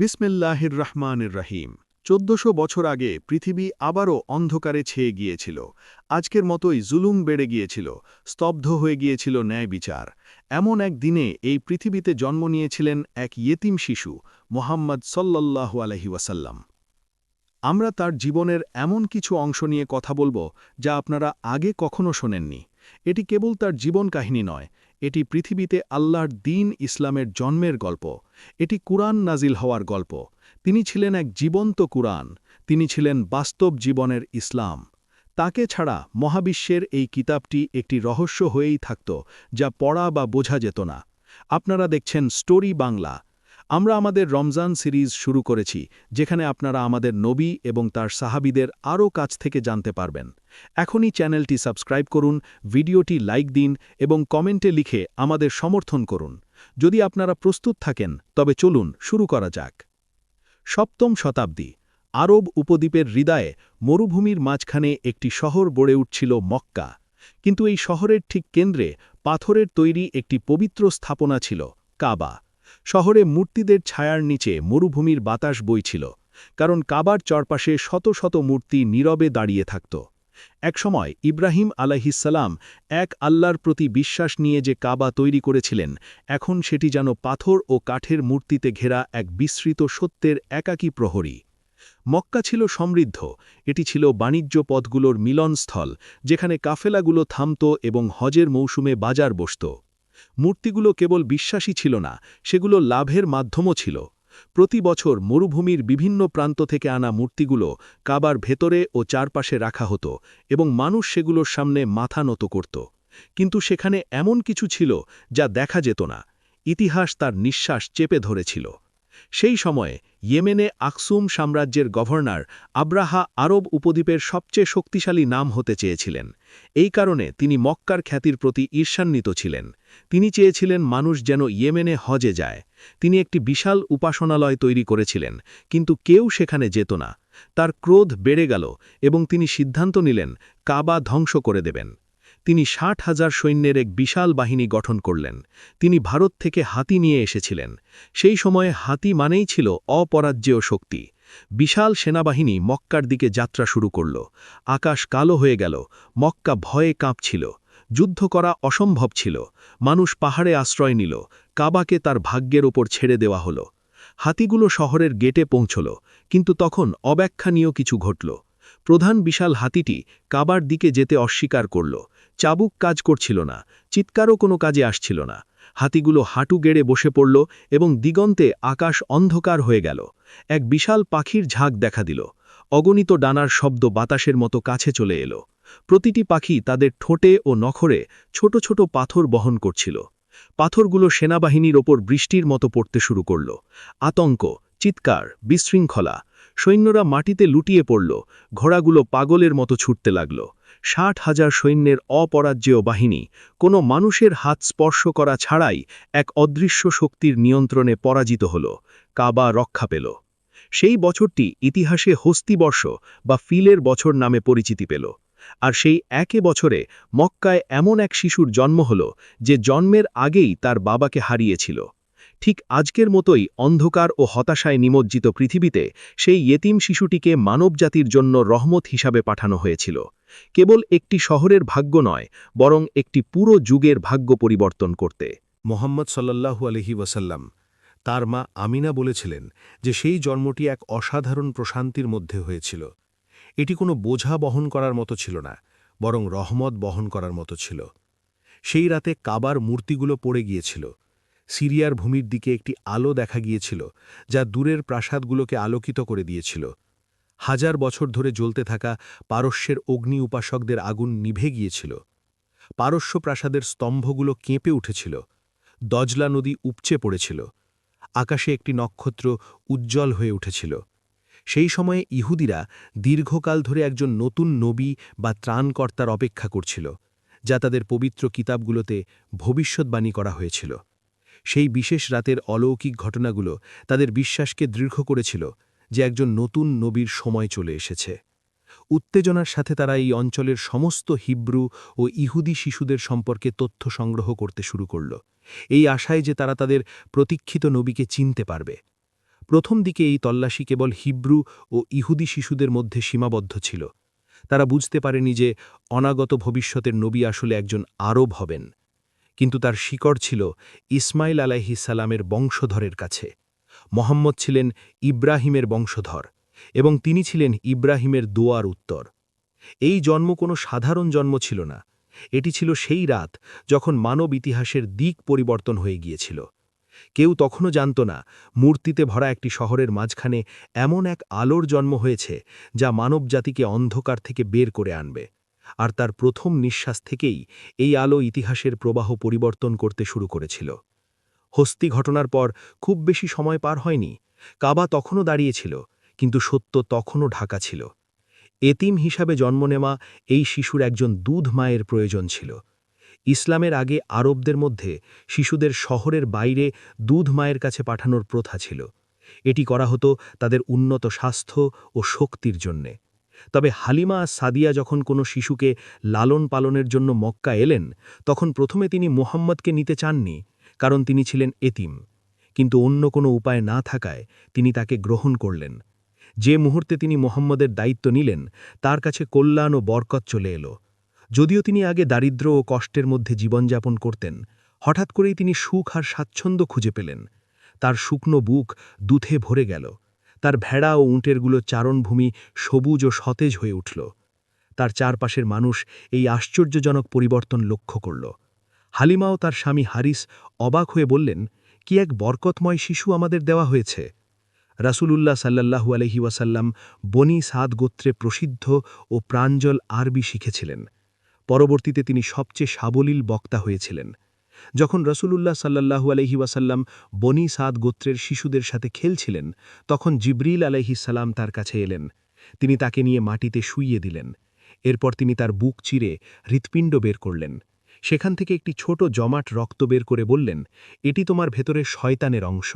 বিসমিল্লাহির রহমানির রহিম। ১৪০০ বছর আগে পৃথিবী আবারও অন্ধকারে ছেয়ে গিয়েছিল। আজকের মতোই জুলুম বেড়ে গিয়েছিল, স্তব্ধ হয়ে গিয়েছিল ন্যায় বিচার। এমন এক দিনে এই পৃথিবীতে জন্ম নিয়েছিলেন এক ইয়েতিম শিশু, মোহাম্মদ সাল্লাল্লাহু আলাইহি ওয়াসাল্লাম। আমরা তার জীবনের এমন কিছু অংশ নিয়ে কথা বলবো যা আপনারা আগে কখনো শোনেননি। এটি কেবল তার জীবন কাহিনী নয়, এটি পৃথিবীতে আল্লাহর দ্বীন ইসলামের জন্মের গল্প। এটি কুরআন নাজিল হওয়ার গল্প। তিনি ছিলেন এক জীবন্ত কুরআন, তিনি ছিলেন বাস্তব জীবনের ইসলাম। তাকে ছাড়া মহাবিশ্বের এই কিতাবটি একটি রহস্য হয়েই থাকত, যা পড়া বা বোঝা যেত না। আপনারা দেখছেন স্টোরি বাংলা। আমরা আমাদের রমজান সিরিজ শুরু করেছি, যেখানে আপনারা আমাদের নবী এবং তার সাহাবীদের আরও কাছ থেকে জানতে পারবেন। এখনই চ্যানেলটি সাবস্ক্রাইব করুন, ভিডিওটি লাইক দিন এবং কমেন্টে লিখে আমাদের সমর্থন করুন। যদি আপনারা প্রস্তুত থাকেন তবে চলুন শুরু করা যাক। সপ্তম শতাব্দী, আরব উপদ্বীপের হৃদয়ে মরুভূমির মাঝখানে একটি শহর গড়ে উঠছিল, মক্কা। কিন্তু এই শহরের ঠিক কেন্দ্রে পাথরের তৈরি একটি পবিত্র স্থাপনা ছিল, কাবা। শহরে মূর্তিদের ছায়ার নিচে মরুভূমির বাতাস বইছিল, কারণ কাবার চারপাশে শত শত মূর্তি নীরবে দাঁড়িয়ে থাকত। একসময় ইব্রাহিম আলাইহিসসালাম এক আল্লাহর প্রতি বিশ্বাস নিয়ে যে কাবা তৈরি করেছিলেন, এখন সেটি যেন পাথর ও কাঠের মূর্তিতে ঘেরা এক বিস্মৃত সত্যের একাকী প্রহরী। মক্কা ছিল সমৃদ্ধ, এটি ছিল বাণিজ্য পথগুলোর মিলনস্থল, যেখানে কাফেলাগুলো থামত এবং হজের মৌসুমে বাজার বসত। মূর্তিগুলো কেবল বিশ্বাসী ছিল না, সেগুলো লাভের মাধ্যমও ছিল। প্রতি বছর মরুভূমির বিভিন্ন প্রান্ত থেকে আনা মূর্তিগুলো কাবার ভেতরে ও চারপাশে রাখা হতো এবং মানুষ সেগুলোর সামনে মাথা নত করত। কিন্তু সেখানে এমন কিছু ছিল যা দেখা যেত না। ইতিহাস তার নিঃশ্বাস চেপে ধরেছিল। সেই সময়ে ইয়েমেনে আকসুম সাম্রাজ্যের গভর্নর আব্রাহা আরব উপদ্বীপের সবচেয়ে শক্তিশালী নাম হতে চেয়েছিলেন। এই কারণে তিনি মক্কার খ্যাতির প্রতি ঈর্ষান্বিত ছিলেন। তিনি চেয়েছিলেন মানুষ যেন ইয়েমেনে হজে যায়। তিনি একটি বিশাল উপাসনালয় তৈরি করেছিলেন, কিন্তু কেউ সেখানে যেত না। তার ক্রোধ বেড়ে গেল এবং তিনি সিদ্ধান্ত নিলেন কাবা ধ্বংস করে দেবেন। তিনি ৬০,০০০ সৈন্যের এক বিশাল বাহিনী গঠন করলেন। তিনি ভারত থেকে হাতি নিয়ে এসেছিলেন। সেই সময়ে হাতি মানেই ছিল অপরাজ্যেয় শক্তি। বিশাল সেনাবাহিনী মক্কার দিকে যাত্রা শুরু করল। আকাশ কালো হয়ে গেল, মক্কা ভয়ে কাঁপছিল। যুদ্ধ করা অসম্ভব ছিল। মানুষ পাহাড়ে আশ্রয় নিল, কাবাকে তার ভাগ্যের ওপর ছেড়ে দেওয়া হলো। হাতিগুলো শহরের গেটে পৌঁছল, কিন্তু তখন অব্যাখ্যানীয় কিছু ঘটল। প্রধান বিশাল হাতিটি কাবার দিকে যেতে অস্বীকার করল। চাবুক কাজ করছিল না, চিৎকারও কোনো কাজে আসছিল না। হাতিগুলো হাঁটু গেড়ে বসে পড়ল এবং দিগন্তে আকাশ অন্ধকার হয়ে গেল। এক বিশাল পাখির ঝাঁক দেখা দিল। অগণিত ডানার শব্দ বাতাসের মতো কাছে চলে এলো। প্রতিটি পাখি তাদের ঠোঁটে ও নখরে ছোট ছোট পাথর বহন করছিল। পাথরগুলো সেনাবাহিনীর ওপর বৃষ্টির মতো পড়তে শুরু করল। আতঙ্ক, চিৎকার, বিশৃঙ্খলা। সৈন্যরা মাটিতে লুটিয়ে পড়ল, ঘোড়াগুলো পাগলের মতো ছুটতে লাগল। ৬০,০০০ সৈন্যের অপরাজ্যেয় বাহিনী কোনো মানুষের হাত স্পর্শ করা ছাড়াই এক অদৃশ্য শক্তির নিয়ন্ত্রণে পরাজিত হল। কাবা রক্ষা পেল। সেই বছরটি ইতিহাসে হস্তিবর্ষ বা ফিলের বছর নামে পরিচিতি পেল। আর সেই একে বছরে মক্কায় এমন এক শিশুর জন্ম হল, যে জন্মের আগেই তার বাবাকে হারিয়েছিল। ঠিক আজকের মতোই অন্ধকার ও হতাশায় নিমজ্জিত পৃথিবীতে সেই ইয়েতিম শিশুটিকে মানবজাতির জন্য রহমত হিসাবে পাঠানো হয়েছিল। কেবল একটি শহরের ভাগ্য নয়, বরং একটি পুরো যুগের ভাগ্য পরিবর্তন করতে। মোহাম্মদ সাল্লাল্লাহু আলাইহি ওয়াসাল্লাম তার মা আমিনা বলেছিলেন যে সেই জন্মটি এক অসাধারণ প্রশান্তির মধ্যে হয়েছিল। এটি কোনো বোঝা বহন করার মতো ছিল না, বরং রহমত বহন করার মতো ছিল। সেই রাতে কাবার মূর্তিগুলো পড়ে গিয়েছিল। সিরিয়ার ভূমির দিকে একটি আলো দেখা গিয়েছিল, যা দূরের প্রাসাদগুলোকে আলোকিত করে দিয়েছিল। হাজার বছর ধরে জ্বলতে থাকা পারস্যের অগ্নি উপাসকদের আগুন নিভে গিয়েছিল। পারস্য প্রাসাদের স্তম্ভগুলো কেঁপে উঠেছিল। দজলা নদী উপচে পড়েছিল। আকাশে একটি নক্ষত্র উজ্জ্বল হয়ে উঠেছিল। সেই সময়ে ইহুদিরা দীর্ঘকাল ধরে একজন নতুন নবী বা ত্রাণকর্তার অপেক্ষা করছিল, যা তাদের পবিত্র কিতাবগুলোতে ভবিষ্যদ্বাণী করা হয়েছিল। সেই বিশেষ রাতের অলৌকিক ঘটনাগুলো তাদের বিশ্বাসকে দৃঢ় করেছিল যে একজন নতুন নবীর সময় চলে এসেছে। উত্তেজনার সাথে তারা এই অঞ্চলের সমস্ত হিব্রু ও ইহুদি শিশুদের সম্পর্কে তথ্য সংগ্রহ করতে শুরু করল, এই আশায় যে তারা তাদের প্রতীক্ষিত নবীকে চিনতে পারবে। প্রথম দিকে এই তল্লাশি কেবল হিব্রু ও ইহুদি শিশুদের মধ্যে সীমাবদ্ধ ছিল। তারা বুঝতে পারেনি যে অনাগত ভবিষ্যতের নবী আসলে একজন আরব হবেন। কিন্তু তার শিকড় ছিল ইসমাইল আলাইহিসসালামের বংশধরের কাছে। মোহাম্মদ ছিলেন ইব্রাহিমের বংশধর, এবং তিনি ছিলেন ইব্রাহিমের দোয়ার উত্তর। এই জন্ম কোনো সাধারণ জন্ম ছিল না। এটি ছিল সেই রাত যখন মানব ইতিহাসের দিক পরিবর্তন হয়ে গিয়েছিল। কেউ তখনও জানত না মূর্তিতে ভরা একটি শহরের মাঝখানে এমন এক আলোর জন্ম হয়েছে যা মানবজাতিকে অন্ধকার থেকে বের করে আনবে। আর তার প্রথম নিঃশ্বাস থেকেই এই আলো ইতিহাসের প্রবাহ পরিবর্তন করতে শুরু করেছিল। হস্তি ঘটনার পর খুব বেশি সময় পার হয়নি। কাবা তখনও দাঁড়িয়েছিল, কিন্তু সত্য তখনও ঢাকা ছিল। এতিম হিসাবে জন্ম নেওয়া এই শিশুর একজন দুধ মায়ের প্রয়োজন ছিল। ইসলামের আগে আরবদের মধ্যে শিশুদের শহরের বাইরে দুধ মায়ের কাছে পাঠানোর প্রথা ছিল। এটি করা হতো তাদের উন্নত স্বাস্থ্য ও শক্তির জন্যে। তবে হালিমা সাদিয়া যখন কোনো শিশুকে লালন পালনের জন্য মক্কা এলেন, তখন প্রথমে তিনি মুহাম্মদকে নিতে চাননি, কারণ তিনি ছিলেন এতিম। কিন্তু অন্য কোনো উপায় না থাকায় তিনি তাকে গ্রহণ করলেন। যে মুহূর্তে তিনি মুহাম্মদের দায়িত্ব নিলেন, তার কাছে কল্যাণ ও বরকত চলে এলো। যদিও তিনি আগে দারিদ্র্য ও কষ্টের মধ্যে জীবনযাপন করতেন, হঠাৎ করেই তিনি সুখ আর স্বাচ্ছন্দ্য খুঁজে পেলেন। তার শুকনো বুক দুধে ভরে গেল। তার ভেড়া ও উঁটেরগুলো চারণভূমি সবুজ ও সতেজ হয়ে উঠল। তার চারপাশের মানুষ এই আশ্চর্যজনক পরিবর্তন লক্ষ্য করল। হালিমা ও তার স্বামী হারিস অবাক হয়ে বললেন, কি এক বরকতময় শিশু আমাদের দেওয়া হয়েছে। রাসূলুল্লাহ সাল্লাল্লাহু আলাইহি ওয়াসাল্লাম বনি সাদ গোত্রে প্রসিদ্ধ ও প্রাঞ্জল আরবি শিখেছিলেন। পরবর্তীতে তিনি সবচেয়ে সাবলীল বক্তা হয়েছিলেন। যখন রাসূলুল্লাহ সাল্লাল্লাহু আলাইহি ওয়াসাল্লাম বনি সাদ গোত্রের শিশুদের সাথে খেলছিলেন, তখন জিবরিল আলাইহিস সালাম তার কাছে এলেন। তিনি তাকে নিয়ে মাটিতে শুইয়ে দিলেন। এরপর তিনি তার বুক চিরে হৃৎপিণ্ড বের করলেন। সেখান থেকে একটি ছোট জমাট রক্ত বের করে বললেন, এটি তোমার ভেতরের শয়তানের অংশ।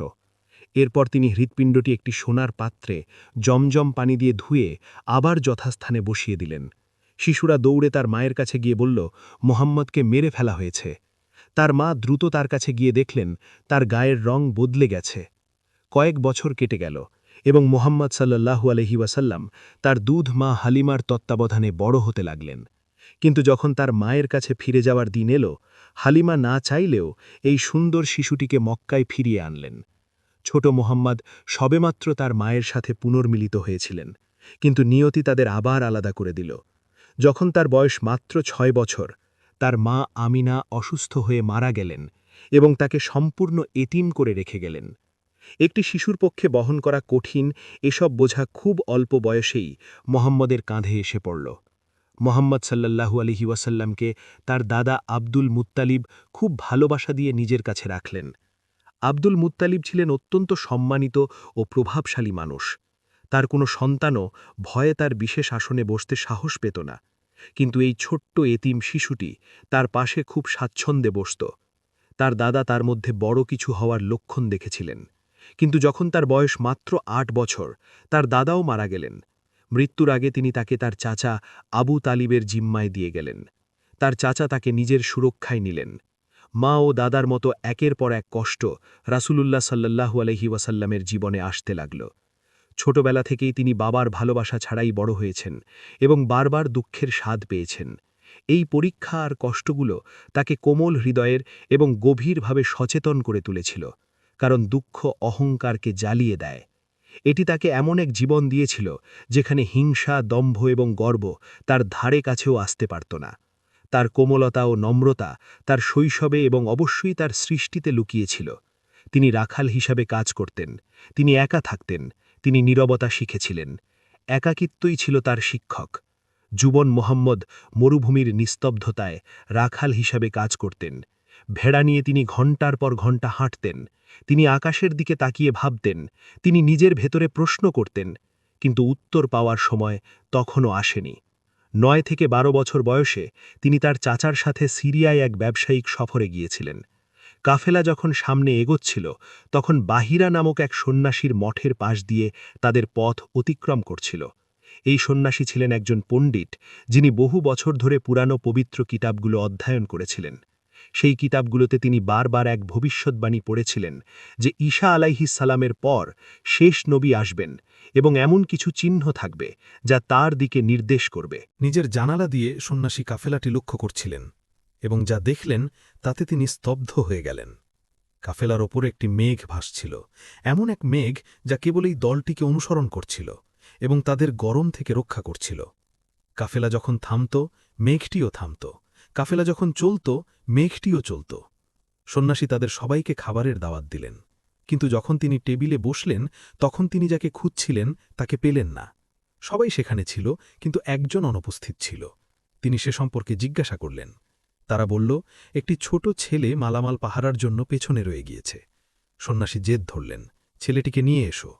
এরপর তিনি হৃৎপিণ্ডটি একটি সোনার পাত্রে জমজম পানি দিয়ে ধুয়ে আবার যথাস্থানে বসিয়ে দিলেন। শিশুরা দৌড়ে তার মায়ের কাছে গিয়ে বলল, মুহাম্মদকে মেরে ফেলা হয়েছে। তার মা দ্রুত তার কাছে গিয়ে দেখলেন তার গায়ের রং বদলে গেছে। কয়েক বছর কেটে গেল এবং মুহাম্মদ সাল্লাল্লাহু আলাইহি ওয়াসাল্লাম তার দুধ মা হালিমার তত্ত্বাবধানে বড় হতে লাগলেন। কিন্তু যখন তার মায়ের কাছে ফিরে যাওয়ার দিন এলো, হালিমা না চাইলেও এই সুন্দর শিশুটিকে মক্কায় ফিরিয়ে আনলেন। ছোট মুহাম্মদ সবেমাত্র তার মায়ের সাথে পুনর্মিলিত হয়েছিলেন, কিন্তু নিয়তি তাদের আবার আলাদা করে দিল। যখন তার বয়স মাত্র 6 বছর, তার মা আমিনা অসুস্থ হয়ে মারা গেলেন এবং তাকে সম্পূর্ণ এতিম করে রেখে গেলেন। একটি শিশুর পক্ষে বহন করা কঠিন এসব বোঝা খুব অল্প বয়সেই মোহাম্মদের কাঁধে এসে পড়ল। মোহাম্মদ সাল্লাল্লাহু আলাইহি ওয়াসাল্লামকে তার দাদা আব্দুল মুত্তালিব খুব ভালোবাসা দিয়ে নিজের কাছে রাখলেন। আব্দুল মুত্তালিব ছিলেন অত্যন্ত সম্মানিত ও প্রভাবশালী মানুষ। তার কোনো সন্তানও ভয়ে তার বিশেষ আসনে বসতে সাহস পেত না। কিন্তু এই ছোট্ট এতিম শিশুটি তার পাশে খুব স্বাচ্ছন্দ্যে বসত। তার দাদা তার মধ্যে বড় কিছু হওয়ার লক্ষণ দেখেছিলেন। কিন্তু যখন তার বয়স মাত্র 8 বছর, তার দাদাও মারা গেলেন। মৃত্যুর আগে তিনি তাকে তার চাচা আবু তালিবের জিম্মায় দিয়ে গেলেন। তার চাচা তাকে নিজের সুরক্ষায় নিলেন। মা ও দাদার মতো একের পর এক কষ্ট রাসূলুল্লাহ সাল্লাল্লাহু আলাইহি ওয়াসাল্লামের জীবনে আসতে লাগল। ছোটবেলা থেকেই তিনি বাবার ভালোবাসা ছাড়াই বড় হয়েছেন এবং বারবার দুঃখের স্বাদ পেয়েছেন। এই পরীক্ষা আর কষ্টগুলো তাকে কোমল হৃদয়ের এবং গভীরভাবে সচেতন করে তুলেছিল, কারণ দুঃখ অহংকারকে জ্বালিয়ে দেয়। এটি তাকে এমন এক জীবন দিয়েছিল যেখানে হিংসা, দম্ভ এবং গর্ব তার ধারে কাছেও আসতে পারত না। তার কোমলতা ও নম্রতা তার শৈশবে এবং অবশ্যই তার সৃষ্টিতে লুকিয়েছিল। তিনি রাখাল হিসাবে কাজ করতেন, তিনি একা থাকতেন, তিনি নীরবতা শিখেছিলেন। একাকিত্বই ছিল তার শিক্ষক। যুবন মোহাম্মদ মরুভূমির নিস্তব্ধতায় রাখাল হিসাবে কাজ করতেন। ভেড়া নিয়ে তিনি ঘণ্টার পর ঘণ্টা হাঁটতেন। তিনি আকাশের দিকে তাকিয়ে ভাবতেন। তিনি নিজের ভেতরে প্রশ্ন করতেন, কিন্তু উত্তর পাওয়ার সময় তখনও আসেনি। 9 থেকে 12 বছর বয়সে তিনি তার চাচার সাথে সিরিয়ায় এক ব্যবসায়িক সফরে গিয়েছিলেন। কাফেলা যখন সামনে এগোচ্ছিল, তখন বাহিরা নামক এক সন্ন্যাসীর মঠের পাশ দিয়ে তাদের পথ অতিক্রম করছিল। এই সন্ন্যাসী ছিলেন একজন পণ্ডিত, যিনি বহু বছর ধরে পুরানো পবিত্র কিতাবগুলো অধ্যয়ন করেছিলেন। সেই কিতাবগুলোতে তিনি বারবার এক ভবিষ্যৎবাণী পড়েছিলেন যে ঈসা আলাইহিস সালামের পর শেষ নবী আসবেন এবং এমন কিছু চিহ্ন থাকবে যা তার দিকে নির্দেশ করবে। নিজের জানালা দিয়ে সন্ন্যাসী কাফেলাটি লক্ষ্য করছিলেন এবং যা দেখলেন তাতে তিনি স্তব্ধ হয়ে গেলেন। কাফেলার ওপর একটি মেঘ ভাসছিল, এমন এক মেঘ যা কেবল এই দলটিকে অনুসরণ করছিল এবং তাদের গরম থেকে রক্ষা করছিল। কাফেলা যখন থামত, মেঘটিও থামত, কাফেলা যখন চলত, মেঘটিও চলত। সন্ন্যাসী তাদের সবাইকে খাবারের দাওয়াত দিলেন, কিন্তু যখন তিনি টেবিলে বসলেন তখন তিনি যাকে খুঁজছিলেন তাকে পেলেন না। সবাই সেখানে ছিল, কিন্তু একজন অনুপস্থিত ছিল। তিনি সে সম্পর্কে জিজ্ঞাসা করলেন। তারা বলল, একটি ছোট ছেলে মালামাল পাহারার জন্য পেছনে রয়ে গিয়েছে। সন্ন্যাসী জেদ ধরলেন, ছেলেটিকে নিয়ে এসো।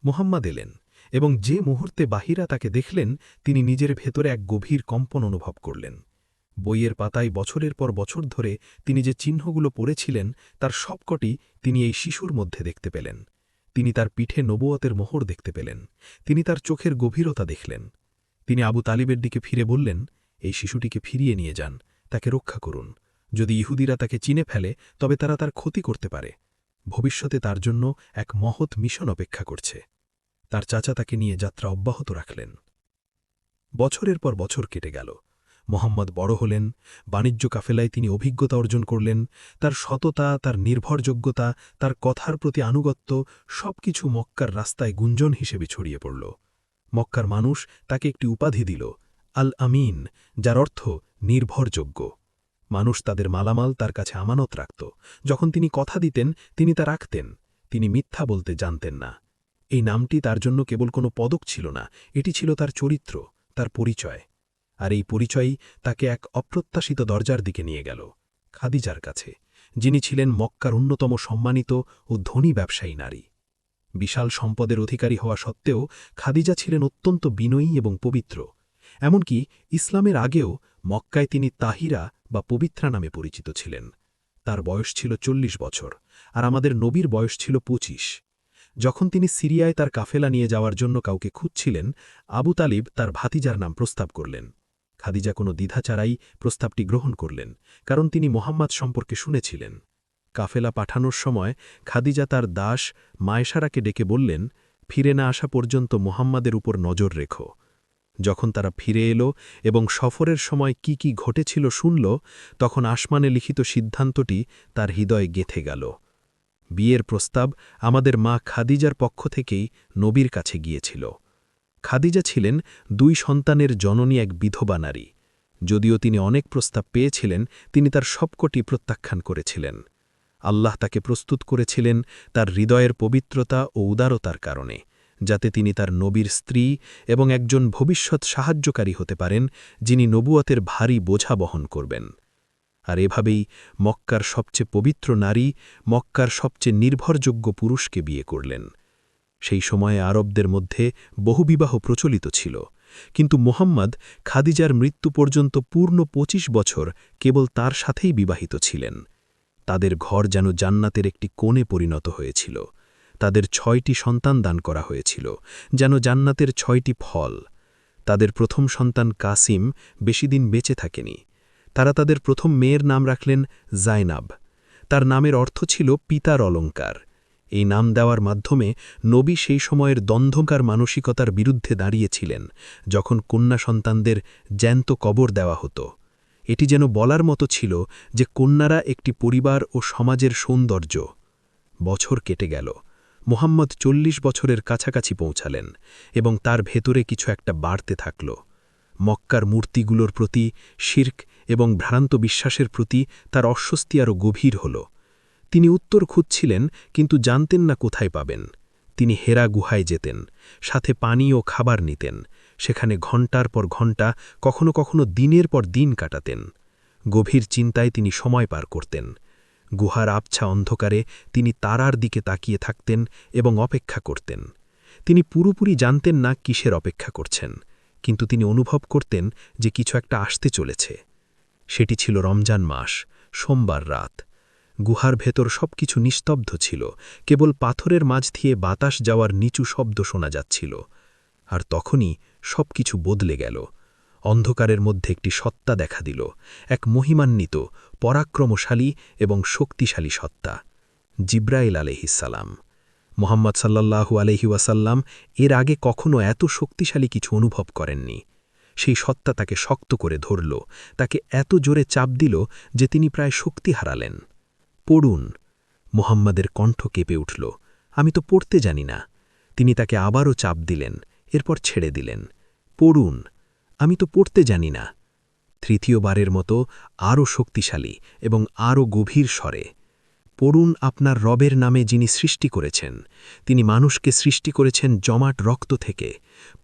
মুহাম্মদ এলেন এবং যে মুহূর্তে বাহিরা তাকে দেখলেন তিনি নিজের ভেতরে এক গভীর কম্পন অনুভব করলেন। বইয়ের পাতায় বছরের পর বছর ধরে তিনি যে চিহ্নগুলো পড়েছিলেন তার সবকটি তিনি এই শিশুর মধ্যে দেখতে পেলেন। তিনি তার পিঠে নবুয়তের মোহর দেখতে পেলেন, তিনি তার চোখের গভীরতা দেখলেন। তিনি আবু তালিবের দিকে ফিরে বললেন, এই শিশুটিকে ফিরিয়ে নিয়ে যান, তাকে রক্ষা করুন। যদি ইহুদিরা তাকে চিনে ফেলে তবে তারা তার ক্ষতি করতে পারে। ভবিষ্যতে তার জন্য এক মহৎ মিশন অপেক্ষা করছে। তার চাচা তাকে নিয়ে যাত্রা অব্যাহত রাখলেন। বছরের পর বছর কেটে গেল। মোহাম্মদ বড় হলেন, বাণিজ্য কাফেলায় তিনি অভিজ্ঞতা অর্জন করলেন। তার সততা, তার নির্ভরযোগ্যতা, তার কথার প্রতি আনুগত্য সবকিছু মক্কার রাস্তায় গুঞ্জন হিসেবে ছড়িয়ে পড়ল। মক্কার মানুষ তাকে একটি উপাধি দিল, আল আমিন, যার অর্থ নির্ভরযোগ্য। মানুষ তাদের মালামাল তার কাছে আমানত রাখত। যখন তিনি কথা দিতেন তিনি তা রাখতেন। তিনি মিথ্যা বলতে জানতেন না। এই নামটি তার জন্য কেবল কোনো পদক ছিল না, এটি ছিল তার চরিত্র, তার পরিচয়। আর এই পরিচয়ই তাকে এক অপ্রত্যাশিত দরজার দিকে নিয়ে গেল, খাদিজার কাছে, যিনি ছিলেন মক্কার অন্যতম সম্মানিত ও ধনী ব্যবসায়ী নারী। বিশাল সম্পদের অধিকারী হওয়া সত্ত্বেও খাদিজা ছিলেন অত্যন্ত বিনয়ী এবং পবিত্র। এমনকি ইসলামের আগেও মক্কায় তিনি তাহিরা বা পবিত্রা নামে পরিচিত ছিলেন। তার বয়স ছিল 40 বছর, আর আমাদের নবীর বয়স ছিল 25। যখন তিনি সিরিয়ায় তার কাফেলা নিয়ে যাওয়ার জন্য কাউকে খুঁজছিলেন, আবু তালিব তার ভাতিজার নাম প্রস্তাব করলেন। খাদিজা কোনো দ্বিধা ছাড়াই প্রস্তাবটি গ্রহণ করলেন, কারণ তিনি মোহাম্মদ সম্পর্কে শুনেছিলেন। কাফেলা পাঠানোর সময় খাদিজা তার দাস মায়েশারাকে ডেকে বললেন, ফিরে না আসা পর্যন্ত মোহাম্মদের উপর নজর রেখো। যখন তারা ফিরে এলো এবং সফরের সময় কি কি ঘটেছিল শুনল, তখন আসমানে লিখিত সিদ্ধান্তটি তার হৃদয়ে গেঁথে গেল। বিয়ের প্রস্তাব আমাদের মা খাদিজার পক্ষ থেকেই নবীর কাছে গিয়েছিল। খাদিজা ছিলেন 2 সন্তানের জননী, এক বিধবা নারী। যদিও তিনি অনেক প্রস্তাব পেয়েছিলেন, তিনি তার সবকটি প্রত্যাখ্যান করেছিলেন। আল্লাহ তাকে প্রস্তুত করেছিলেন তার হৃদয়ের পবিত্রতা ও উদারতার কারণে, যাতে তিনি তার নবীর স্ত্রী এবং একজন ভবিষ্যৎ সাহায্যকারী হতে পারেন, যিনি নবুয়তের ভারী বোঝা বহন করবেন। আর এভাবেই মক্কার সবচেয়ে পবিত্র নারী, মক্কার সবচেয়ে নির্ভরযোগ্য পুরুষকে বিয়ে করলেন। সেই সময়ে আরবদের মধ্যে বহুবিবাহ প্রচলিত ছিল, কিন্তু মুহাম্মদ খাদিজার মৃত্যু পর্যন্ত পূর্ণ 25 বছর কেবল তার সাথেই বিবাহিত ছিলেন। তাদের ঘর যেন জান্নাতের একটি কোণে পরিণত হয়েছিল। তাদের 6টি সন্তান দান করা হয়েছিল, যেন জান্নাতের 6টি ফল। তাদের প্রথম সন্তান কাসিম বেশিদিন বেঁচে থাকেনি। তারা তাদের প্রথম মেয়ের নাম রাখলেন জাইনাব। তার নামের অর্থ ছিল পিতার অলঙ্কার। এই নাম দেওয়ার মাধ্যমে নবী সেই সময়ের দ্বন্দ্বকার মানসিকতার বিরুদ্ধে দাঁড়িয়েছিলেন, যখন কন্যা সন্তানদের জ্যান্ত কবর দেওয়া হতো। এটি যেন বলার মতো ছিল যে কন্যারা একটি পরিবার ও সমাজের সৌন্দর্য। বছর কেটে গেল। মুহাম্মদ 40 বছরের কাছাকাছি পৌঁছালেন এবং তার ভেতরে কিছু একটা বাড়তে থাকল। মক্কার মূর্তিগুলোর প্রতি, শির্ক এবং ভ্রান্ত বিশ্বাসের প্রতি তার অস্বস্তি আরও গভীর হল। তিনি উত্তর খুঁজছিলেন, কিন্তু জানতেন না কোথায় পাবেন। তিনি হেরা গুহায় যেতেন, সাথে পানি ও খাবার নিতেন। সেখানে ঘণ্টার পর ঘণ্টা, কখনো কখনো দিনের পর দিন কাটাতেন। গভীর চিন্তায় তিনি সময় পার করতেন। গুহার আবছা অন্ধকারে তিনি তারার দিকে তাকিয়ে থাকতেন এবং অপেক্ষা করতেন। তিনি পুরোপুরি জানতেন না কিসের অপেক্ষা করছেন, কিন্তু তিনি অনুভব করতেন যে কিছু একটা আসতে চলেছে। সেটি ছিল রমজান মাস, সোমবার রাত। গুহার ভেতর সবকিছু নিস্তব্ধ ছিল, কেবল পাথরের মাঝ দিয়ে বাতাস যাওয়ার নিচু শব্দ শোনা যাচ্ছিল। আর তখনই সবকিছু বদলে গেল। অন্ধকারের মধ্যে একটি সত্তা দেখা দিল, এক মহিমান্বিত, পরাক্রমশালী এবং শক্তিশালী সত্তা, জিব্রাইল আলাইহিসসালাম। মুহাম্মদ সাল্লাল্লাহু আলাইহি ওয়াসাল্লাম এর আগে কখনো এত শক্তিশালী কিছু অনুভব করেননি। সেই সত্তা তাকে শক্ত করে ধরল, তাকে এত জোরে চাপ দিল যে তিনি প্রায় শক্তি হারালেন। পড়ুন। মুহাম্মাদের কণ্ঠ কেঁপে উঠল, আমি তো পড়তে জানি না। তিনি তাকে আবারও চাপ দিলেন, এরপর ছেড়ে দিলেন। পড়ুন। আমি তো পড়তে জানি না। তৃতীয়বারের মতো আরও শক্তিশালী এবং আরও গভীর স্বরে, পড়ুন আপনার রবের নামে যিনি সৃষ্টি করেছেন। তিনি মানুষকে সৃষ্টি করেছেন জমাট রক্ত থেকে।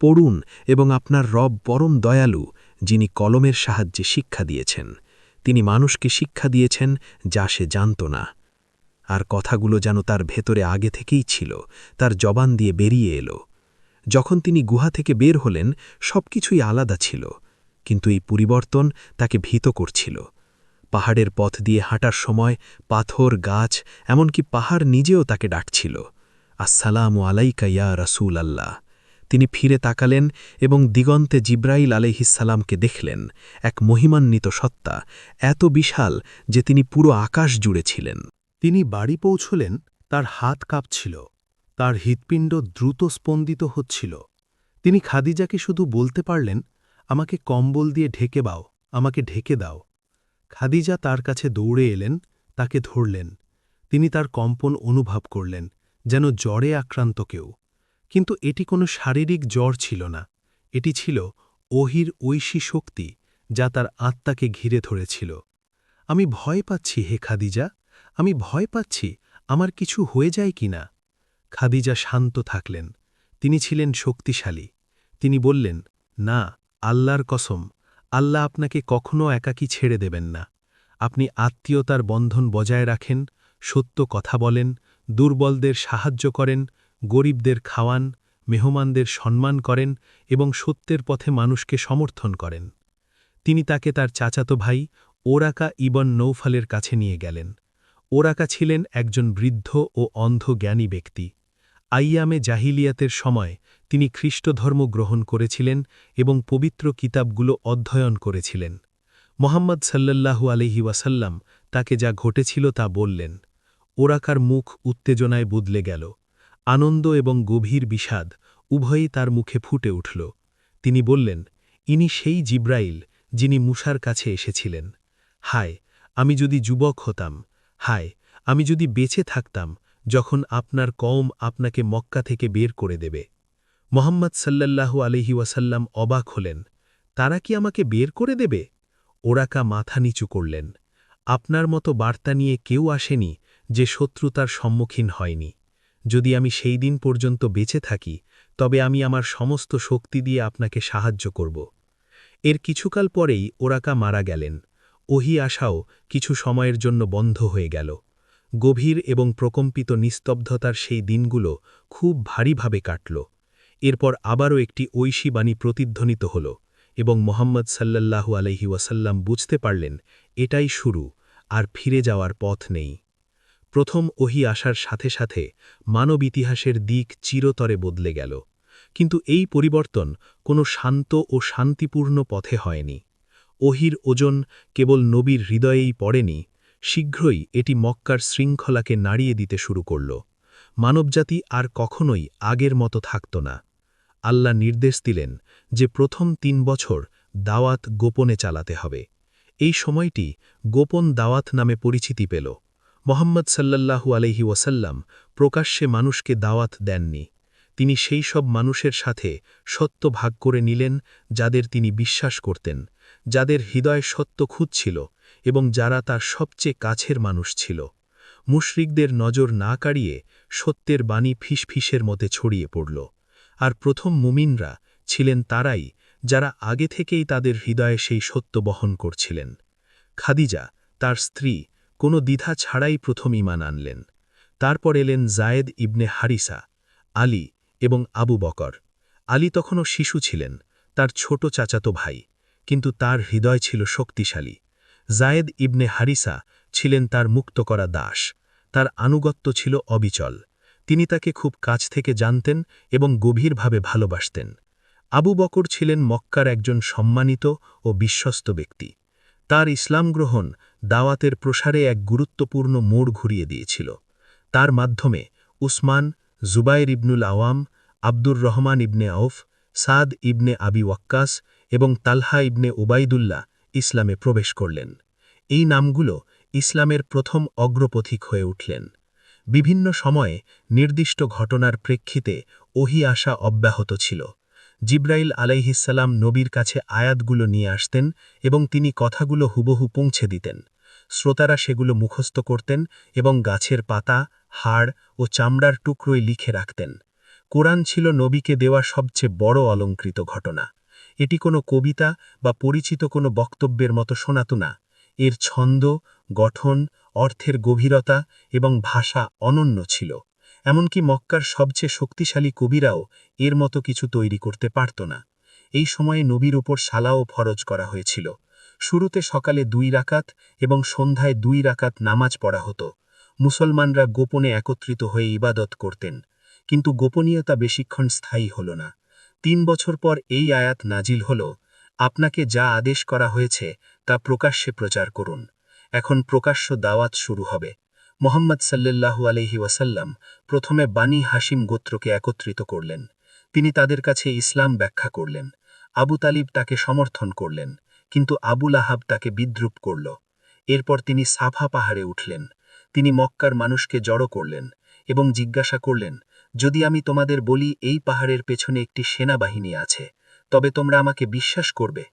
পড়ুন এবং আপনার রব পরম দয়ালু, যিনি কলমের সাহায্যে শিক্ষা দিয়েছেন। তিনি মানুষকে শিক্ষা দিয়েছেন যা সে জানত না। আর কথাগুলো যেন তার ভেতরে আগে থেকেই ছিল, তার জবান দিয়ে বেরিয়ে এলো। যখন তিনি গুহা থেকে বের হলেন সবকিছুই আলাদা ছিল, কিন্তু এই পরিবর্তন তাকে ভীত করছিল। পাহাড়ের পথ দিয়ে হাঁটার সময় পাথর, গাছ, এমনকি পাহাড় নিজেও তাকে ডাকছিল, আসসালামু আলাইকা ইয়া রাসূল আল্লাহ। তিনি ফিরে তাকালেন এবং দিগন্তে জিব্রাইল আলাইহিসসালামকে দেখলেন, এক মহিমান্বিত সত্তা, এত বিশাল যে তিনি পুরো আকাশ জুড়ে ছিলেন। তিনি বাড়ি পৌঁছলেন, তার হাত কাঁপছিল, তার হৃৎপিণ্ড দ্রুত স্পন্দিত হচ্ছিল। তিনি খাদিজাকে শুধু বলতে পারলেন, আমাকে কম্বল দিয়ে ঢেকে দাও, আমাকে ঢেকে দাও। খাদিজা তার কাছে দৌড়ে এলেন, তাকে ধরলেন। তিনি তার কম্পন অনুভব করলেন, যেন জ্বরে আক্রান্ত কেউ। কিন্তু এটি কোনো শারীরিক জ্বর ছিল না, এটি ছিল ওহির ঐশী শক্তি যা তার আত্মাকে ঘিরে ধরেছিল। আমি ভয় পাচ্ছি হে খাদিজা, আমি ভয় পাচ্ছি আমার কিছু হয়ে যায় কি না। খাদিজা শান্ত থাকলেন, তিনি ছিলেন শক্তিশালী। তিনি বললেন, না, আল্লাহর কসম, আল্লাহ আপনাকে কখনো একাকী ছেড়ে দেবেন না। আপনি আত্মীয়তার বন্ধন বজায় রাখেন, সত্য কথা বলেন, দুর্বলদের সাহায্য করেন, গরিবদের খাওয়ান, মেহমানদের সম্মান করেন এবং সত্যের পথে মানুষকে সমর্থন করেন। তিনি তাকে তার চাচাতো ভাই ওরাকা ইবন নৌফালের কাছে নিয়ে গেলেন। ওরাকা ছিলেন একজন বৃদ্ধ ও অন্ধ জ্ঞানী ব্যক্তি। আইয়ামে জাহিলিয়াতের সময় তিনি খ্রিস্টধর্ম গ্রহণ করেছিলেন এবং পবিত্র কিতাবগুলো অধ্যয়ন করেছিলেন। মোহাম্মদ সাল্লাল্লাহু আলাইহি ওয়াসাল্লাম তাকে যা ঘটেছিল তা বললেন। ওরাকার মুখ উত্তেজনায় বদলে গেল। আনন্দ এবং গভীর বিষাদ উভয়ই তার মুখে ফুটে উঠল। তিনি বললেন, ইনি সেই জিব্রাইল যিনি মূসার কাছে এসেছিলেন। হায়, আমি যদি যুবক হতাম! হায়, আমি যদি বেঁচে থাকতাম যখন আপনার কওম আপনাকে মক্কা থেকে বের করে দেবে। মোহাম্মদ সাল্লাল্লাহু আলাইহি ওয়াসাল্লাম অবাক হলেন, তারা কি আমাকে বের করে দেবে? ওরাকা মাথা নিচু করলেন, আপনার মতো বার্তা নিয়ে কেউ আসেনি যে শত্রুতার সম্মুখীন হয়নি। যদি আমি সেই দিন পর্যন্ত বেঁচে থাকি তবে আমি আমার সমস্ত শক্তি দিয়ে আপনাকে সাহায্য করব। এর কিছুকাল পরেই ওরাকা মারা গেলেন। ওহি আশাও কিছু সময়ের জন্য বন্ধ হয়ে গেল। গভীর এবং প্রকম্পিত নিস্তব্ধতার সেই দিনগুলো খুব ভারীভাবে কাটল। এরপর আবারও একটি ঐশী বাণী প্রতিধ্বনিত হল এবং মোহাম্মদ সাল্লাল্লাহু আলাইহি ওয়াসাল্লাম বুঝতে পারলেন এটাই শুরু, আর ফিরে যাওয়ার পথ নেই। প্রথম ওহি আসার সাথে সাথে মানব ইতিহাসের দিক চিরতরে বদলে গেল। কিন্তু এই পরিবর্তন কোনো শান্ত ও শান্তিপূর্ণ পথে হয়নি। ওহির ওজন কেবল নবীর হৃদয়েই পড়েনি, শীঘ্রই এটি মক্কার শৃঙ্খলাকে নাড়িয়ে দিতে শুরু করল। মানবজাতি আর কখনোই আগের মতো থাকত না। আল্লাহ নির্দেশ দিলেন যে প্রথম ৩ বছর দাওয়াত গোপনে চালাতে হবে। এই সময়টি গোপন দাওয়াত নামে পরিচিতি পেল। মোহাম্মদ সাল্লাল্লাহু আলাইহি ওয়াসাল্লাম প্রকাশ্যে মানুষকে দাওয়াত দেননি। তিনি সেই সব মানুষের সাথে সত্য ভাগ করে নিলেন যাদের তিনি বিশ্বাস করতেন, যাদের হৃদয় সত্য খুঁজছিল এবং যারা তার সবচেয়ে কাছের মানুষ ছিল। মুশরিকদের নজর না কাড়িয়ে সত্যের বাণী ফিসফিসের মতে ছড়িয়ে পড়ল। আর প্রথম মুমিনরা ছিলেন তারাই যারা আগে থেকেই তাদের হৃদয়ে সেই সত্য বহন করছিলেন। খাদিজা, তার স্ত্রী, কোনো দ্বিধা ছাড়াই প্রথম ঈমান আনলেন। তারপর এলেন জায়েদ ইবনে হারিসা, আলী এবং আবু বকর। আলী তখনও শিশু ছিলেন, তার ছোট চাচাতো ভাই, কিন্তু তার হৃদয় ছিল শক্তিশালী। জায়েদ ইবনে হারিসা ছিলেন তার মুক্ত করা দাস, তার আনুগত্য ছিল অবিচল। তিনি তাকে খুব কাছ থেকে জানতেন এবং গভীরভাবে ভালোবাসতেন। আবু বকর ছিলেন মক্কার একজন সম্মানিত ও বিশ্বস্ত ব্যক্তি। তার ইসলাম গ্রহণ দাওয়াতের প্রসারে এক গুরুত্বপূর্ণ মোড় ঘুরিয়ে দিয়েছিল। তার মাধ্যমে উসমান, জুবাইর ইবনুল আওয়াম, আব্দুর রহমান ইবনে আউফ, সাদ ইবনে আবি ওয়াক্কাস এবং তালহা ইবনে উবাইদুল্লাহ ইসলামে প্রবেশ করলেন। এই নামগুলো ইসলামের প্রথম অগ্রপথিক হয়ে উঠলেন। বিভিন্ন সময়ে নির্দিষ্ট ঘটনার প্রেক্ষিতে ওহী আসা অব্যাহত ছিল। জিব্রাইল আলাইহিসসালাম নবীর কাছে আয়াতগুলো নিয়ে আসতেন এবং তিনি কথাগুলো হুবহু পৌঁছে দিতেন। শ্রোতারা সেগুলো মুখস্থ করতেন এবং গাছের পাতা, হাড় ও চামড়ার টুকরোয় লিখে রাখতেন। কোরআন ছিল নবীকে দেওয়া সবচেয়ে বড় অলংকৃত ঘটনা। এটি কোনো কবিতা বা পরিচিত কোনো বক্তব্যের মতো শোনাতো না। এর ছন্দ, গঠন, অর্থের গভীরতা এবং ভাষা অনন্য ছিল। এমনকি মক্কার সবচেয়ে শক্তিশালী কবিরাও এর মতো কিছু তৈরি করতে পারত না। এই সময়ে নবীর ওপর সালাও ফরজ করা হয়েছিল। শুরুতে সকালে 2 রাকাত এবং সন্ধ্যায় 2 রাকাত নামাজ পড়া হতো। মুসলমানরা গোপনে একত্রিত হয়ে ইবাদত করতেন। কিন্তু গোপনীয়তা বেশিক্ষণ স্থায়ী হল না। 3 বছর পর এই আয়াত নাজিল হল, আপনাকে যা আদেশ করা হয়েছে তা প্রকাশ্যে প্রচার করুন। এখন প্রকাশ্য দাওয়াত শুরু হবে। মোহাম্মদ সাল্লাল্লাহু আলাইহি ওয়াসাল্লাম প্রথমে বানি হাশিম গোত্রকে একত্রিত করলেন। তিনি তাদের কাছে ইসলাম ব্যাখ্যা করলেন। আবু তালিব তাকে সমর্থন করলেন, কিন্তু আবু লাহাব তাকে বিদ্রূপ করল। এরপর তিনি সাফা পাহাড়ে উঠলেন। তিনি মক্কার মানুষকে জড়ো করলেন এবং জিজ্ঞাসা করলেন, যদি আমি তোমাদের বলি এই পাহাড়ের পেছনে একটি সেনাবাহিনী আছে, তবে তোমরা আমাকে বিশ্বাস করবে?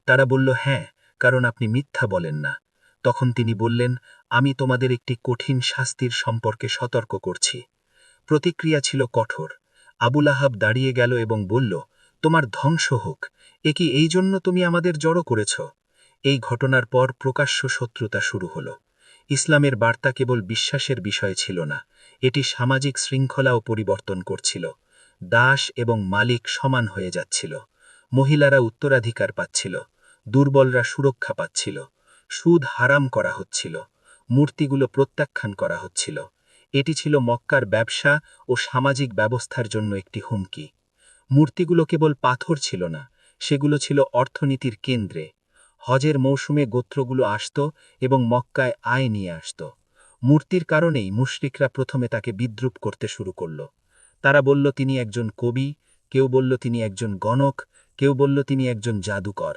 তারা বলল, হ্যাঁ, কারণ আপনি মিথ্যা বলেন না। তখন তিনি বললেন, আমি তোমাদের একটি কঠিন শাস্তির সম্পর্কে সতর্ক করছি। প্রতিক্রিয়া ছিল কঠোর। আবু লাহাব দাঁড়িয়ে গেল এবং বলল, তোমার ধ্বংস হোক, এ কি এই জন্য তুমি আমাদের জড়ো করেছ? এই ঘটনার পর প্রকাশ্য শত্রুতা শুরু হল। ইসলামের বার্তা কেবল বিশ্বাসের বিষয় ছিল না, এটি সামাজিক শৃঙ্খলাও পরিবর্তন করছিল। দাস এবং মালিক সমান হয়ে যাচ্ছিল। মহিলারা উত্তরাধিকার পাচ্ছিল, দুর্বলরা সুরক্ষা পাচ্ছিল, সুদ হারাম করা হচ্ছিল, মূর্তিগুলো প্রত্যাখ্যান করা হচ্ছিল। এটি ছিল মক্কার ব্যবসা ও সামাজিক ব্যবস্থার জন্য একটি হুমকি। মূর্তিগুলো কেবল পাথর ছিল না, সেগুলো ছিল অর্থনীতির কেন্দ্রে। হজের মৌসুমে গোত্রগুলো আসত এবং মক্কায় আয় নিয়ে আসত। মূর্তির কারণেই মুশরিকরা প্রথমে তাকে বিদ্রূপ করতে শুরু করল। তারা বলল তিনি একজন কবি, কেউ বলল তিনি একজন গণক, কেউ বলল তিনি একজন জাদুকর।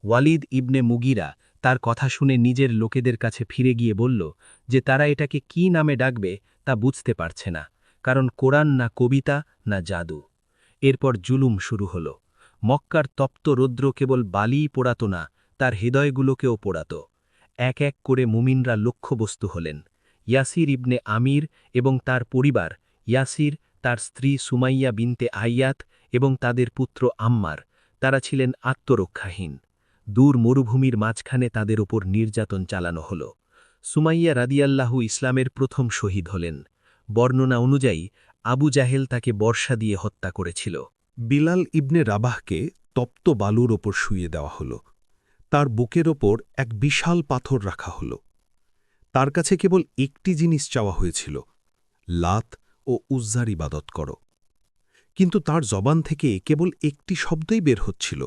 ওয়ালিদ ইবনে মুগিরা তার কথা শুনে নিজের লোকেদের কাছে ফিরে গিয়ে বলল যে তারা এটাকে কি নামে ডাকবে তা বুঝতে পারছে না, কারণ কোরআন না কবিতা না জাদু। এরপর জুলুম শুরু হল। মক্কার তপ্ত রৌদ্র কেবল বালিই পোড়াত না, তার হৃদয়গুলোকেও পোড়াত। এক এক করে মুমিনরা লক্ষ্যবস্তু হলেন। ইয়াসির ইবনে আমির এবং তার পরিবার, ইয়াসির, তার স্ত্রী সুমাইয়া বিনতে আইয়াত এবং তাদের পুত্র আম্মার, তারা ছিলেন আত্মরক্ষাহীন। দূর মরুভূমির মাঝখানে তাদের ওপর নির্যাতন চালানো হল। সুমাইয়া রাদিয়াল্লাহু ইসলামের প্রথম শহীদ হলেন। বর্ণনা অনুযায়ী আবু জাহেল তাকে বর্ষা দিয়ে হত্যা করেছিল। বিলাল ইবনে রাবাহকে তপ্ত বালুর ওপর শুইয়ে দেওয়া হল। তার বুকের ওপর এক বিশাল পাথর রাখা হল। তার কাছে কেবল একটি জিনিস চাওয়া হয়েছিল, লাত ও উজ্জার ইবাদত কর। কিন্তু তার জবান থেকে কেবল একটি শব্দই বের হচ্ছিল,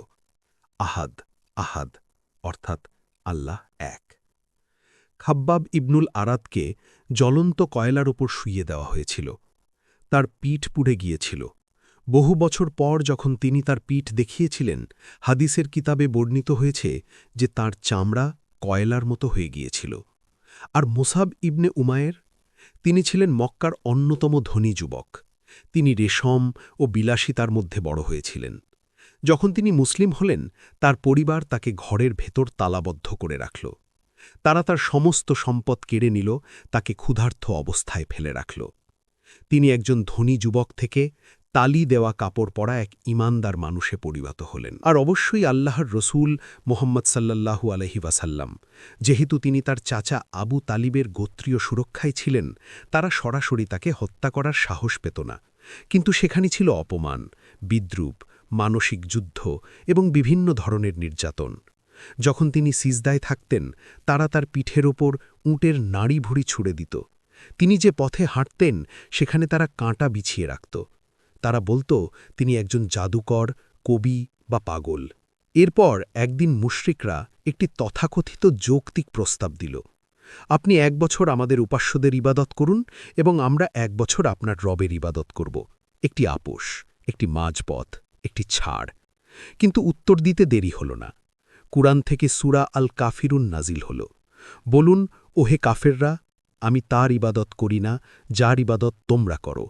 আহাদ, আহাদ, অর্থাৎ আল্লাহ এক। খাব্বাব ইবনুল আরাদকে জ্বলন্ত কয়লার ওপর শুইয়ে দেওয়া হয়েছিল। তার পিঠ পুড়ে গিয়েছিল। বহু বছর পর যখন তিনি তার পিঠ দেখিয়েছিলেন, হাদিসের কিতাবে বর্ণিত হয়েছে যে তার চামড়া কয়লার মতো হয়ে গিয়েছিল। আর মুসাব ইবনে উমায়ের, তিনি ছিলেন মক্কার অন্যতম ধনী যুবক। তিনি রেশম ও বিলাসিতার মধ্যে বড় হয়েছিলেন। যখন তিনি মুসলিম হলেন, তার পরিবার তাকে ঘরের ভেতর তালাবদ্ধ করে রাখল। তারা তার সমস্ত সম্পদ কেড়ে নিল, তাকে ক্ষুধার্ত অবস্থায় ফেলে রাখল। তিনি একজন ধনী যুবক থেকে তালি দেওয়া কাপড় পরা এক ঈমানদার মানুষে পরিণত হলেন। আর অবশ্যই আল্লাহর রসূল মোহাম্মদ সাল্লাল্লাহু আলাইহি ওয়াসাল্লাম, যেহেতু তিনি তার চাচা আবু তালিবের গোত্রীয় সুরক্ষায় ছিলেন, তারা সরাসরি তাকে হত্যা করার সাহস পেত না। কিন্তু সেখানে ছিল অপমান, বিদ্রূপ, মানসিক যুদ্ধ এবং বিভিন্ন ধরনের নির্যাতন। যখন তিনি সিজদায় থাকতেন, তারা তার পিঠের ওপর উটের নাড়ি ভুড়ি ছুড়ে দিত। তিনি যে পথে হাঁটতেন, সেখানে তারা কাঁটা বিছিয়ে রাখত। তারা বলত তিনি একজন জাদুকর, কবি বা পাগল। এরপর একদিন মুশরিকরা একটি তথাকথিত যৌক্তিক প্রস্তাব দিল, আপনি 1 বছর আমাদের উপাস্যদের ইবাদত করুন এবং আমরা 1 বছর আপনার রবের ইবাদত করব। একটি আপোষ, একটি মাঝপথ, একটি ছাড়। কিন্তু উত্তর দিতে দেরি হল না। কুরআন থেকে সূরা আল কাফিরুন নাজিল হল। বলুন, ওহে কাফেররা, আমি তার ইবাদত করি না যার ইবাদত তোমরা করো,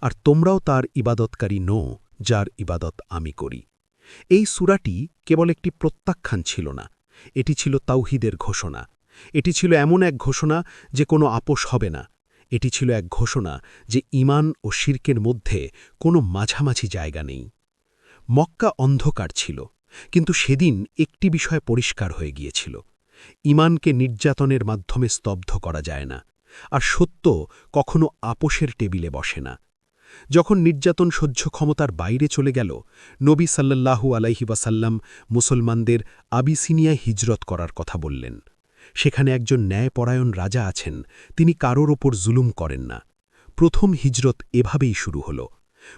আর তোমরাও তার ইবাদতকারী নও যার ইবাদত আমি করি। এই সূরাটি কেবল একটি প্রত্যাখ্যান ছিল না, এটি ছিল তাওহীদের ঘোষণা। এটি ছিল এমন এক ঘোষণা যে কোনো আপোষ হবে না। এটি ছিল এক ঘোষণা যে ঈমান ও শিরকের মধ্যে কোনো মাঝামাঝি জায়গা নেই। মক্কা অন্ধকার ছিল, কিন্তু সেদিন একটি বিষয় পরিষ্কার হয়ে গিয়েছিল। ঈমানকে নির্যাতনের মাধ্যমে স্তব্ধ করা যায় না, আর সত্য কখনো আপোষের টেবিলে বসে না। যখন নির্যাতন সহ্য ক্ষমতার বাইরে চলে গেল, নবী সাল্লাল্লাহু আলাইহি ওয়াসাল্লাম মুসলমানদের আবিসিনিয়ায় হিজরত করার কথা বললেন। সেখানে একজন ন্যায়পরায়ণ রাজা আছেন, তিনি কারোর ওপর জুলুম করেন না। প্রথম হিজরত এভাবেই শুরু হল।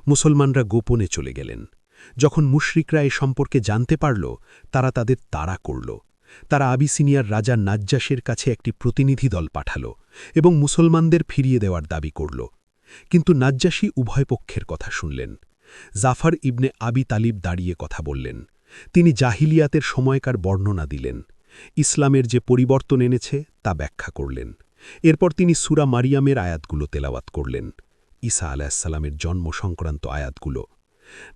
মুসলমানরা গোপনে চলে গেলেন। যখন মুশরিকরা এ সম্পর্কে জানতে পারল, তারা তাদের তাড়া করল। তারা আবিসিনিয়ার রাজা নাজ্জাশের কাছে একটি প্রতিনিধি দল পাঠাল এবং মুসলমানদের ফিরিয়ে দেওয়ার দাবি করল। কিন্তু নাজ্জাশী উভয় পক্ষের কথা শুনলেন। জাফর ইবনে আবি তালিব দাঁড়িয়ে কথা বললেন। তিনি জাহিলিয়াতের সময়কার বর্ণনা দিলেন। ইসলামের যে পরিবর্তন এনেছে তা ব্যাখ্যা করলেন। এরপর তিনি সূরা মারিয়ামের আয়াতগুলো তেলাওয়াত করলেন, ঈসা আলাইহিসসালামের জন্ম সংক্রান্ত আয়াতগুলো।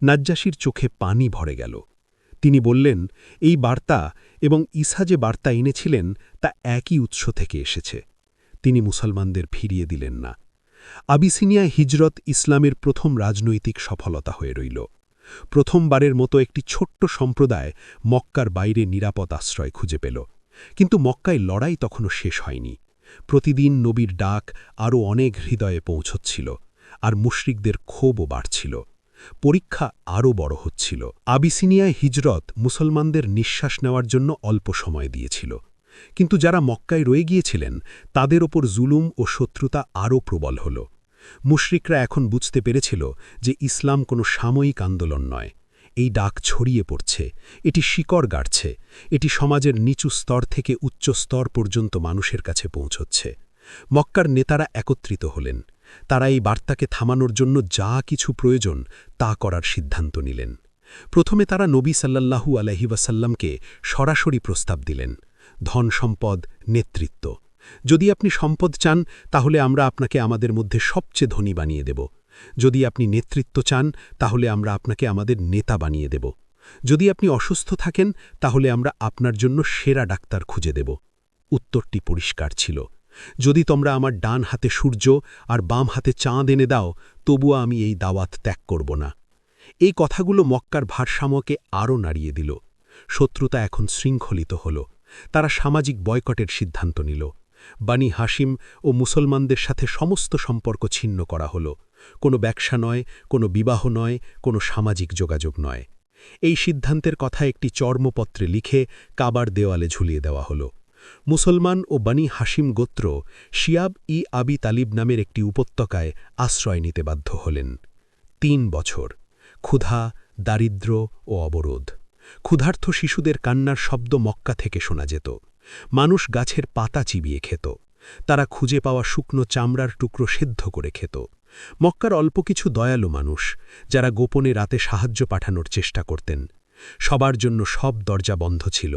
নাজ্জাশীর চোখে পানি ভরে গেল। তিনি বললেন, এই বার্তা এবং ঈসা যে বার্তা এনেছিলেন তা একই উৎস থেকে এসেছে। তিনি মুসলমানদের ফিরিয়ে দিলেন না। আবিসিনিয়া হিজরত ইসলামের প্রথম রাজনৈতিক সফলতা হয়ে রইল। প্রথমবারের মতো একটি ছোট্ট সম্প্রদায় মক্কার বাইরে নিরাপদ আশ্রয় খুঁজে পেল। কিন্তু মক্কায় লড়াই তখনও শেষ হয়নি। প্রতিদিন নবীর ডাক আরও অনেক হৃদয়ে পৌঁছচ্ছিল, আর মুশরিকদের ক্ষোভও বাড়ছিল। পরীক্ষা আরও বড় হচ্ছিল। আবিসিনিয়ায় হিজরত মুসলমানদের নিঃশ্বাস নেওয়ার জন্য অল্প সময় দিয়েছিল, কিন্তু যারা মক্কায় রয়ে গিয়েছিলেন তাদের ওপর জুলুম ও শত্রুতা আরও প্রবল হল। মুশরিকরা এখন বুঝতে পেরেছিল যে ইসলাম কোনো সাময়িক আন্দোলন নয়। এই ডাক ছড়িয়ে পড়ছে, এটি শিকড় গাড়ছে, এটি সমাজের নিচু স্তর থেকে উচ্চ স্তর পর্যন্ত মানুষের কাছে পৌঁছচ্ছে। মক্কার নেতারা একত্রিত হলেন। তারা এই বার্তাকে থামানোর জন্য যা কিছু প্রয়োজন তা করার সিদ্ধান্ত নিলেন। প্রথমে তারা নবী সাল্লাল্লাহু আলাইহি ওয়াসাল্লামকে সরাসরি প্রস্তাব দিলেন, ধন সম্পদ, নেতৃত্ব। যদি আপনি সম্পদ চান তাহলে আমরা আপনাকে আমাদের মধ্যে সবচেয়ে ধনী বানিয়ে দেব। যদি আপনি নেতৃত্ব চান তাহলে আমরা আপনাকে আমাদের নেতা বানিয়ে দেব। যদি আপনি অসুস্থ থাকেন তাহলে আমরা আপনার জন্য সেরা ডাক্তার খুঁজে দেব। উত্তরটি পরিষ্কার ছিল, যদি তোমরা আমার ডান হাতে সূর্য আর বাম হাতে চাঁদ এনে দাও, তবুও আমি এই দাওয়াত ত্যাগ করব না। এই কথাগুলো মক্কার ভারসাম্যকে আরও নাড়িয়ে দিল। শত্রুতা এখন শৃঙ্খলিত হল। তারা সামাজিক বয়কটের সিদ্ধান্ত নিল। বানি হাশিম ও মুসলমানদের সাথে সমস্ত সম্পর্ক ছিন্ন করা হল। কোনো ব্যবসা নয়, কোনো বিবাহ নয়, কোনো সামাজিক যোগাযোগ নয়। এই সিদ্ধান্তের কথা একটি চর্মপত্রে লিখে কাবার দেওয়ালে ঝুলিয়ে দেওয়া হল। মুসলমান ও বানি হাশিম গোত্র শিয়াব ই আবি তালিব নামের একটি উপত্যকায় আশ্রয় নিতে বাধ্য হলেন। 3 বছর ক্ষুধা, দারিদ্র্য ও অবরোধ। ক্ষুধার্ত শিশুদের কান্নার শব্দ মক্কা থেকে শোনা যেত। মানুষ গাছের পাতা চিবিয়ে খেত। তারা খুঁজে পাওয়া শুকনো চামড়ার টুকরো সেদ্ধ করে খেত। মক্কার অল্প কিছু দয়ালু মানুষ, যারা গোপনে রাতে সাহায্য পাঠানোর চেষ্টা করতেন। সবার জন্য সব দরজা বন্ধ ছিল,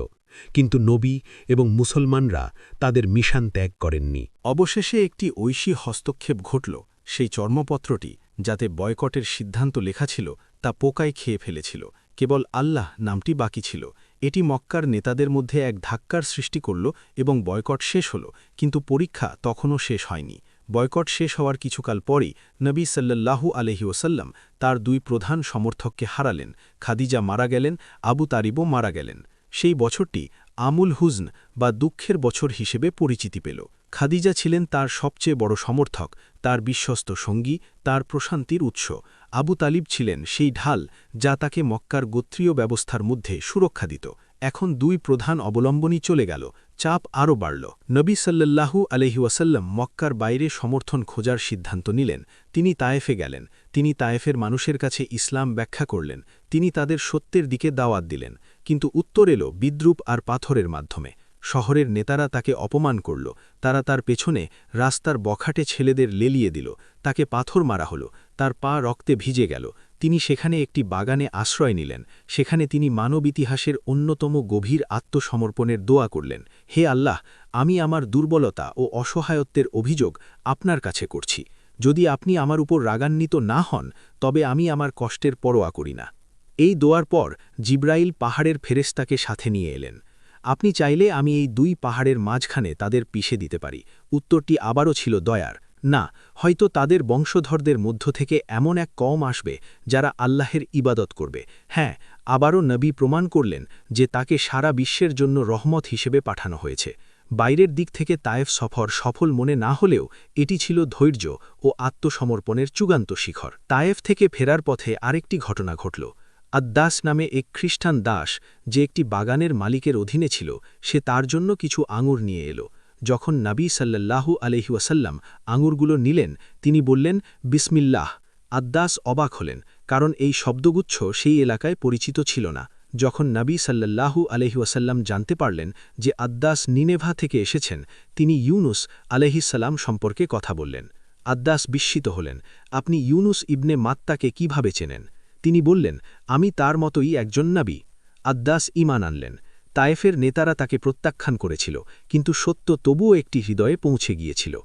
কিন্তু নবী এবং মুসলমানরা তাদের মিশন ত্যাগ করেননি। অবশেষে একটি ঐশী হস্তক্ষেপ ঘটল। সেই চর্মপত্রটি যাতে বয়কটের সিদ্ধান্ত লেখা ছিল তা পোকায় খেয়ে ফেলেছিল। কেবল আল্লাহ নামটি বাকি ছিল। এটি মক্কার নেতাদের মধ্যে এক ধাক্কার সৃষ্টি করল এবং বয়কট শেষ হল। কিন্তু পরীক্ষা তখনও শেষ হয়নি। বয়কট শেষ হওয়ার কিছুকাল পরই নবী সাল্লাল্লাহু আলাইহি ওয়াসাল্লাম তার 2 প্রধান সমর্থককে হারালেন। খাদিজা মারা গেলেন, আবু তারিবও মারা গেলেন। সেই বছরটি আমুল হুজন বা দুঃখের বছর হিসেবে পরিচিতি পেল। খাদিজা ছিলেন তার সবচেয়ে বড় সমর্থক, তার বিশ্বস্ত সঙ্গী, তার প্রশান্তির উৎস। আবু তালিব ছিলেন সেই ঢাল যা তাকে মক্কার গোত্রীয় ব্যবস্থার মধ্যে সুরক্ষা দিত। এখন 2 প্রধান অবলম্বনই চলে গেল। চাপ আরও বাড়ল। নবী সাল্লাল্লাহু আলাইহি ওয়াসাল্লাম মক্কার বাইরে সমর্থন খোঁজার সিদ্ধান্ত নিলেন। তিনি তায়েফে গেলেন। তিনি তায়েফের মানুষের কাছে ইসলাম ব্যাখ্যা করলেন। তিনি তাদের সত্যের দিকে দাওয়াত দিলেন। কিন্তু উত্তর এলো বিদ্রুপ আর পাথরের মাধ্যমে। শহরের নেতারা তাকে অপমান করল। তারা তার পেছনে রাস্তার বখাটে ছেলেদের লেলিয়ে দিল। তাকে পাথর মারা হলো। তার পা রক্তে ভিজে গেল। তিনি সেখানে একটি বাগানে আশ্রয় নিলেন। সেখানে তিনি মানব ইতিহাসের অন্যতম গভীর আত্মসমর্পণের দোয়া করলেন। হে আল্লাহ, আমি আমার দুর্বলতা ও অসহায়ত্বের অভিযোগ আপনার কাছে করছি। যদি আপনি আমার উপর রাগান্বিত না হন, তবে আমি আমার কষ্টের পরোয়া করি না। এই দোয়ার পর জিব্রাইল পাহাড়ের ফেরেশতাকে সাথে নিয়ে এলেন। আপনি চাইলে আমি এই দুই পাহাড়ের মাঝখানে তাদের পিষে দিতে পারি। উত্তরটি আবারও ছিল দয়ার। না, হয়তো তাদের বংশধরদের মধ্য থেকে এমন এক কওম আসবে যারা আল্লাহের ইবাদত করবে। হ্যাঁ, আবারও নবী প্রমাণ করলেন যে তাকে সারা বিশ্বের জন্য রহমত হিসেবে পাঠানো হয়েছে। বাইরের দিক থেকে তায়েফ সফর সফল মনে না হলেও এটি ছিল ধৈর্য ও আত্মসমর্পণের চূড়ান্ত শিখর। তায়েফ থেকে ফেরার পথে আরেকটি ঘটনা ঘটল। আদ্দাস নামে এক খ্রিস্টান দাস, যে একটি বাগানের মালিকের অধীনে ছিল, সে তার জন্য কিছু আঙুর নিয়ে এলো। যখন নবী সাল্লাল্লাহু আলাইহি ওয়াসাল্লাম আঙুরগুলো নিলেন, তিনি বললেন, বিসমিল্লাহ। আদ্দাস অবাক হলেন, কারণ এই শব্দগুচ্ছ সেই এলাকায় পরিচিত ছিল না। যখন নবী সাল্লাল্লাহু আলাইহি ওয়াসাল্লাম জানতে পারলেন যে আদ্দাস নিনেভা থেকে এসেছেন, তিনি ইউনুস আলাইহিসসালাম সম্পর্কে কথা বললেন। আদ্দাস বিস্মিত হলেন, আপনি ইউনুস ইবনে মাত্তাকে কিভাবে চেনেন? তিনি বললেন, আমি তার মতোই একজন নবী। আদ্দাস ঈমান আনলেন। তায়েফের নেতারা তাকে প্রত্যাখ্যান করেছিল, কিন্তু সত্য তবুও একটি হৃদয়ে পৌঁছে গিয়েছিল।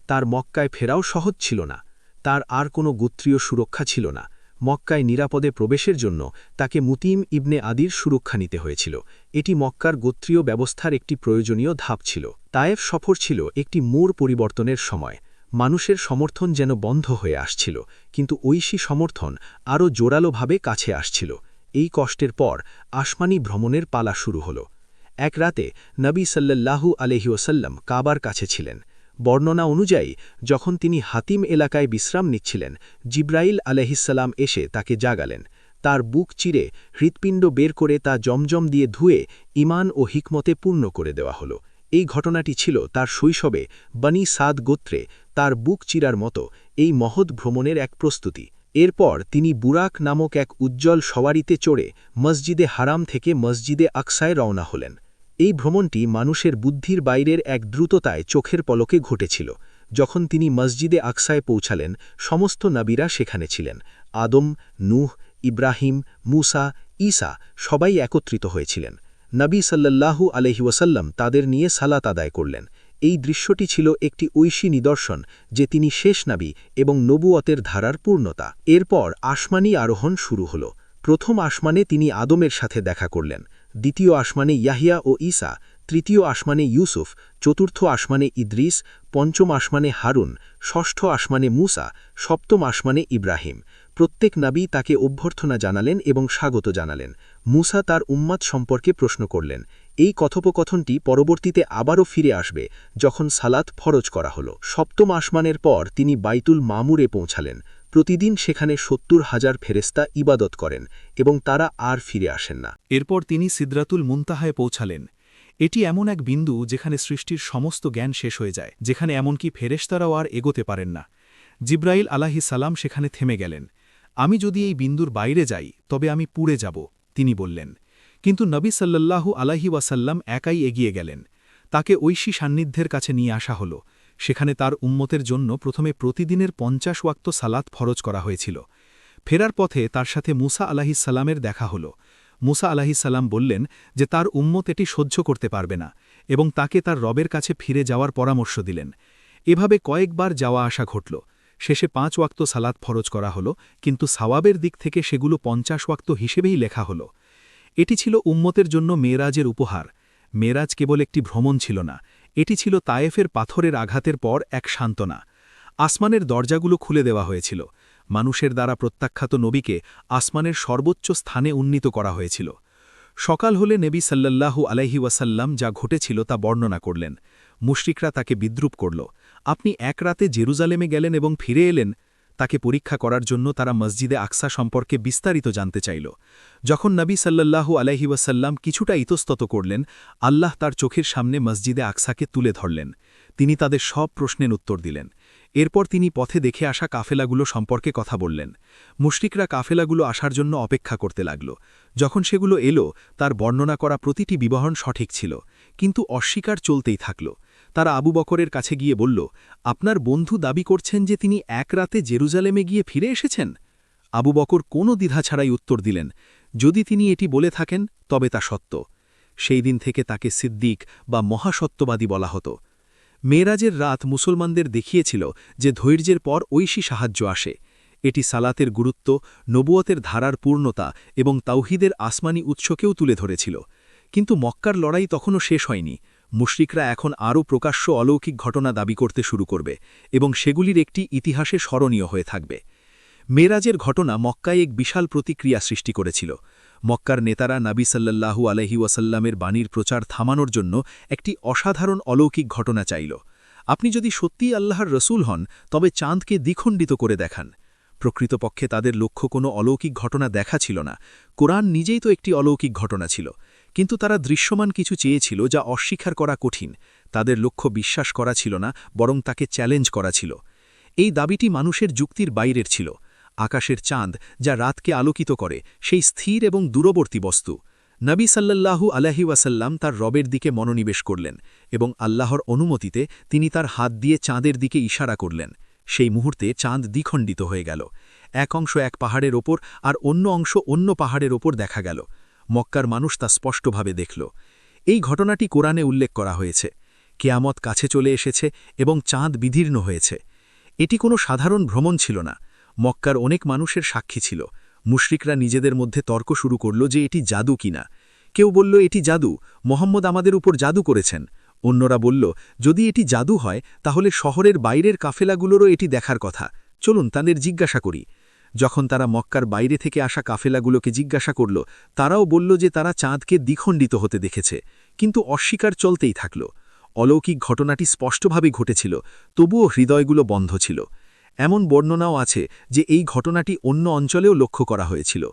তার মক্কায় ফেরাও সহজ ছিল না। তার আর কোনো গোত্রীয় সুরক্ষা ছিল না। মক্কায় নিরাপদে প্রবেশের জন্য তাকে মুতিম ইবনে আদির সুরক্ষা নিতে হয়েছিল। এটি মক্কার গোত্রীয় ব্যবস্থার একটি প্রয়োজনীয় ধাপ ছিল। তায়েফ সফর ছিল একটি মোড় পরিবর্তনের সময়। মানুষের সমর্থন যেন বন্ধ হয়ে আসছিল, কিন্তু ঐশী সমর্থন আরও জোরালোভাবে কাছে আসছিল। এই কষ্টের পর আসমানি ভ্রমণের পালা শুরু হল। এক রাতে নবী সাল্লাল্লাহু আলাইহি ওয়াসাল্লাম কাবার কাছে ছিলেন। বর্ণনা অনুযায়ী যখন তিনি হাতিম এলাকায় বিশ্রাম নিচ্ছিলেন, জিব্রাইল আলাইহিসসালাম এসে তাকে জাগালেন। তার বুক চিরে হৃৎপিণ্ড বের করে তা জমজম দিয়ে ধুয়ে ঈমান ও হিকমতে পূর্ণ করে দেওয়া হল। এই ঘটনাটি ছিল তার শৈশবে বনি সাদ গোত্রে তার বুক চিরার মতো এই মহৎ ভ্রমণের এক প্রস্তুতি। এরপর তিনি বুরাক নামক এক উজ্জ্বল সওয়ারিতে চড়ে মসজিদে হারাম থেকে মসজিদে আকসায় রওনা হলেন। এই ভ্রমণটি মানুষের বুদ্ধির বাইরের এক দ্রুততায় চোখের পলকে ঘটেছিল। যখন তিনি মসজিদে আকসায় পৌঁছালেন, সমস্ত নবীরা সেখানে ছিলেন। আদম, নূহ, ইব্রাহিম, মূসা, ঈসা সবাই একত্রিত হয়েছিলেন। নবী সাল্লাল্লাহু আলাইহি ওয়াসাল্লাম তাদের নিয়ে সালাত আদায় করলেন। এই দৃশ্যটি ছিল একটি ঐশী নিদর্শন যে তিনি শেষ নবী এবং নবুয়তের ধারার পূর্ণতা। এরপর আসমানি আরোহণ শুরু হল। প্রথম আসমানে তিনি আদমের সাথে দেখা করলেন, দ্বিতীয় আসমানে ইয়াহিয়া ও ঈসা, তৃতীয় আসমানে ইউসুফ, চতুর্থ আসমানে ইদ্রিস, পঞ্চম আসমানে হারুন, ষষ্ঠ আসমানে মূসা, সপ্তম আসমানে ইব্রাহিম। প্রত্যেক নবী তাকে অভ্যর্থনা জানালেন এবং স্বাগত জানালেন। মূসা তার উম্মাত সম্পর্কে প্রশ্ন করলেন। এই কথোপকথনটি পরবর্তীতে আবারও ফিরে আসবে যখন সালাত ফরজ করা হল। সপ্তম আসমানের পর তিনি বাইতুল মামুরে পৌঁছালেন। প্রতিদিন সেখানে ৭০,০০০ ফেরেশতা ইবাদত করেন এবং তারা আর ফিরে আসেন না। এরপর তিনি সিদরাতুল মুনতাহায় পৌঁছালেন। এটি এমন এক বিন্দু যেখানে সৃষ্টির সমস্ত জ্ঞান শেষ হয়ে যায়, যেখানে এমনকি ফেরেশতারাও আর এগোতে পারেন না। জিব্রাইল আলাইহিসসালাম সেখানে থেমে গেলেন। আমি যদি এই বিন্দুর বাইরে যাই তবে আমি পুড়ে যাব, তিনি বললেন। কিন্তু নবী সাল্লাল্লাহু আলাইহি ওয়াসাল্লাম একাই এগিয়ে গেলেন। তাকে ঐশী সান্নিধ্যের কাছে নিয়ে আসা হল। সেখানে তার উম্মতের জন্য প্রথমে প্রতিদিনের ৫০ ওয়াক্ত সালাত ফরজ করা হয়েছিল। ফেরার পথে তার সাথে মূসা আলাইহিসসালামের দেখা হল। মূসা আলাইহিসসালাম বললেন যে তার উম্মত এটি সহ্য করতে পারবে না এবং তাকে তার রবের কাছে ফিরে যাওয়ার পরামর্শ দিলেন। এভাবে কয়েকবার যাওয়া আসা ঘটল। শেষে ৫ ওয়াক্ত সালাত ফরজ করা হল, কিন্তু সাওয়াবের দিক থেকে সেগুলো ৫০ ওয়াক্ত হিসেবেই লেখা হল। এটি ছিল উম্মতের জন্য মেরাজের উপহার। মেরাজ কেবল একটি ভ্রমণ ছিল না, এটি ছিল তায়েফের পাথরের আঘাতের পর এক সান্ত্বনা। আসমানের দরজাগুলো খুলে দেওয়া হয়েছিল। মানুষের দ্বারা প্রত্যাখ্যাত নবীকে আসমানের সর্বোচ্চ স্থানে উন্নীত করা হয়েছিল। সকাল হলে নবী সাল্লাল্লাহু আলাইহি ওয়াসাল্লাম যা ঘটেছিল তা বর্ণনা করলেন। মুশরিকরা তাকে বিদ্রুপ করল। আপনি এক রাতে জেরুজালেমে গেলেন এবং ফিরে এলেন। তাকে পরীক্ষা করার জন্য তারা মসজিদে আকসা সম্পর্কে বিস্তারিত জানতে চাইল। যখন নবী সাল্লাল্লাহু আলাইহি ওয়াসাল্লাম কিছুটা ইতস্তত করলেন, আল্লাহ তার চোখের সামনে মসজিদে আকসাকে তুলে ধরলেন। তিনি তাদের সব প্রশ্নের উত্তর দিলেন। এরপর তিনি পথে দেখে আসা কাফেলাগুলো সম্পর্কে কথা বললেন। মুশরিকরা কাফেলাগুলো আসার জন্য অপেক্ষা করতে লাগল। যখন সেগুলো এলো, তার বর্ণনা করা প্রতিটি বিবরণ সঠিক ছিল, কিন্তু অস্বীকার চলতেই থাকল। তারা আবু বকরের কাছে গিয়ে বলল, আপনার বন্ধু দাবি করছেন যে তিনি এক রাতে জেরুজালেমে গিয়ে ফিরে এসেছেন। আবু বকর কোনো দ্বিধা ছাড়াই উত্তর দিলেন, যদি তিনি এটি বলে থাকেন তবে তা সত্য। সেই দিন থেকে তাকে সিদ্দিক বা মহাসত্যবাদী বলা হতো। মেরাজের রাত মুসলমানদের দেখিয়েছিল যে ধৈর্যের পর ঐশী সাহায্য আসে। এটি সালাতের গুরুত্ব, নবুয়তের ধারার পূর্ণতা এবং তাওহীদের আসমানি উৎসকেও তুলে ধরেছিল। কিন্তু মক্কার লড়াই তখনও শেষ হয়নি। মুশরিকরা এখন আরও প্রকাশ্য অলৌকিক ঘটনা দাবি করতে শুরু করবে এবং সেগুলির একটি ইতিহাসে স্মরণীয় হয়ে থাকবে। মেরাজের ঘটনা মক্কায় এক বিশাল প্রতিক্রিয়া সৃষ্টি করেছিল। মক্কার নেতারা নবী সাল্লাল্লাহু আলাইহি ওয়াসাল্লামের বাণীর প্রচার থামানোর জন্য একটি অসাধারণ অলৌকিক ঘটনা চাইল। আপনি যদি সত্যিই আল্লাহর রসুল হন, তবে চাঁদকে দ্বিখণ্ডিত করে দেখান। প্রকৃতপক্ষে তাদের লক্ষ্য কোনো অলৌকিক ঘটনা দেখা ছিল না। কোরআন নিজেই তো একটি অলৌকিক ঘটনা ছিল, কিন্তু তারা দৃশ্যমান কিছু চেয়েছিল যা অস্বীকার করা কঠিন। তাদের লক্ষ্য বিশ্বাস করা ছিল না, বরং তাকে চ্যালেঞ্জ করা ছিল। এই দাবিটি মানুষের যুক্তির বাইরের ছিল। আকাশের চাঁদ, যা রাতকে আলোকিত করে, সেই স্থির এবং দূরবর্তী বস্তু। নবী সাল্লাল্লাহু আলাইহি ওয়াসাল্লাম তার রবের দিকে মনোনিবেশ করলেন এবং আল্লাহর অনুমতিতে তিনি তার হাত দিয়ে চাঁদের দিকে ইশারা করলেন। সেই মুহূর্তে চাঁদ দ্বিখণ্ডিত হয়ে গেল। এক অংশ এক পাহাড়ের ওপর আর অন্য অংশ অন্য পাহাড়ের ওপর দেখা গেল। মক্কার মানুষ তা স্পষ্টভাবে দেখল। এই ঘটনাটি কোরআনে উল্লেখ করা হয়েছে। কেয়ামত কাছে চলে এসেছে এবং চাঁদ বিদীর্ণ হয়েছে। এটি কোনো সাধারণ ভ্রমণ ছিল না। মক্কার অনেক মানুষের সাক্ষী ছিল। মুশরিকরা নিজেদের মধ্যে তর্ক শুরু করল যে এটি জাদু কিনা। কেউ বলল, এটি জাদু, মোহাম্মদ আমাদের উপর জাদু করেছেন। অন্যরা বলল, যদি এটি জাদু হয় তাহলে শহরের বাইরের কাফেলাগুলোরও এটি দেখার কথা, চলুন তাদের জিজ্ঞাসা করি। যখন তারা মক্কার বাইরে থেকে আসা কাফেলাগুলোকে জিজ্ঞাসা করল, তারাও বলল যে তারা চাঁদকে দ্বিখণ্ডিত হতে দেখেছে, কিন্তু অস্বীকার চলতেই থাকল। অলৌকিক ঘটনাটি স্পষ্টভাবে ঘটেছিল, তবুও হৃদয়গুলো বন্ধ ছিল। এমন বর্ণনাও আছে যে এই ঘটনাটি অন্য অঞ্চলেও লক্ষ্য করা হয়েছিল।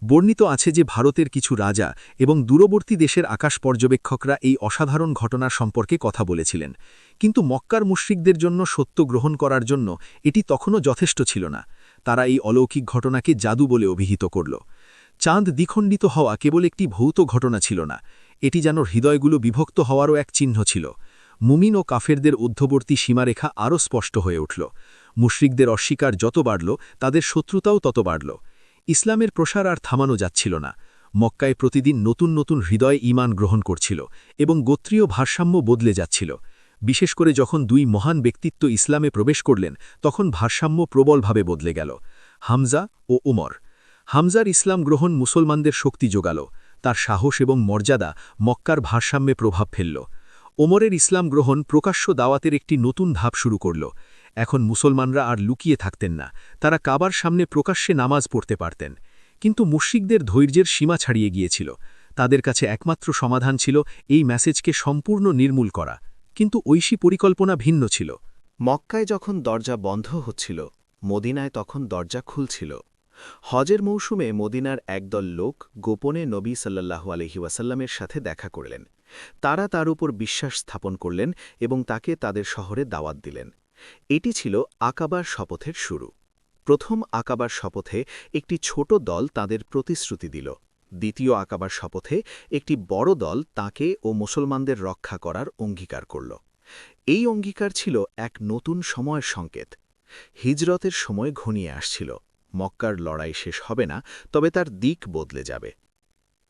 বর্ণিত আছে যে ভারতের কিছু রাজা এবং দূরবর্তী দেশের আকাশ পর্যবেক্ষকরা এই অসাধারণ ঘটনার সম্পর্কে কথা বলেছিলেন, কিন্তু মক্কার মুশরিকদের জন্য সত্য গ্রহণ করার জন্য এটি তখনও যথেষ্ট ছিল না। তারা এই অলৌকিক ঘটনাকে জাদু বলে অভিহিত করল। চাঁদ দ্বিখণ্ডিত হওয়া কেবল একটি ভৌত ঘটনা ছিল না, এটি যেন হৃদয়গুলো বিভক্ত হওয়ারও এক চিহ্ন ছিল। মুমিন ও কাফেরদের ঊর্ধ্ববর্তী সীমারেখা আরও স্পষ্ট হয়ে উঠল। মুশরিকদের অস্বীকার যত বাড়ল, তাদের শত্রুতাও তত বাড়ল। ইসলামের প্রসার আর থামানো যাচ্ছিল না। মক্কায় প্রতিদিন নতুন নতুন হৃদয় ঈমান গ্রহণ করছিল এবং গোত্রীয় ভারসাম্য বদলে যাচ্ছিল। বিশেষ করে যখন দুই মহান ব্যক্তিত্ব ইসলামে প্রবেশ করলেন, তখন ভারসাম্য প্রবলভাবে বদলে গেল। হামজা ও উমর। হামজার ইসলাম গ্রহণ মুসলমানদের শক্তি যোগাল। তার সাহস এবং মর্যাদা মক্কার ভারসাম্যে প্রভাব ফেলল। ওমরের ইসলাম গ্রহণ প্রকাশ্য দাওয়াতের একটি নতুন ধাপ শুরু করল। এখন মুসলমানরা আর লুকিয়ে থাকতেন না, তারা কাবার সামনে প্রকাশ্যে নামাজ পড়তে পারতেন। কিন্তু মুশরিকদের ধৈর্যের সীমা ছাড়িয়ে গিয়েছিল। তাদের কাছে একমাত্র সমাধান ছিল এই মেসেজকে সম্পূর্ণ নির্মূল করা, কিন্তু ঐশী পরিকল্পনা ভিন্ন ছিল। মক্কায় যখন দরজা বন্ধ হচ্ছিল, মদিনায় তখন দরজা খুলছিল। হজের মৌসুমে মদিনার একদল লোক গোপনে নবী সাল্লাল্লাহু আলাইহি ওয়াসাল্লামের সাথে দেখা করলেন। তারা তার উপর বিশ্বাস স্থাপন করলেন এবং তাকে তাদের শহরে দাওয়াত দিলেন। এটি ছিল আকাবার শপথের শুরু। প্রথম আকাবার শপথে একটি ছোট দল তাদের প্রতিশ্রুতি দিল। দ্বিতীয় আকাবার শপথে একটি বড় দল তাকে ও মুসলমানদের রক্ষা করার অঙ্গীকার করল। এই অঙ্গীকার ছিল এক নতুন সময়ের সংকেত। হিজরতের সময় ঘনিয়ে আসছিল। মক্কার লড়াই শেষ হবে না, তবে তার দিক বদলে যাবে।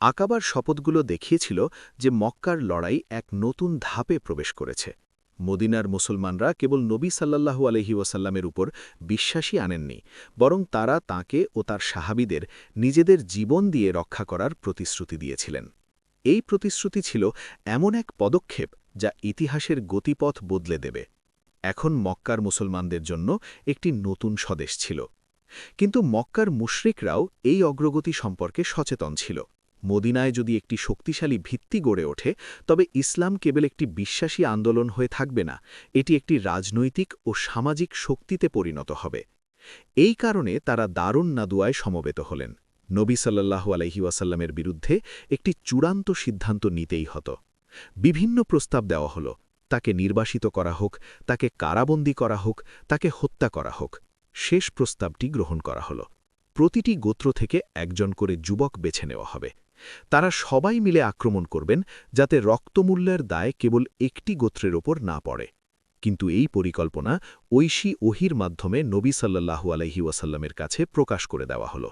আকাবার শপথগুলো দেখিয়েছিল যে মক্কার লড়াই এক নতুন ধাপে প্রবেশ করেছে। মদিনার মুসলমানরা কেবল নবী সাল্লাল্লাহু আলাইহি ওয়াসাল্লামের উপর বিশ্বাসী আনেননি, বরং তারা তাঁকে ও তার সাহাবীদের নিজেদের জীবন দিয়ে রক্ষা করার প্রতিশ্রুতি দিয়েছিলেন। এই প্রতিশ্রুতি ছিল এমন এক পদক্ষেপ যা ইতিহাসের গতিপথ বদলে দেবে। এখন মক্কার মুসলমানদের জন্য একটি নতুন স্বদেশ ছিল। কিন্তু মক্কার মুশরিকরাও এই অগ্রগতি সম্পর্কে সচেতন ছিল। মদিনায় যদি একটি শক্তিশালী ভিত্তি গড়ে ওঠে, তবে ইসলাম কেবল একটি বিশ্বাসী আন্দোলন হয়ে থাকবে না, এটি একটি রাজনৈতিক ও সামাজিক শক্তিতে পরিণত হবে। এই কারণে তারা দারুন নাদুয়ায় সমবেত হলেন। নবী সাল্লাল্লাহু আলাইহি ওয়াসাল্লামের বিরুদ্ধে একটি চূড়ান্ত সিদ্ধান্ত নিতেই হতো। বিভিন্ন প্রস্তাব দেওয়া হলো, তাকে নির্বাসিত করা হোক, তাকে কারাবন্দী করা হোক, তাকে হত্যা করা হোক। শেষ প্রস্তাবটি গ্রহণ করা হলো। প্রতিটি গোত্র থেকে একজন করে যুবক বেছে নেওয়া হবে। তারা সবাই মিলে আক্রমণ করবেন, যাতে রক্তমূল্যের দায় কেবল একটি গোত্রের ওপর না পড়ে। কিন্তু এই পরিকল্পনা ঐশী ওহির মাধ্যমে নবী সাল্লাল্লাহু আলাইহি ওয়াসাল্লামের কাছে প্রকাশ করে দেওয়া হলো।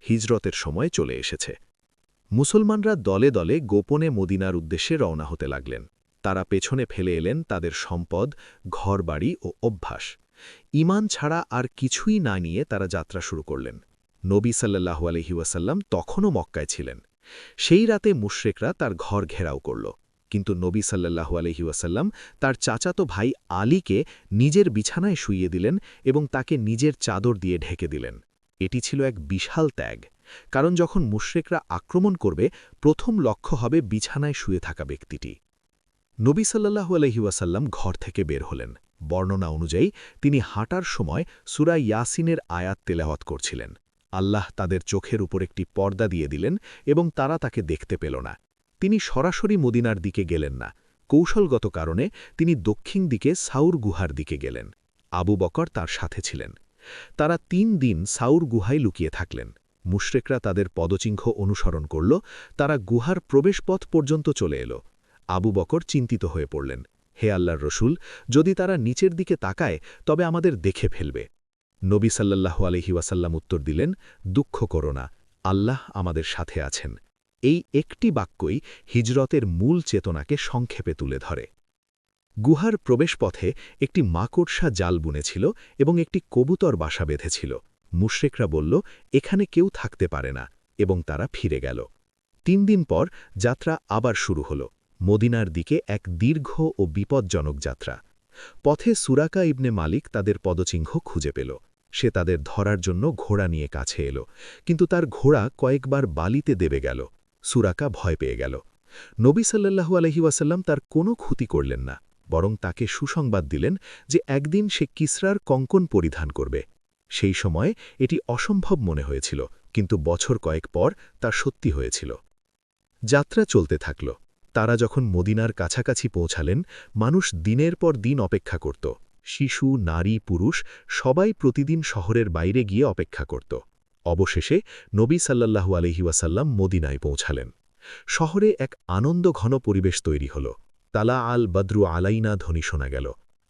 হিজরতের সময় চলে এসেছে। মুসলমানরা দলে দলে গোপনে মদিনার উদ্দেশ্যে রওনা হতে লাগলেন। তারা পেছনে ফেলে এলেন তাদের সম্পদ, ঘরবাড়ি ও অভ্যাস। ঈমান ছাড়া আর কিছুই না নিয়ে তারা যাত্রা শুরু করলেন। নবী সাল্লাল্লাহু আলাইহি ওয়াসাল্লাম তখনও মক্কায় ছিলেন। সেই রাতে মুশরিকরা তার ঘর ঘেরাও করল, কিন্তু নবী সাল্লাল্লাহু আলাইহি ওয়াসাল্লাম তার চাচাতো ভাই আলীকে নিজের বিছানায় শুইয়ে দিলেন এবং তাকে নিজের চাদর দিয়ে ঢেকে দিলেন। এটি ছিল এক বিশাল ত্যাগ, কারণ যখন মুশরিকরা আক্রমণ করবে, প্রথম লক্ষ্য হবে বিছানায় শুয়ে থাকা ব্যক্তিটি। নবী সাল্লাল্লাহু আলাইহি ওয়াসাল্লাম ঘর থেকে বের হলেন। বর্ণনা অনুযায়ী তিনি হাঁটার সময় সূরা ইয়াসিনের আয়াত তেলাওয়াত করছিলেন। আল্লাহ তাদের চোখের উপর একটি পর্দা দিয়ে দিলেন এবং তারা তাকে দেখতে পেল না। তিনি সরাসরি মদিনার দিকে গেলেন না। কৌশলগত কারণে তিনি দক্ষিণ দিকে সাউর গুহার দিকে গেলেন। আবু বকর তার সাথে ছিলেন। তারা ৩ দিন সাউর গুহায় লুকিয়ে থাকলেন। মুশরিকরা তাদের পদচিহ্ন অনুসরণ করল। তারা গুহার প্রবেশপথ পর্যন্ত চলে এল। আবু বকর চিন্তিত হয়ে পড়লেন, হে আল্লাহর রসূল, যদি তারা নিচের দিকে তাকায় তবে আমাদের দেখে ফেলবে। নবী সাল্লাল্লাহু আলাইহি ওয়াসাল্লাম উত্তর দিলেন, দুঃখ করো না, আল্লাহ আমাদের সাথে আছেন। এই একটি বাক্যই হিজরতের মূল চেতনাকে সংক্ষেপে তুলে ধরে। গুহার প্রবেশপথে একটি মাকড়সা জাল বুনেছিল এবং একটি কবুতর বাসা বেঁধেছিল। মুশরিকরা বলল, এখানে কেউ থাকতে পারে না, এবং তারা ফিরে গেল। ৩ দিন পর যাত্রা আবার শুরু হল, মদিনার দিকে এক দীর্ঘ ও বিপজ্জনক যাত্রা। পথে সুরাকা ইবনে মালিক তাদের পদচিহ্ন খুঁজে পেল। সে তাদের ধরার জন্য ঘোড়া নিয়ে কাছে এলো, কিন্তু তার ঘোড়া কয়েকবার বালিতে দেবে গেল। সুরাকা ভয় পেয়ে গেল। নবী সাল্লাল্লাহু আলাইহি ওয়াসাল্লাম তার কোনো ক্ষতি করলেন না, বরং তাকে সুসংবাদ দিলেন যে একদিন সে কিসরার কঙ্কন পরিধান করবে। সেই সময় এটি অসম্ভব মনে হয়েছিল, কিন্তু বছর কয়েক পর তা সত্যি হয়েছিল। যাত্রা চলতে থাকল। তারা যখন মদিনার কাছাকাছি পৌঁছালেন, মানুষ দিনের পর দিন অপেক্ষা করত। শিশু, নারী, পুরুষ সবাই প্রতিদিন শহরের বাইরে গিয়ে অপেক্ষা করত। অবশেষে নবী সাল্লাল্লাহু আলাইহি ওয়াসাল্লাম মদিনায় পৌঁছালেন। শহরে এক আনন্দঘন পরিবেশ তৈরি হল। তালা আল বদরু আলাইনা ধ্বনি শোনা গেল।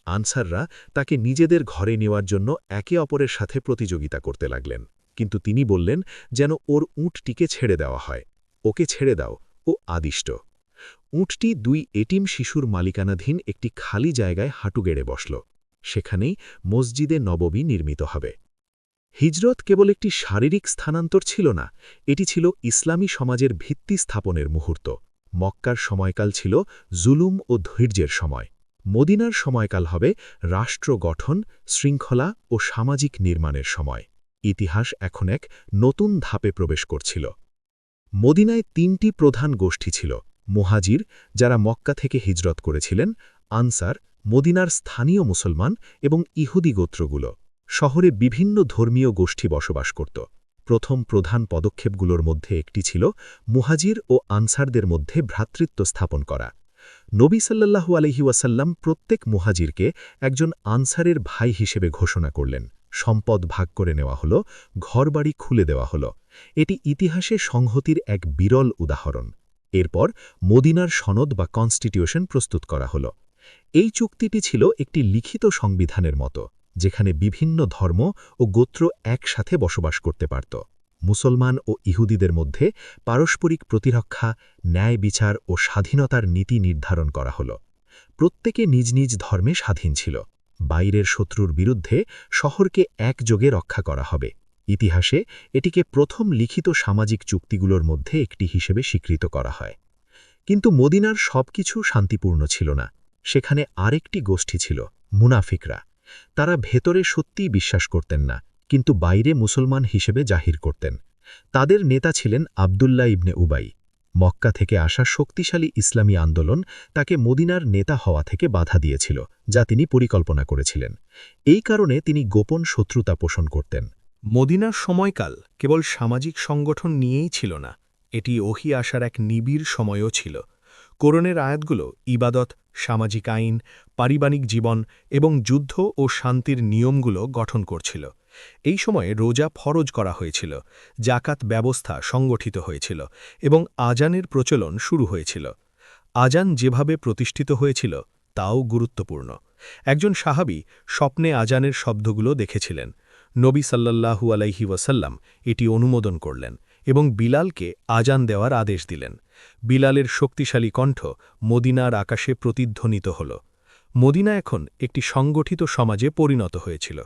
আনসাররা তাকে নিজেদের ঘরে নেওয়ার জন্য একে অপরের সাথে প্রতিযোগিতা করতে লাগলেন, কিন্তু তিনি বললেন যেন ওর উটটিকে ছেড়ে দেওয়া হয়। ওকে ছেড়ে দাও, ও আদিষ্ট। উটটি 2 এটিম শিশুর মালিকানাধীন একটি খালি জায়গায় হাঁটু গেড়ে বসল। সেখানেই মসজিদে নববী নির্মিত হবে। হিজরত কেবল একটি শারীরিক স্থানান্তর ছিল না, এটি ছিল ইসলামী সমাজের ভিত্তি স্থাপনের মুহূর্ত। মক্কার সময়কাল ছিল জুলুম ও ধৈর্যের সময়। মদিনার সময়কাল হবে রাষ্ট্র গঠন, শৃঙ্খলা ও সামাজিক নির্মাণের সময়। ইতিহাস এখন এক নতুন ধাপে প্রবেশ করছিল। মদিনায় 3টি প্রধান গোষ্ঠী ছিল: মুহাজির, যারা মক্কা থেকে হিজরত করেছিলেন; আনসার, মদিনার স্থানীয় মুসলমান; এবং ইহুদি গোত্রগুলো। শহরে বিভিন্ন ধর্মীয় গোষ্ঠী বসবাস করত। প্রথম প্রধান পদক্ষেপগুলোর মধ্যে একটি ছিল মুহাজির ও আনসারদের মধ্যে ভ্রাতৃত্ব স্থাপন করা। নবী সাল্লাল্লাহু আলাইহি ওয়াসাল্লাম প্রত্যেক মুহাজিরকে একজন আনসারের ভাই হিসেবে ঘোষণা করলেন। সম্পদ ভাগ করে নেওয়া হল, ঘরবাড়ি খুলে দেওয়া হল। এটি ইতিহাসে সংহতির এক বিরল উদাহরণ। এরপর মদিনার সনদ বা কনস্টিটিউশন প্রস্তুত করা হল। এই চুক্তিটি ছিল একটি লিখিত সংবিধানের মতো, যেখানে বিভিন্ন ধর্ম ও গোত্র একসাথে বসবাস করতে পারত। মুসলমান ও ইহুদিদের মধ্যে পারস্পরিক প্রতিরক্ষা, ন্যায় বিচার ও স্বাধীনতার নীতি নির্ধারণ করা হল। প্রত্যেকে নিজ নিজ ধর্মে স্বাধীন ছিল। বাইরের শত্রুর বিরুদ্ধে শহরকে একযোগে রক্ষা করা হবে। ইতিহাসে এটিকে প্রথম লিখিত সামাজিক চুক্তিগুলোর মধ্যে একটি হিসেবে স্বীকৃত করা হয়। কিন্তু মদিনার সবকিছু শান্তিপূর্ণ ছিল না। সেখানে আরেকটি গোষ্ঠী ছিল, মুনাফিকরা। তারা ভেতরে সত্যিই বিশ্বাস করতেন না, কিন্তু বাইরে মুসলমান হিসেবে জাহির করতেন। তাদের নেতা ছিলেন আবদুল্লাহ ইবনে উবাই। মক্কা থেকে আসা শক্তিশালী ইসলামী আন্দোলন তাকে মদিনার নেতা হওয়া থেকে বাধা দিয়েছিল, যা তিনি পরিকল্পনা করেছিলেন। এই কারণে তিনি গোপন শত্রুতা পোষণ করতেন। মদিনার সময়কাল কেবল সামাজিক সংগঠন নিয়েই ছিল না, এটি ওহী আসার এক নিবিড় সময়ও ছিল। কোরআনের আয়াতগুলো ইবাদত, সামাজিক আইন, পারিবারিক জীবন এবং যুদ্ধ ও শান্তির নিয়মগুলো গঠন করছিল। এই সময়ে রোজা ফরজ করা হয়েছিল, জাকাত ব্যবস্থা সংগঠিত হয়েছিল এবং আজানের প্রচলন শুরু হয়েছিল। আজান যেভাবে প্রতিষ্ঠিত হয়েছিল তাও গুরুত্বপূর্ণ। একজন সাহাবী স্বপ্নে আজানের শব্দগুলো দেখেছিলেন। নবী সাল্লাল্লাহু আলাইহি ওয়াসাল্লাম এটি অনুমোদন করলেন এবং বিলালকে আজান দেওয়ার আদেশ দিলেন। বিলালের শক্তিশালী কণ্ঠ মদিনার আকাশে প্রতিধ্বনিত হল। মদিনা এখন একটি সংগঠিত সমাজে পরিণত হয়েছিল,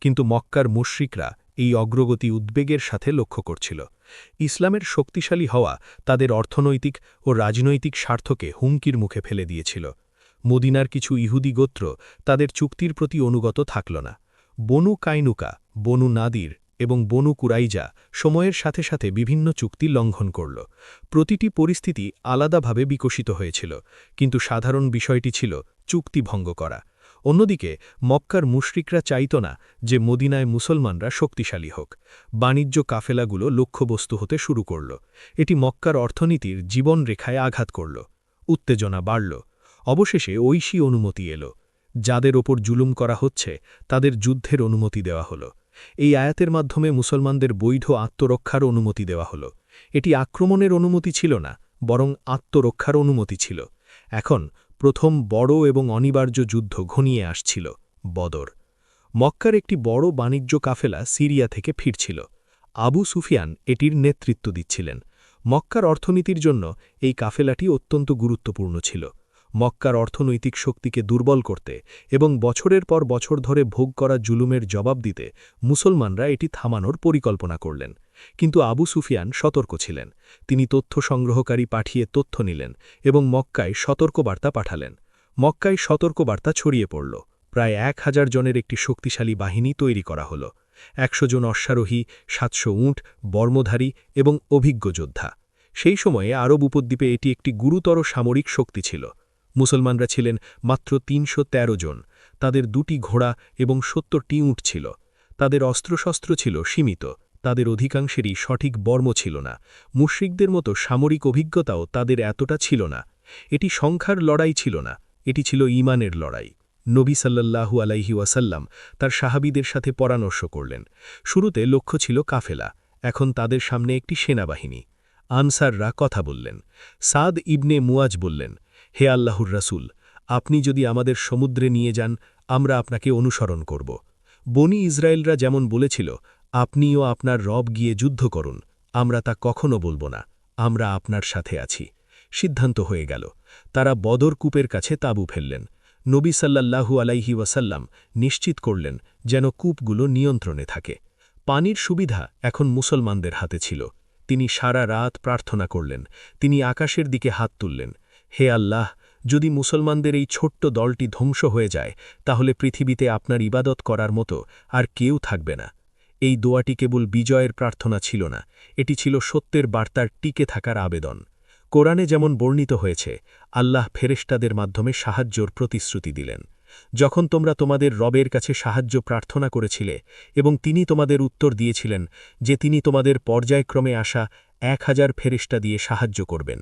কিন্তু মক্কার মুশরিকরা এই অগ্রগতি উদ্বেগের সাথে লক্ষ্য করছিল। ইসলামের শক্তিশালী হওয়া তাদের অর্থনৈতিক ও রাজনৈতিক স্বার্থকে হুমকির মুখে ফেলে দিয়েছিল। মদিনার কিছু ইহুদি গোত্র তাদের চুক্তির প্রতি অনুগত থাকল না। বনু কাইনুকা, বনু নাদির এবং বনু কুরাইজা সময়ের সাথে সাথে বিভিন্ন চুক্তি লঙ্ঘন করল। প্রতিটি পরিস্থিতি আলাদাভাবে বিকশিত হয়েছিল, কিন্তু সাধারণ বিষয়টি ছিল চুক্তি ভঙ্গ করা। অন্যদিকে মক্কার মুশরিকরা চাইত না যে মদিনায় মুসলমানরা শক্তিশালী হোক। বাণিজ্য কাফেলাগুলো লক্ষ্যবস্তু হতে শুরু করল। এটি মক্কার অর্থনীতির জীবনরেখায় আঘাত করল। উত্তেজনা বাড়ল। অবশেষে ঐশী অনুমতি এলো। যাদের ওপর জুলুম করা হচ্ছে তাদের যুদ্ধের অনুমতি দেওয়া হলো। এই আয়াতের মাধ্যমে মুসলমানদের বৈধ আত্মরক্ষার অনুমতি দেওয়া হলো। এটি আক্রমণের অনুমতি ছিল না, বরং আত্মরক্ষার অনুমতি ছিল। এখন প্রথম বড় এবং অনিবার্য যুদ্ধ ঘনিয়ে আসছিল, বদর। মক্কার একটি বড় বাণিজ্য কাফেলা সিরিয়া থেকে ফিরছিল। আবু সুফিয়ান এটির নেতৃত্ব দিচ্ছিলেন। মক্কার অর্থনীতির জন্য এই কাফেলাটি অত্যন্ত গুরুত্বপূর্ণ ছিল। মক্কার অর্থনৈতিক শক্তিকে দুর্বল করতে এবং বছরের পর বছর ধরে ভোগ করা জুলুমের জবাব দিতে মুসলমানরা এটি থামানোর পরিকল্পনা করলেন। কিন্তু আবু সুফিয়ান সতর্ক ছিলেন। তিনি তথ্য সংগ্রহকারী পাঠিয়ে তথ্য নিলেন এবং মক্কায় সতর্কবার্তা পাঠালেন। মক্কায় সতর্কবার্তা ছড়িয়ে পড়ল। প্রায় 1000 জনের একটি শক্তিশালী বাহিনী তৈরি করা হল। 100 জন অশ্বারোহী, 700 উট, বর্মধারী এবং অভিজ্ঞ যোদ্ধা। সেই সময়ে আরব উপদ্বীপে এটি একটি গুরুতর সামরিক শক্তি ছিল। মুসলমানরা ছিলেন মাত্র 313 জন। তাদের 2টি ঘোড়া এবং 70টি উট ছিল। তাদের অস্ত্রশস্ত্র ছিল সীমিত। তাদের অধিকাংশেরই সঠিক বর্ম ছিল না। মুশরিকদের মতো সামরিক অভিজ্ঞতাও তাদের এতটা ছিল না। এটি সংখ্যার লড়াই ছিল না, এটি ছিল ঈমানের লড়াই। নবী সাল্লাল্লাহু আলাইহি ওয়াসাল্লাম তার সাহাবীদের সাথে পরামর্শ করলেন। শুরুতে লক্ষ্য ছিল কাফেলা, এখন তাদের সামনে একটি সেনাবাহিনী। আনসাররা কথা বললেন। সাদ ইবনে মুয়াজ বললেন, হে আল্লাহর রাসূল, আপনি যদি আমাদের সমুদ্রে নিয়ে যান, আমরা আপনাকে অনুসরণ করব। বনি ইসরায়েলরা যেমন বলেছিল, আপনিও আপনার রব গিয়ে যুদ্ধ করুন, আমরা তা কখনো বলব না, আমরা আপনার সাথে আছি। সিদ্ধান্ত হয়ে গেল। তারা বদর কূপের কাছে তাঁবু ফেললেন। নবী সাল্লাল্লাহু আলাইহি ওয়াসাল্লাম নিশ্চিত করলেন যেন কূপগুলো নিয়ন্ত্রণে থাকে। পানির সুবিধা এখন মুসলমানদের হাতে ছিল। তিনি সারা রাত প্রার্থনা করলেন। তিনি আকাশের দিকে হাত তুললেন, হে আল্লাহ, যদি মুসলমানদের এই ছোট্ট দলটি ধ্বংস হয়ে যায়, তাহলে পৃথিবীতে আপনার ইবাদত করার মতো আর কেউ থাকবে না। এই দোয়াটি কেবল বিজয়ের প্রার্থনা ছিল না, এটি ছিল সত্যের বার্তার টিকে থাকার আবেদন। কোরআনে যেমন বর্ণিত হয়েছে, আল্লাহ ফেরেশতাদের মাধ্যমে সাহায্যর প্রতিশ্রুতি দিলেন। যখন তোমরা তোমাদের রবের কাছে সাহায্য প্রার্থনা করেছিলে এবং তিনি তোমাদের উত্তর দিয়েছিলেন যে তিনি তোমাদের পর্যায়ক্রমে আসা 1000 ফেরেশতা দিয়ে সাহায্য করবেন।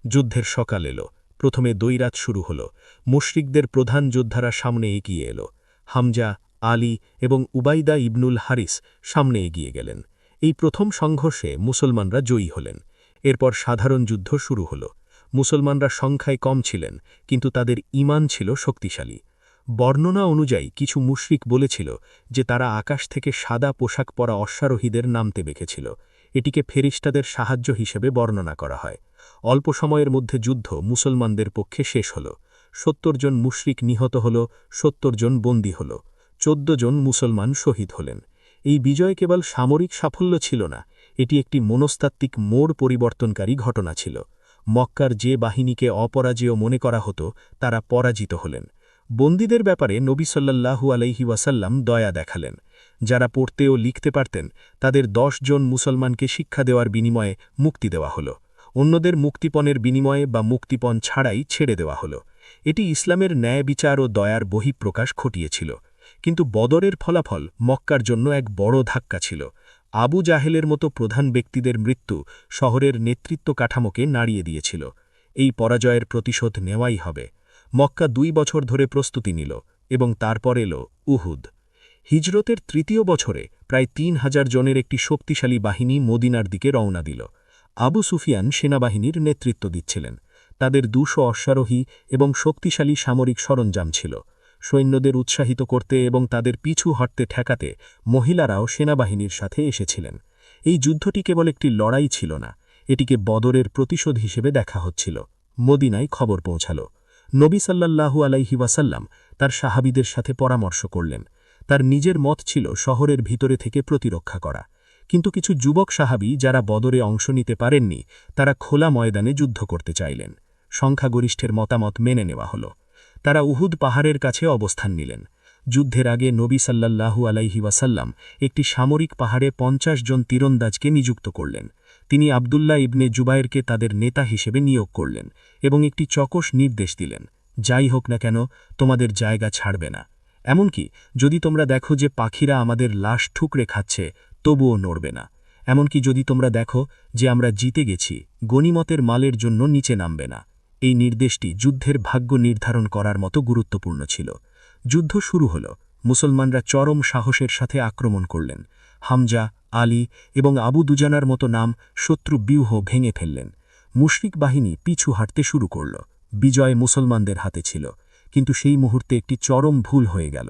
যুদ্ধের সকাল এলো। প্রথমে দৈরাত শুরু হল। মুশরিকদের প্রধান যোদ্ধারা সামনে এগিয়ে এলো। হামজা, আলী এবং উবাইদা ইবনুল হারিস সামনে এগিয়ে গেলেন। এই প্রথম সংঘর্ষে মুসলমানরা জয়ী হলেন। এরপর সাধারণ যুদ্ধ শুরু হল। মুসলমানরা সংখ্যায় কম ছিলেন, কিন্তু তাদের ঈমান ছিল শক্তিশালী। বর্ণনা অনুযায়ী কিছু মুশরিক বলেছিল যে তারা আকাশ থেকে সাদা পোশাক পরা অশ্বারোহীদের নামতে দেখেছিল। এটিকে ফেরেশতাদের সাহায্য হিসেবে বর্ণনা করা হয়। অল্প সময়ের মধ্যে যুদ্ধ মুসলমানদের পক্ষে শেষ হল। 70 জন মুশরিক নিহত হল, 70 জন বন্দী হল, 14 জন মুসলমান শহীদ হলেন। এই বিজয় কেবল সামরিক সাফল্য ছিল না, এটি একটি মনস্তাত্ত্বিক মোড় পরিবর্তনকারী ঘটনা ছিল। মক্কার যে বাহিনীকে অপরাজেয় মনে করা হতো, তারা পরাজিত হলেন। বন্দীদের ব্যাপারে নবী সাল্লাল্লাহু আলাইহি ওয়াসাল্লাম দয়া দেখালেন। যারা পড়তে ও লিখতে পারতেন, তাদের 10 জন মুসলমানকে শিক্ষা দেওয়ার বিনিময়ে মুক্তি দেওয়া হল। অন্যদের মুক্তিপণের বিনিময়ে বা মুক্তিপণ ছাড়াই ছেড়ে দেওয়া হল। এটি ইসলামের ন্যায় বিচার ও দয়ার বহিঃপ্রকাশ ঘটিয়েছিল। কিন্তু বদরের ফলাফল মক্কার জন্য এক বড় ধাক্কা ছিল। আবু জাহেলের মতো প্রধান ব্যক্তিদের মৃত্যু শহরের নেতৃত্ব কাঠামোকে নাড়িয়ে দিয়েছিল। এই পরাজয়ের প্রতিশোধ নেওয়াই হবে। মক্কা 2 বছর ধরে প্রস্তুতি নিল এবং তারপর এল উহুদ। হিজরতের 3য় বছরে প্রায় 3000 জনের একটি শক্তিশালী বাহিনী মদিনার দিকে রওনা দিল। আবু সুফিয়ান সেনাবাহিনীর নেতৃত্ব দিচ্ছিলেন। তাদের 200 অশ্বারোহী এবং শক্তিশালী সামরিক সরঞ্জাম ছিল। সৈন্যদের উৎসাহিত করতে এবং তাদের পিছু হটতে ঠেকাতে মহিলারাও সেনাবাহিনীর সাথে এসেছিলেন। এই যুদ্ধটি কেবল একটি লড়াই ছিল না, এটিকে বদরের প্রতিশোধ হিসেবে দেখা হচ্ছিল। মদিনায় খবর পৌঁছাল। নবী সাল্লাল্লাহু আলাইহি ওয়াসাল্লাম তার সাহাবীদের সাথে পরামর্শ করলেন। তার নিজের মত ছিল শহরের ভিতরে থেকে প্রতিরক্ষা করা। কিন্তু কিছু যুবক সাহাবী যারা বদরে অংশ নিতে পারেননি, তারা খোলা ময়দানে যুদ্ধ করতে চাইলেন। সংখ্যাগরিষ্ঠের মতামত মেনে নেওয়া হল। তারা উহুদ পাহাড়ের কাছে অবস্থান নিলেন। যুদ্ধের আগে নবী সাল্লাল্লাহু আলাইহি ওয়াসাল্লাম একটি সামরিক পাহাড়ে 50 জন তীরন্দাজকে নিযুক্ত করলেন। তিনি আবদুল্লাহ ইবনে জুবায়েরকে তাদের নেতা হিসেবে নিয়োগ করলেন এবং একটি চকস নির্দেশ দিলেন, যাই হোক না কেন তোমাদের জায়গা ছাড়বে না। এমনকি যদি তোমরা দেখো যে পাখিরা আমাদের লাশ ঠুকরে খাচ্ছে, তবুও নড়বে না। এমনকি যদি তোমরা দেখো যে আমরা জিতে গেছি, গনিমতের মালের জন্য নিচে নামবে না। এই নির্দেশটি যুদ্ধের ভাগ্য নির্ধারণ করার মতো গুরুত্বপূর্ণ ছিল। যুদ্ধ শুরু হল। মুসলমানরা চরম সাহসের সাথে আক্রমণ করলেন। হামজা, আলী এবং আবু দুজানার মতো নাম শত্রু ব্যূহ ভেঙে ফেললেন। মুশরিক বাহিনী পিছু হাঁটতে শুরু করল। বিজয় মুসলমানদের হাতে ছিল। কিন্তু সেই মুহূর্তে একটি চরম ভুল হয়ে গেল।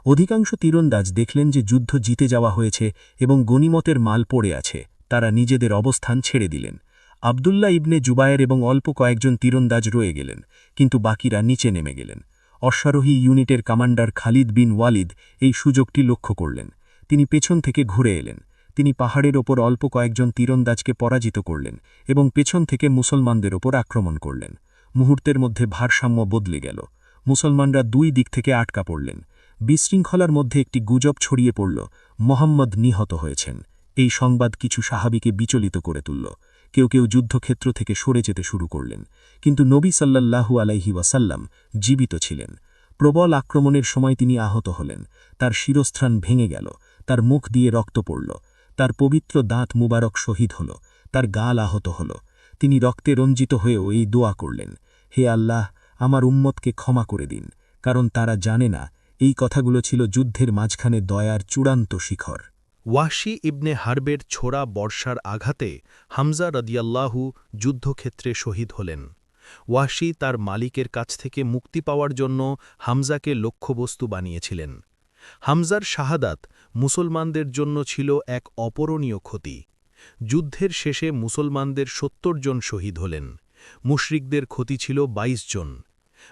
অধিকাংশ তীরন্দাজ দেখলেন যে যুদ্ধ জিতে যাওয়া হয়েছে এবং গনিমতের মাল পড়ে আছে। তারা নিজেদের অবস্থান ছেড়ে দিলেন। আবদুল্লাহ ইবনে জুবায়ের এবং অল্প কয়েকজন তীরন্দাজ রয়ে গেলেন, কিন্তু বাকিরা নিচে নেমে গেলেন। অশ্বারোহী ইউনিটের কমান্ডার খালিদ বিন ওয়ালিদ এই সুযোগটি লক্ষ্য করলেন। তিনি পেছন থেকে ঘুরে এলেন। তিনি পাহাড়ের ওপর অল্প কয়েকজন তীরন্দাজকে পরাজিত করলেন এবং পেছন থেকে মুসলমানদের ওপর আক্রমণ করলেন। মুহূর্তের মধ্যে ভারসাম্য বদলে গেল। মুসলমানরা 2 দিক থেকে আটকা পড়লেন। বিশৃঙ্খলার মধ্যে একটি গুজব ছড়িয়ে পড়ল, মোহাম্মদ নিহত হয়েছেন। এই সংবাদ কিছু সাহাবীকে বিচলিত করে তুলল। কেউ কেউ যুদ্ধক্ষেত্র থেকে সরে যেতে শুরু করলেন। কিন্তু নবী সাল্লাল্লাহু আলাইহি ওয়াসাল্লাম জীবিত ছিলেন। প্রবল আক্রমণের সময় তিনি আহত হলেন। তার শিরস্ত্রাণ ভেঙে গেল, তার মুখ দিয়ে রক্ত পড়ল, তার পবিত্র দাঁত মুবারক শহীদ হল, তার গাল আহত হল। তিনি রক্তে রঞ্জিত হয়েও এই দোয়া করলেন, হে আল্লাহ, আমার উম্মতকে ক্ষমা করে দিন, কারণ তারা জানে না। এই কথাগুলো ছিল যুদ্ধের মাঝখানে দয়ার চূড়ান্ত শিখর। ওয়াহশী ইবনে হারবের ছোড়া বর্ষার আঘাতে হামজা রাদিয়াল্লাহু যুদ্ধক্ষেত্রে শহীদ হলেন। ওয়াহশী তার মালিকের কাছ থেকে মুক্তি পাওয়ার জন্য হামজাকে লক্ষ্যবস্তু বানিয়েছিলেন। হামজার শাহাদাত মুসলমানদের জন্য ছিল এক অপূরণীয় ক্ষতি। যুদ্ধের শেষে মুসলমানদের 70 জন শহীদ হলেন। মুশরিকদের ক্ষতি ছিল 22 জন।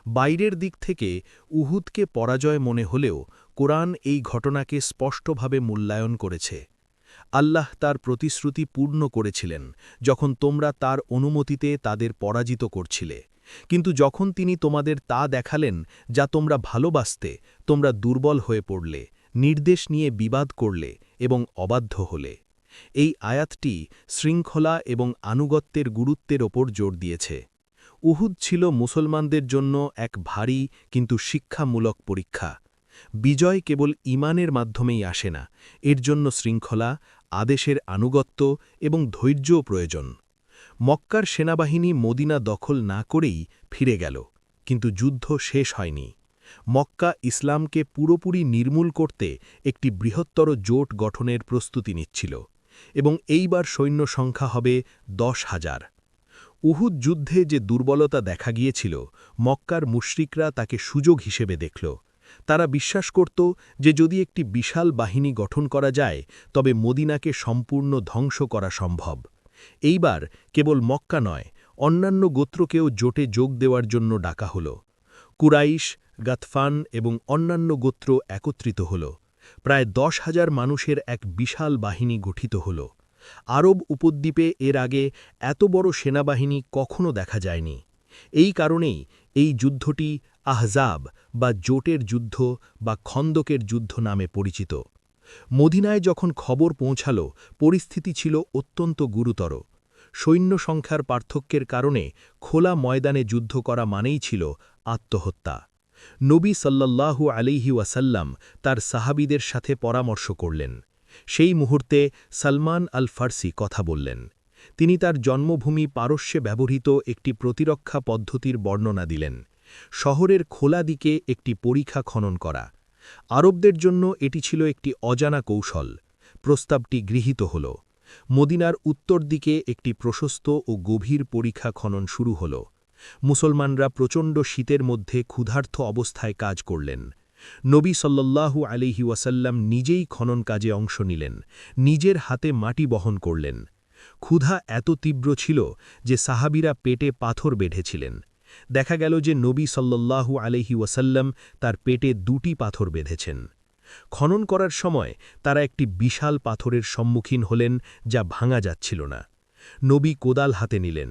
বাইরের দিক থেকে উহুদকে পরাজয় মনে হলেও কোরআন এই ঘটনাকে স্পষ্টভাবে মূল্যায়ন করেছে। আল্লাহ তার প্রতিশ্রুতি পূর্ণ করেছিলেন যখন তোমরা তার অনুমতিতে তাদের পরাজিত করছিলে। কিন্তু যখন তিনি তোমাদের তা দেখালেন যা তোমরা ভালোবাসতে, তোমরা দুর্বল হয়ে পড়লে, নির্দেশ নিয়ে বিবাদ করলে এবং অবাধ্য হলে। এই আয়াতটি শৃঙ্খলা এবং আনুগত্যের গুরুত্বের ওপর জোর দিয়েছে। উহুদ ছিল মুসলমানদের জন্য এক ভারী কিন্তু শিক্ষামূলক পরীক্ষা। বিজয় কেবল ঈমানের মাধ্যমেই আসে না, এর জন্য শৃঙ্খলা, আদেশের আনুগত্য এবং ধৈর্যও প্রয়োজন। মক্কার সেনাবাহিনী মদিনা দখল না করেই ফিরে গেল, কিন্তু যুদ্ধ শেষ হয়নি। মক্কা ইসলামকে পুরোপুরি নির্মূল করতে একটি বৃহত্তর জোট গঠনের প্রস্তুতি নিচ্ছিল, এবং এইবার সৈন্য সংখ্যা হবে 10,000। উহুদ যুদ্ধে যে দুর্বলতা দেখা গিয়েছিল, মক্কার মুশরিকরা তাকে সুযোগ হিসেবে দেখল। তারা বিশ্বাস করত যে যদি একটি বিশাল বাহিনী গঠন করা যায়, তবে মদিনাকে সম্পূর্ণ ধ্বংস করা সম্ভব। এইবার কেবল মক্কা নয়, অন্যান্য গোত্রকেও জোটে যোগ দেওয়ার জন্য ডাকা হল। কুরাইশ, গাতফান এবং অন্যান্য গোত্র একত্রিত হল। প্রায় 10,000 মানুষের এক বিশাল বাহিনী গঠিত হল। আরব উপদ্বীপে এর আগে এত বড় সেনাবাহিনী কখনো দেখা যায়নি। এই কারণেই এই যুদ্ধটি আহজাব বা জোটের যুদ্ধ বা খন্দকের যুদ্ধ নামে পরিচিত। মদিনায় যখন খবর পৌঁছাল, পরিস্থিতি ছিল অত্যন্ত গুরুতর। সৈন্য সংখ্যার পার্থক্যের কারণে খোলা ময়দানে যুদ্ধ করা মানেই ছিল আত্মহত্যা। নবী সাল্লাল্লাহু আলাইহি ওয়াসাল্লাম তার সাহাবীদের সাথে পরামর্শ করলেন। সেই মুহূর্তে সলমান আল ফার্সি কথা বললেন। তিনি তার জন্মভূমি পারস্যে ব্যবহৃত একটি প্রতিরক্ষা পদ্ধতির বর্ণনা দিলেন। শহরের খোলা দিকে একটি পরিখা খনন করা। আরবদের জন্য এটি ছিল একটি অজানা কৌশল। প্রস্তাবটি গৃহীত হল। মদিনার উত্তর দিকে একটি প্রশস্ত ও গভীর পরিখা খনন শুরু হল। মুসলমানরা প্রচণ্ড শীতের মধ্যে ক্ষুধার্ত অবস্থায় কাজ করলেন। নবী সাল্লাল্লাহু আলাইহি ওয়াসাল্লাম নিজেই খনন কাজে অংশ নিলেন, নিজের হাতে মাটি বহন করলেন। ক্ষুধা এত তীব্র ছিল যে সাহাবীরা পেটে পাথর বেঁধেছিলেন। দেখা গেল যে নবী সাল্লাল্লাহু আলাইহি ওয়াসাল্লাম তার পেটে 2টি পাথর বেঁধেছেন। খনন করার সময় তারা একটি বিশাল পাথরের সম্মুখীন হলেন যা ভাঙা যাচ্ছিল না। নবী কোদাল হাতে নিলেন।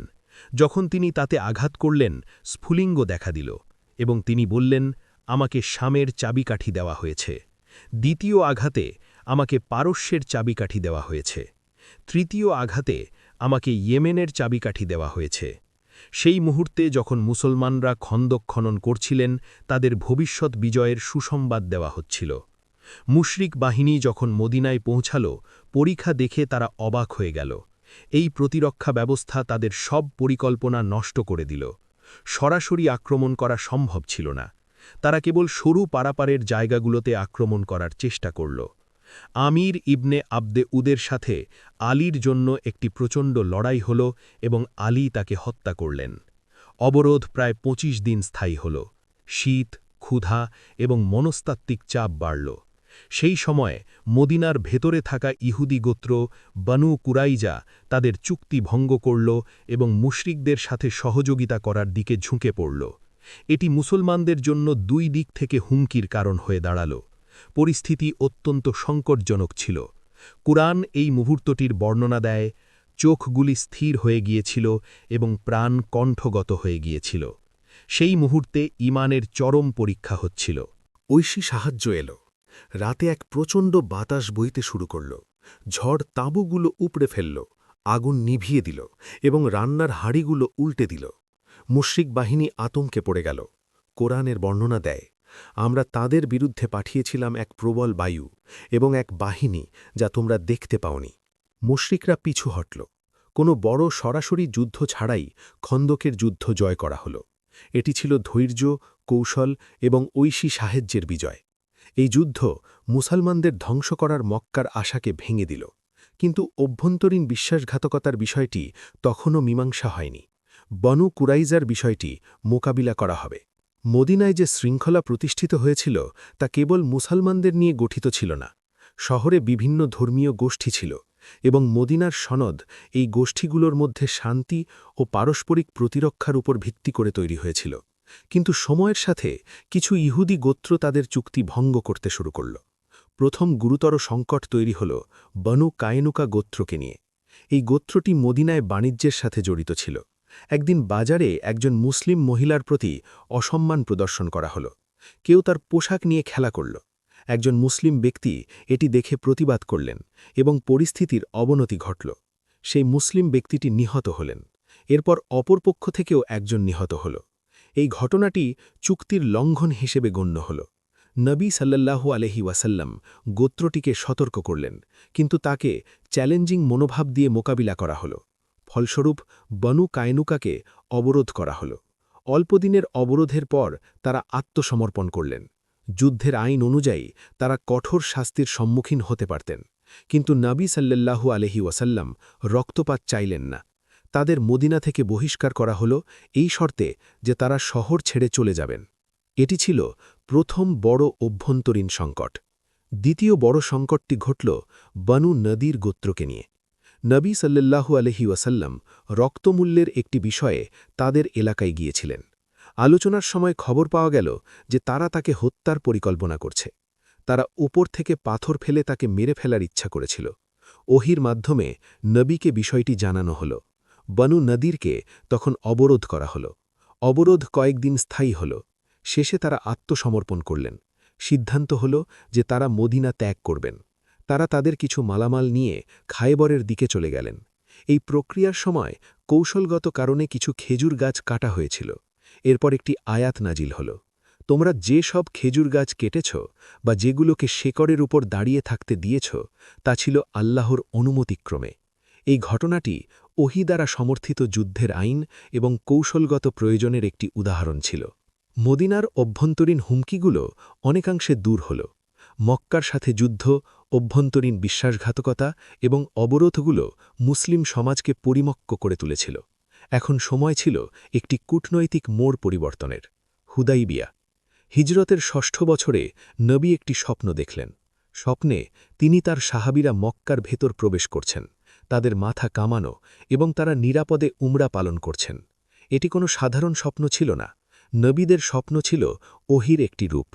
যখন তিনি তাতে আঘাত করলেন, স্ফুলিঙ্গ দেখা দিল এবং তিনি বললেন, আমাকে শামের চাবিকাঠি দেওয়া হয়েছে। দ্বিতীয় আঘাতে আমাকে পারস্যের চাবিকাঠি দেওয়া হয়েছে। তৃতীয় আঘাতে আমাকে ইয়েমেনের চাবিকাঠি দেওয়া হয়েছে। সেই মুহূর্তে যখন মুসলমানরা খন্দক খনন করছিলেন, তাদের ভবিষ্যৎ বিজয়ের সুসংবাদ দেওয়া হচ্ছিল। মুশরিক বাহিনী যখন মদিনায় পৌঁছাল, পরীক্ষা দেখে তারা অবাক হয়ে গেল। এই প্রতিরক্ষা ব্যবস্থা তাদের সব পরিকল্পনা নষ্ট করে দিল। সরাসরি আক্রমণ করা সম্ভব ছিল না। তারা কেবল সরু পারাপারের জায়গাগুলোতে আক্রমণ করার চেষ্টা করল। আমির ইবনে আবদে উদের সাথে আলীর জন্য একটি প্রচণ্ড লড়াই হল এবং আলী তাকে হত্যা করলেন। অবরোধ প্রায় 25 দিন স্থায়ী হল। শীত, ক্ষুধা এবং মনস্তাত্ত্বিক চাপ বাড়ল। সেই সময় মদিনার ভেতরে থাকা ইহুদি গোত্র বনু কুরাইজা তাদের চুক্তি ভঙ্গ করল এবং মুশরিকদের সাথে সহযোগিতা করার দিকে ঝুঁকে পড়ল। এটি মুসলমানদের জন্য 2 দিক থেকে হুমকির কারণ হয়ে দাঁড়াল। পরিস্থিতি অত্যন্ত সংকটজনক ছিল। কুরআন এই মুহূর্তটির বর্ণনা দেয়, চোখগুলি স্থির হয়ে গিয়েছিল এবং প্রাণ কণ্ঠগত হয়ে গিয়েছিল। সেই মুহূর্তে ঈমানের চরম পরীক্ষা হচ্ছিল। ঐশী সাহায্য এলো। রাতে এক প্রচণ্ড বাতাস বইতে শুরু করল। ঝড় তাঁবুগুলো উপড়ে ফেলল, আগুন নিভিয়ে দিল এবং রান্নার হাঁড়িগুলো উল্টে দিল। মুশরিক বাহিনী আতঙ্কে পড়ে গেল। কোরআনের বর্ণনা দেয়, আমরা তাদের বিরুদ্ধে পাঠিয়েছিলাম এক প্রবল বায়ু এবং এক বাহিনী যা তোমরা দেখতে পাওনি। মুশরিকরা পিছু হটল। কোনো বড় সরাসরি যুদ্ধ ছাড়াই খন্দকের যুদ্ধ জয় করা হল। এটি ছিল ধৈর্য, কৌশল এবং ঐশী সাহায্যের বিজয়। এই যুদ্ধ মুসলমানদের ধ্বংস করার মক্কার আশাকে ভেঙে দিল। কিন্তু অভ্যন্তরীণ বিশ্বাসঘাতকতার বিষয়টি তখনও মীমাংসা হয়নি। বনু কুরাইজার বিষয়টি মোকাবিলা করা হবে। মদিনায় যে শৃঙ্খলা প্রতিষ্ঠিত হয়েছিল তা কেবল মুসলমানদের নিয়ে গঠিত ছিল না। শহরে বিভিন্ন ধর্মীয় গোষ্ঠী ছিল এবং মদিনার সনদ এই গোষ্ঠীগুলোর মধ্যে শান্তি ও পারস্পরিক প্রতিরক্ষার উপর ভিত্তি করে তৈরি হয়েছিল। কিন্তু সময়ের সাথে কিছু ইহুদি গোত্র তাদের চুক্তি ভঙ্গ করতে শুরু করল। প্রথম গুরুতর সংকট তৈরি হল বনু কায়নুকা গোত্রকে নিয়ে। এই গোত্রটি মদিনায় বাণিজ্যের সাথে জড়িত ছিল। একদিন বাজারে একজন মুসলিম মহিলার প্রতি অসম্মান প্রদর্শন করা হল। কেউ তার পোশাক নিয়ে খেলা করল। একজন মুসলিম ব্যক্তি এটি দেখে প্রতিবাদ করলেন এবং পরিস্থিতির অবনতি ঘটল। সেই মুসলিম ব্যক্তিটি নিহত হলেন। এরপর অপর পক্ষ থেকেও একজন নিহত হল। এই ঘটনাটি চুক্তির লঙ্ঘন হিসেবে গণ্য হল। নবী সাল্লাল্লাহু আলাইহি ওয়াসাল্লাম গোত্রটিকে সতর্ক করলেন, কিন্তু তাকে চ্যালেঞ্জিং মনোভাব দিয়ে মোকাবিলা করা হল। ফলস্বরূপ বনু কায়নুকাকে অবরোধ করা হল। অল্পদিনের অবরোধের পর তারা আত্মসমর্পণ করলেন। যুদ্ধের আইন অনুযায়ী তারা কঠোর শাস্তির সম্মুখীন হতে পারতেন, কিন্তু নবী সাল্লাল্লাহু আলাইহি ওয়াসাল্লাম রক্তপাত চাইলেন না। তাদের মদিনা থেকে বহিষ্কার করা হল এই শর্তে যে তারা শহর ছেড়ে চলে যাবেন। এটি ছিল প্রথম বড় অভ্যন্তরীণ সংকট। দ্বিতীয় বড় সংকটটি ঘটল বনু নদীর গোত্রকে নিয়ে। নবী সাল্লাল্লাহু আলাইহি ওয়াসাল্লাম রক্তমূল্যের একটি বিষয়ে তাদের এলাকায় গিয়েছিলেন। আলোচনার সময় খবর পাওয়া গেল যে তারা তাকে হত্যার পরিকল্পনা করছে। তারা উপর থেকে পাথর ফেলে তাকে মেরে ফেলার ইচ্ছা করেছিল। ওহির মাধ্যমে নবীকে বিষয়টি জানানো হল। বনু নদীরকে তখন অবরোধ করা হল। অবরোধ কয়েকদিন স্থায়ী হল। শেষে তারা আত্মসমর্পণ করলেন। সিদ্ধান্ত হল যে তারা মদিনা ত্যাগ করবেন। তারা তাদের কিছু মালামাল নিয়ে খায়বরের দিকে চলে গেলেন। এই প্রক্রিয়ার সময় কৌশলগত কারণে কিছু খেজুর গাছ কাটা হয়েছিল। এরপর একটি আয়াত নাজিল হল, তোমরা যে সব খেজুর গাছ কেটেছ বা যেগুলোকে শেকড়ের উপর দাঁড়িয়ে থাকতে দিয়েছ তা ছিল আল্লাহর অনুমতিক্রমে। এই ঘটনাটি ওহী দ্বারা সমর্থিত যুদ্ধের আইন এবং কৌশলগত প্রয়োজনের একটি উদাহরণ ছিল। মদিনার অভ্যন্তরীণ হুমকিগুলো অনেকাংশে দূর হল। মক্কার সাথে যুদ্ধ, অভ্যন্তরীণ বিশ্বাসঘাতকতা এবং অবরোধগুলো মুসলিম সমাজকে পরিমক্ক করে তুলেছিল। এখন সময় ছিল একটি কূটনৈতিক মোড় পরিবর্তনের। হুদাইবিয়া। হিজরতের ৬ষ্ঠ বছরে নবী একটি স্বপ্ন দেখলেন। স্বপ্নে তিনি তার সাহাবীরা মক্কার ভেতর প্রবেশ করছেন, তাদের মাথা কামানো এবং তারা নিরাপদে উমরা পালন করছেন। এটি কোনো সাধারণ স্বপ্ন ছিল না, নবীদের স্বপ্ন ছিল ওহির একটি রূপ।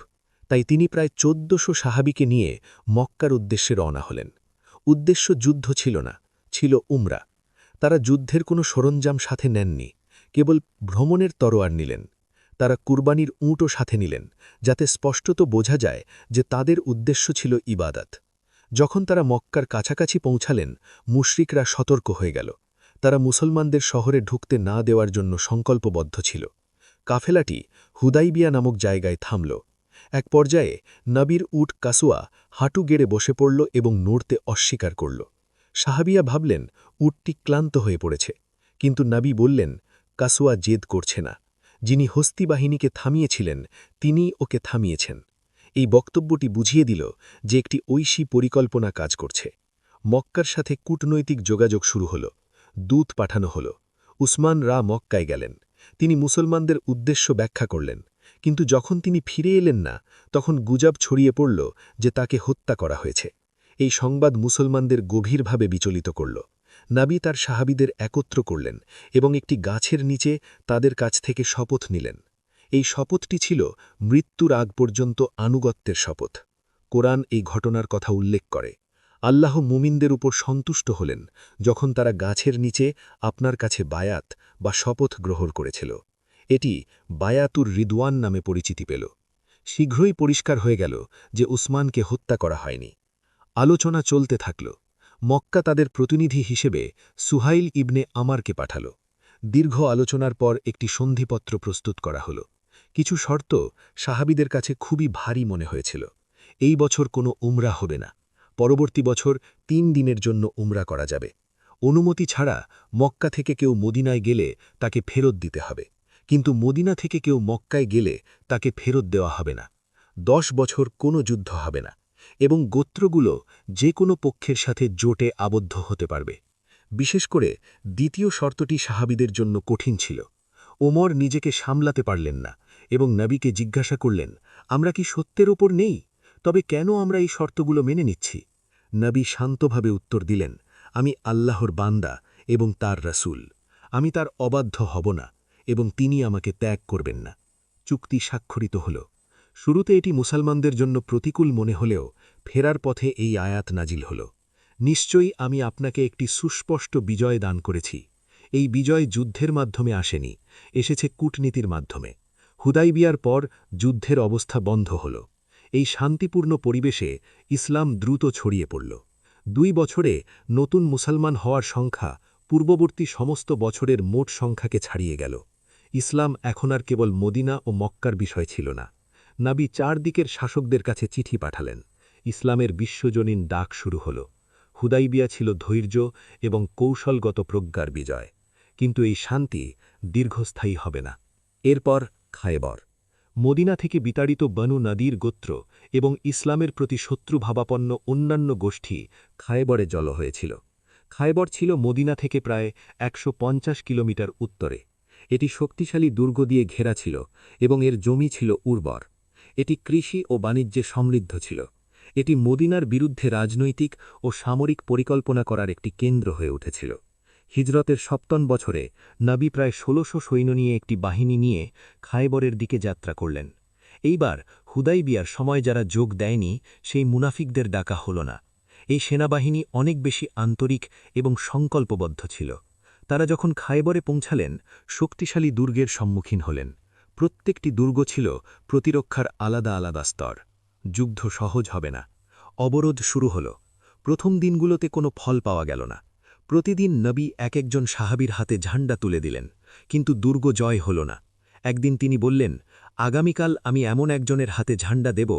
তাই তিনি প্রায় ১৪০০ সাহাবীকে নিয়ে মক্কার উদ্দেশ্যে রওনা হলেন। উদ্দেশ্য যুদ্ধ ছিল না, ছিল উমরা। তারা যুদ্ধের কোনো সরঞ্জাম সাথে নেননি, কেবল ভ্রমণের তরোয়ার নিলেন। তারা কুরবানির উঁটও সাথে নিলেন, যাতে স্পষ্টত বোঝা যায় যে তাদের উদ্দেশ্য ছিল ইবাদত। যখন তারা মক্কার কাছাকাছি পৌঁছালেন, মুশরিকরা সতর্ক হয়ে গেল। তারা মুসলমানদের শহরে ঢুকতে না দেওয়ার জন্য সংকল্পবদ্ধ ছিল। কাফেলাটি হুদাইবিয়া নামক জায়গায় থামল। এক পর্যায়ে নবীর উট কাসুয়া হাঁটু গেড়ে বসে পড়ল এবং নড়তে অস্বীকার করল। সাহাবিয়া ভাবলেন উটটি ক্লান্ত হয়ে পড়েছে, কিন্তু নবী বললেন, কাসুয়া জেদ করছে না। যিনি হস্তি বাহিনীকে থামিয়েছিলেন তিনিই ওকে থামিয়েছেন। এই বক্তব্যটি বুঝিয়ে দিল যে একটি ঐশী পরিকল্পনা কাজ করছে। মক্কার সাথে কূটনৈতিক যোগাযোগ শুরু হল। দূত পাঠানো হল। উসমান মক্কায় গেলেন। তিনি মুসলমানদের উদ্দেশ্য ব্যাখ্যা করলেন, কিন্তু যখন তিনি ফিরে এলেন না, তখন গুজব ছড়িয়ে পড়ল যে তাকে হত্যা করা হয়েছে। এই সংবাদ মুসলমানদের গভীরভাবে বিচলিত করল। নবী তার সাহাবীদের একত্র করলেন এবং একটি গাছের নিচে তাদের কাছ থেকে শপথ নিলেন। এই শপথটি ছিল মৃত্যুর আগ পর্যন্ত আনুগত্যের শপথ। কোরআন এই ঘটনার কথা উল্লেখ করে, আল্লাহ মুমিনদের উপর সন্তুষ্ট হলেন যখন তারা গাছের নিচে আপনার কাছে বায়াত বা শপথ গ্রহণ করেছিল। এটি বায়াতুর রিদওয়ান নামে পরিচিতি পেল। শীঘ্রই পরিষ্কার হয়ে গেল যে উসমানকে হত্যা করা হয়নি। আলোচনা চলতে থাকল। মক্কা তাদের প্রতিনিধি হিসেবে সুহাইল ইবনে আমারকে পাঠাল। দীর্ঘ আলোচনার পর একটি সন্ধিপত্র প্রস্তুত করা হল। কিছু শর্ত সাহাবীদের কাছে খুবই ভারী মনে হয়েছিল। এই বছর কোনো উমরা হবে না, পরবর্তী বছর ৩ দিনের জন্য উমরা করা যাবে। অনুমতি ছাড়া মক্কা থেকে কেউ মদিনায় গেলে তাকে ফেরত দিতে হবে, কিন্তু মদিনা থেকে কেউ মক্কায় গেলে তাকে ফেরত দেওয়া হবে না। ১০ বছর কোনো যুদ্ধ হবে না এবং গোত্রগুলো যে কোনো পক্ষের সাথে জোটে আবদ্ধ হতে পারবে। বিশেষ করে দ্বিতীয় শর্তটি সাহাবীদের জন্য কঠিন ছিল। ওমর নিজেকে সামলাতে পারলেন না এবং নবীকে জিজ্ঞাসা করলেন, আমরা কি সত্যের ওপর নেই? তবে কেন আমরা এই শর্তগুলো মেনে নিচ্ছি? নবী শান্তভাবে উত্তর দিলেন, আমি আল্লাহর বান্দা এবং তার রাসূল। আমি তার অবাধ্য হব না এবং তিনি আমাকে ত্যাগ করবেন না। চুক্তি স্বাক্ষরিত হল। শুরুতে এটি মুসলমানদের জন্য প্রতিকূল মনে হলেও ফেরার পথে এই আয়াত নাজিল হল, নিশ্চয়ই আমি আপনাকে একটি সুস্পষ্ট বিজয় দান করেছি। এই বিজয় যুদ্ধের মাধ্যমে আসেনি, এসেছে কূটনীতির মাধ্যমে। হুদাইবিয়ার পর যুদ্ধের অবস্থা বন্ধ হল। এই শান্তিপূর্ণ পরিবেশে ইসলাম দ্রুত ছড়িয়ে পড়ল। ২ বছরে নতুন মুসলমান হওয়ার সংখ্যা পূর্ববর্তী সমস্ত বছরের মোট সংখ্যাকে ছাড়িয়ে গেল। ইসলাম এখন আর কেবল মদিনা ও মক্কার বিষয় ছিল না। নবী ৪ দিকের শাসকদের কাছে চিঠি পাঠালেন। ইসলামের বিশ্বজনীন ডাক শুরু হল। হুদাইবিয়া ছিল ধৈর্য এবং কৌশলগত প্রজ্ঞার বিজয়। কিন্তু এই শান্তি দীর্ঘস্থায়ী হবে না। এরপর খায়বর। মদিনা থেকে বিতাড়িত বনু নাদির গোত্র এবং ইসলামের প্রতি শত্রুভাবাপন্ন অন্যান্য গোষ্ঠী খায়বরে জল হয়েছিল। খায়বর ছিল মদিনা থেকে প্রায় ১৫০ কিলোমিটার উত্তরে। এটি শক্তিশালী দুর্গ দিয়ে ঘেরা ছিল এবং এর জমি ছিল উর্বর। এটি কৃষি ও বাণিজ্যে সমৃদ্ধ ছিল। এটি মদিনার বিরুদ্ধে রাজনৈতিক ও সামরিক পরিকল্পনা করার একটি কেন্দ্র হয়ে উঠেছিল। হিজরতের ৭ম বছরে নবী প্রায় ১৬০০ সৈন্য নিয়ে একটি বাহিনী নিয়ে খায়বরের দিকে যাত্রা করলেন। এইবার হুদাইবিয়ার সময় যারা যোগ দেয়নি সেই মুনাফিকদের ডাকা হল না। এই সেনাবাহিনী অনেক বেশি আন্তরিক এবং সংকল্পবদ্ধ ছিল। তারা যখন খায়বরে পৌঁছালেন, শক্তিশালী দুর্গের সম্মুখীন হলেন। প্রত্যেকটি দুর্গ ছিল প্রতিরক্ষার আলাদা আলাদা স্তর। যুদ্ধ সহজ হবে না। অবরোধ শুরু হল। প্রথম দিনগুলোতে কোনো ফল পাওয়া গেল না। প্রতিদিন নবী এক একজন সাহাবীর হাতে ঝান্ডা তুলে দিলেন, কিন্তু দুর্গ জয় হল না। একদিন তিনি বললেন, আগামীকাল আমি এমন একজনের হাতে ঝান্ডা দেব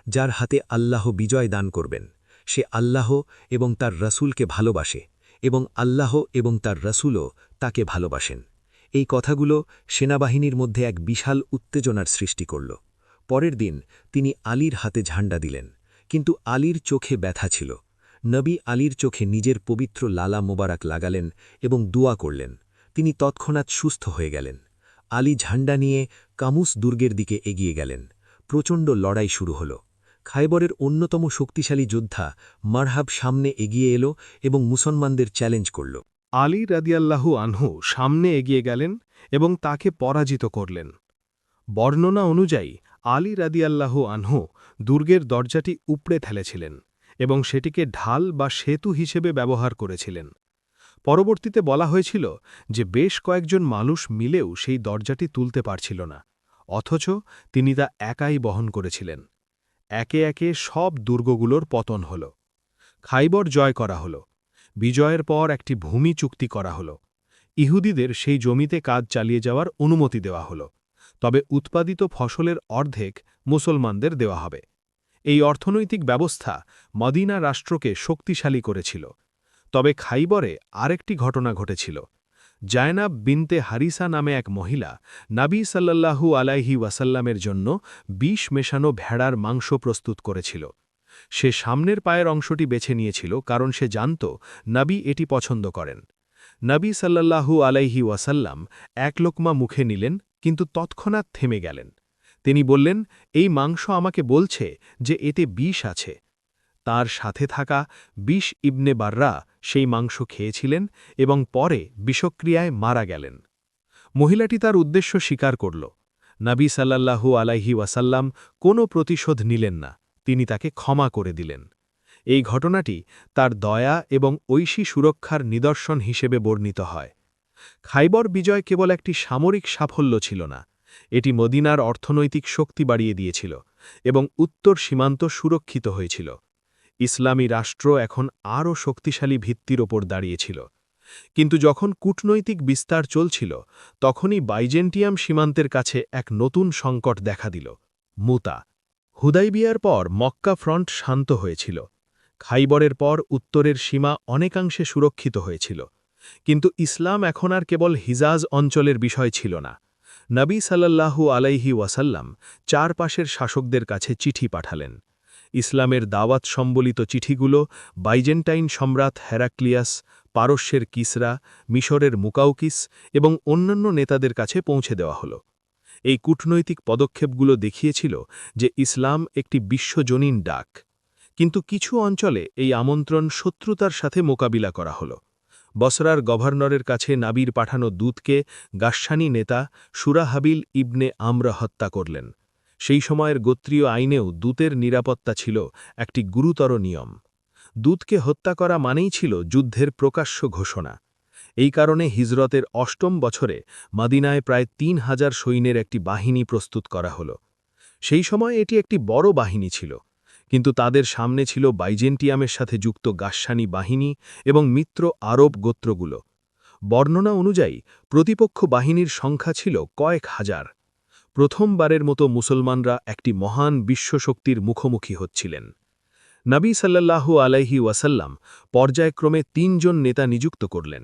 যার হাতে আল্লাহ বিজয় দান করবেন। সে আল্লাহ এবং তার রসুলকে ভালোবাসে, এবং আল্লাহ এবং তার রসুলও তাকে ভালোবাসেন। এই কথাগুলো সেনাবাহিনীর মধ্যে এক বিশাল উত্তেজনার সৃষ্টি করল। পরের দিন তিনি আলীর হাতে ঝান্ডা দিলেন, কিন্তু আলীর চোখে ব্যথা ছিল। নবী আলীর চোখে নিজের পবিত্র লালা মোবারক লাগালেন এবং দোয়া করলেন। তিনি তৎক্ষণাৎ সুস্থ হয়ে গেলেন। আলী ঝান্ডা নিয়ে কামুস দুর্গের দিকে এগিয়ে গেলেন। প্রচণ্ড লড়াই শুরু হল। খায়বরের অন্যতম শক্তিশালী যোদ্ধা মারহাব সামনে এগিয়ে এলো এবং মুসলমানদের চ্যালেঞ্জ করল। আলী রাদিয়াল্লাহু আনহু সামনে এগিয়ে গেলেন এবং তাকে পরাজিত করলেন। বর্ণনা অনুযায়ী আলী রাদিয়াল্লাহু আনহু দুর্গের দরজাটি উপড়ে ফেলেছিলেন এবং সেটিকে ঢাল বা সেতু হিসেবে ব্যবহার করেছিলেন। পরবর্তীতে বলা হয়েছিল যে বেশ কয়েকজন মানুষ মিলেও সেই দরজাটি তুলতে পারছিল না, অথচ তিনি তা একাই বহন করেছিলেন। একে একে সব দুর্গগুলোর পতন হল। খাইবর জয় করা হল। বিজয়ের পর একটি ভূমি চুক্তি করা হল। ইহুদিদের সেই জমিতে কাজ চালিয়ে যাওয়ার অনুমতি দেওয়া হল, তবে উৎপাদিত ফসলের অর্ধেক মুসলমানদের দেওয়া হবে। এই অর্থনৈতিক ব্যবস্থা মদিনা রাষ্ট্রকে শক্তিশালী করেছিল। তবে খাইবরে আরেকটি ঘটনা ঘটেছিল। জায়নাব বিনতে হারিসা নামে এক মহিলা নবী সাল্লাল্লাহু আলাইহি ওয়াসাল্লামের জন্য বিষ মেশানো ভেড়ার মাংস প্রস্তুত করেছিল। সে সামনের পায়ের অংশটি বেছে নিয়েছিল, কারণ সে জানত নবী এটি পছন্দ করেন। নবী সাল্লাল্লাহু আলাইহি ওয়াসাল্লাম এক লোকমা মুখে নিলেন, কিন্তু তৎক্ষণাৎ থেমে গেলেন। তিনি বললেন, এই মাংস আমাকে বলছে যে এতে বিষ আছে। তার সাথে থাকা বিশ ইবনে বাররা সেই মাংস খেয়েছিলেন এবং পরে বিষক্রিয়ায় মারা গেলেন। মহিলাটি তার উদ্দেশ্য স্বীকার করল। নবী সাল্লাল্লাহু আলাইহি ওয়াসাল্লাম কোনো প্রতিশোধ নিলেন না, তিনি তাকে ক্ষমা করে দিলেন। এই ঘটনাটি তার দয়া এবং ঐশী সুরক্ষার নিদর্শন হিসেবে বর্ণিত হয়। খাইবর বিজয় কেবল একটি সামরিক সাফল্য ছিল না, এটি মদিনার অর্থনৈতিক শক্তি বাড়িয়ে দিয়েছিল এবং উত্তর সীমান্ত সুরক্ষিত হয়েছিল। ইসলামী রাষ্ট্র এখন আরও শক্তিশালী ভিত্তির ওপর দাঁড়িয়েছিল। কিন্তু যখন কূটনৈতিক বিস্তার চলছিল, তখনই বাইজেন্টিয়াম সীমান্তের কাছে এক নতুন সংকট দেখা দিল, মুতা। হুদাইবিয়ার পর মক্কা ফ্রন্ট শান্ত হয়েছিল। খাইবরের পর উত্তরের সীমা অনেকাংশে সুরক্ষিত হয়েছিল। কিন্তু ইসলাম এখন আর কেবল হিজাজ অঞ্চলের বিষয় ছিল না। নবী সাল্লাল্লাহু আলাইহি ওয়াসাল্লাম চারপাশের শাসকদের কাছে চিঠি পাঠালেন। ইসলামের দাওয়াত সম্বলিত চিঠিগুলো বাইজেন্টাইন সম্রাট হেরাক্লিয়াস, পারস্যের কিসরা, মিশরের মুকাউকিস এবং অন্যান্য নেতাদের কাছে পৌঁছে দেওয়া হল। এই কূটনৈতিক পদক্ষেপগুলো দেখিয়েছিল যে ইসলাম একটি বিশ্বজনীন ডাক। কিন্তু কিছু অঞ্চলে এই আমন্ত্রণ শত্রুতার সাথে মোকাবিলা করা হল। বসরার গভর্নরের কাছে নাবির পাঠানো দূতকে গাসসানী নেতা সুরাহাবিল ইবনে আমরা হত্যা করলেন। সেই সময়ের গোত্রীয় আইনেও দূতের নিরাপত্তা ছিল একটি গুরুতর নিয়ম। দূতকে হত্যা করা মানেই ছিল যুদ্ধের প্রকাশ্য ঘোষণা। এই কারণে হিজরতের অষ্টম বছরে মদিনায় প্রায় ৩,০০০ সৈন্যের একটি বাহিনী প্রস্তুত করা হল। সেই সময় এটি একটি বড় বাহিনী ছিল, কিন্তু তাদের সামনে ছিল বাইজেন্টিয়ামের সাথে যুক্ত গাসসানী বাহিনী এবং মিত্র আরব গোত্রগুলো। বর্ণনা অনুযায়ী প্রতিপক্ষ বাহিনীর সংখ্যা ছিল কয়েক হাজার। প্রথমবারের মতো মুসলমানরা একটি মহান বিশ্বশক্তির মুখোমুখি হচ্ছিলেন। নবী সাল্লাল্লাহু আলাইহি ওয়াসাল্লাম পর্যায়ক্রমে ৩ জন নেতা নিযুক্ত করলেন।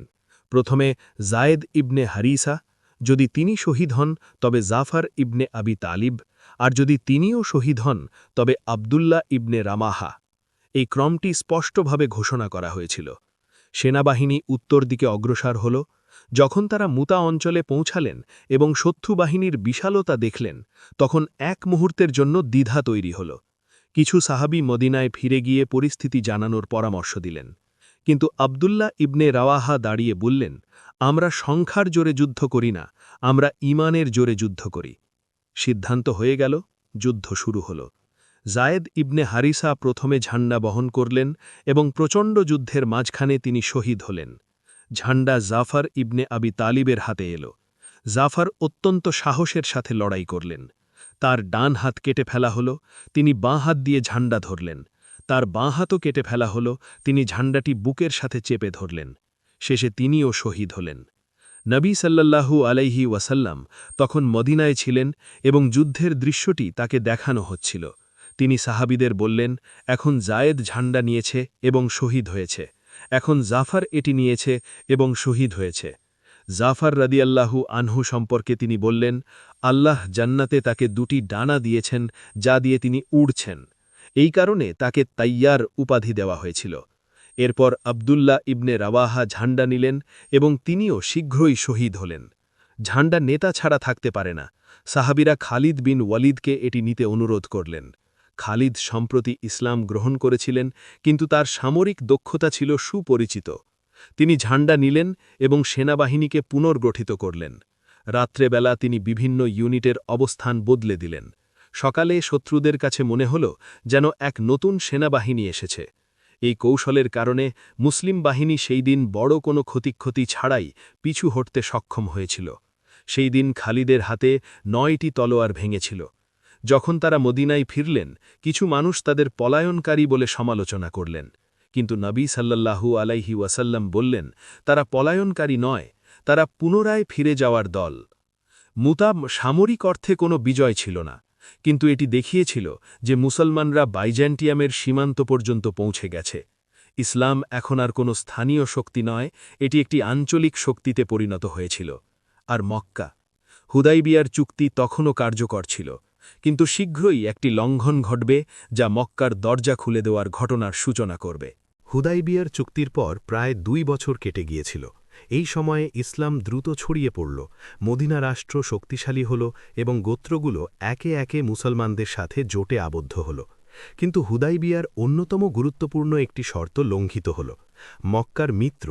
প্রথমে জায়েদ ইবনে হারিসা, যদি তিনি শহীদ হন তবে জাফর ইবনে আবি তালিব, আর যদি তিনিও শহীদ হন তবে আবদুল্লাহ ইবনে রামাহা। এই ক্রমটি স্পষ্টভাবে ঘোষণা করা হয়েছিল। সেনাবাহিনী উত্তর দিকে অগ্রসর হল। যখন তারা মুতা অঞ্চলে পৌঁছালেন এবং শত্রু বাহিনীর বিশালতা দেখলেন, তখন এক মুহূর্তের জন্য দ্বিধা তৈরি হল। কিছু সাহাবী মদিনায় ফিরে গিয়ে পরিস্থিতি জানানোর পরামর্শ দিলেন, কিন্তু আবদুল্লাহ ইবনে রাওয়াহা দাঁড়িয়ে বললেন, আমরা সংখ্যার জোরে যুদ্ধ করি না, আমরা ঈমানের জোরে যুদ্ধ করি। সিদ্ধান্ত হয়ে গেল, যুদ্ধ শুরু হল। জায়েদ ইবনে হারিসা প্রথমে ঝান্ডা বহন করলেন এবং প্রচণ্ড যুদ্ধের মাঝখানে তিনি শহীদ হলেন। ঝান্ডা জাফর ইবনে আবি তালিবের হাতে এল। জাফর অত্যন্ত সাহসের সাথে লড়াই করলেন। তার ডান হাত কেটে ফেলা হল, তিনি বাঁ হাত দিয়ে ঝান্ডা ধরলেন। তার বাঁ হাতও কেটে ফেলা হল, তিনি ঝান্ডাটি বুকের সাথে চেপে ধরলেন। শেষে তিনিও শহীদ হলেন। নবী সাল্লাল্লাহু আলাইহি ওয়াসাল্লাম তখন মদিনায় ছিলেন এবং যুদ্ধের দৃশ্যটি তাকে দেখানো হচ্ছিল। তিনি সাহাবীদের বললেন, এখন জায়েদ ঝান্ডা নিয়েছে এবং শহীদ হয়েছে, এখন জাফর এটি নিয়েছে এবং শহীদ হয়েছে। জাফর রাদিয়াল্লাহু আনহু সম্পর্কে তিনি বললেন, আল্লাহ জান্নাতে তাকে দুটি ডানা দিয়েছেন যা দিয়ে তিনি উড়ছেন। এই কারণে তাকে তাইয়ার উপাধি দেওয়া হয়েছিল। এরপর আবদুল্লাহ ইবনে রাওয়াহা ঝান্ডা নিলেন এবং তিনিও শীঘ্রই শহীদ হলেন। ঝান্ডা নেতা ছাড়া থাকতে পারে না। সাহাবীরা খালিদ বিন ওয়ালিদকে এটি নিতে অনুরোধ করলেন। খালিদ সম্প্রতি ইসলাম গ্রহণ করেছিলেন, কিন্তু তার সামরিক দক্ষতা ছিল সুপরিচিত। তিনি ঝান্ডা নিলেন এবং সেনাবাহিনীকে পুনর্গঠিত করলেন। রাত্রেবেলা তিনি বিভিন্ন ইউনিটের অবস্থান বদলে দিলেন। সকালে শত্রুদের কাছে মনে হল যেন এক নতুন সেনাবাহিনী এসেছে। এই কৌশলের কারণে মুসলিম বাহিনী সেই দিন বড় কোনো ক্ষতি ছাড়াই পিছু হটতে সক্ষম হয়েছিল। সেই দিন খালিদের হাতে 9টি তলোয়ার ভেঙেছিল। যখন তারা মদিনায় ফিরলেন, কিছু মানুষ তাদের পলায়নকারী বলে সমালোচনা করলেন, কিন্তু নবী সাল্লাল্লাহু আলাইহি ওয়াসাল্লাম বললেন, তারা পলায়নকারী নয়, তারা পুনরায় ফিরে যাওয়ার দল। মুতাব সামরিক অর্থে কোনো বিজয় ছিল না, কিন্তু এটি দেখিয়েছিল যে মুসলমানরা বাইজেন্টিয়ামের সীমান্ত পর্যন্ত পৌঁছে গেছে। ইসলাম এখন আর কোনো স্থানীয় শক্তি নয়, এটি একটি আঞ্চলিক শক্তিতে পরিণত হয়েছিল। আর মক্কা, হুদাইবিয়ার চুক্তি তখনও কার্যকর ছিল, কিন্তু শীঘ্রই একটি লঙ্ঘন ঘটবে যা মক্কার দরজা খুলে দেওয়ার ঘটনার সূচনা করবে। হুদাইবিয়ার চুক্তির পর প্রায় 2 বছর কেটে গিয়েছিল। এই সময়ে ইসলাম দ্রুত ছড়িয়ে পড়ল, মদিনা রাষ্ট্র শক্তিশালী হল এবং গোত্রগুলো একে একে মুসলমানদের সাথে জোটে আবদ্ধ হল। কিন্তু হুদাইবিয়ার অন্যতম গুরুত্বপূর্ণ একটি শর্ত লঙ্ঘিত হল। মক্কার মিত্র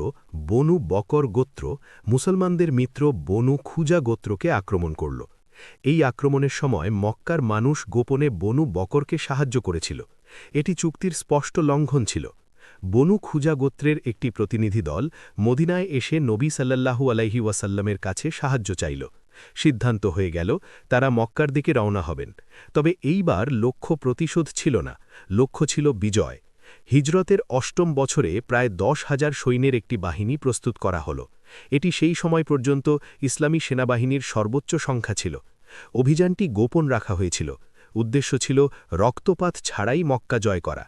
বনু বকর গোত্র মুসলমানদের মিত্র বনু খুজা গোত্রকে আক্রমণ করল। এই আক্রমণের সময় মক্কার মানুষ গোপনে বনু বকরকে সাহায্য করেছিল। এটি চুক্তির স্পষ্ট লঙ্ঘন ছিল। বনু খুজা গোত্রের একটি প্রতিনিধি দল মদিনায় এসে নবী সাল্লাল্লাহু আলাইহি ওয়াসাল্লামের কাছে সাহায্য চাইল। সিদ্ধান্ত হয়ে গেল তারা মক্কার দিকে রওনা হবেন। তবে এইবার লক্ষ্য প্রতিশোধ ছিল না, লক্ষ্য ছিল বিজয়। হিজরতের 8ম বছরে প্রায় 10,000 সৈন্যের একটি বাহিনী প্রস্তুত করা হল। এটি সেই সময় পর্যন্ত ইসলামী সেনাবাহিনীর সর্বোচ্চ সংখ্যা ছিল। অভিযানটি গোপন রাখা হয়েছিল। উদ্দেশ্য ছিল রক্তপাত ছাড়াই মক্কা জয় করা।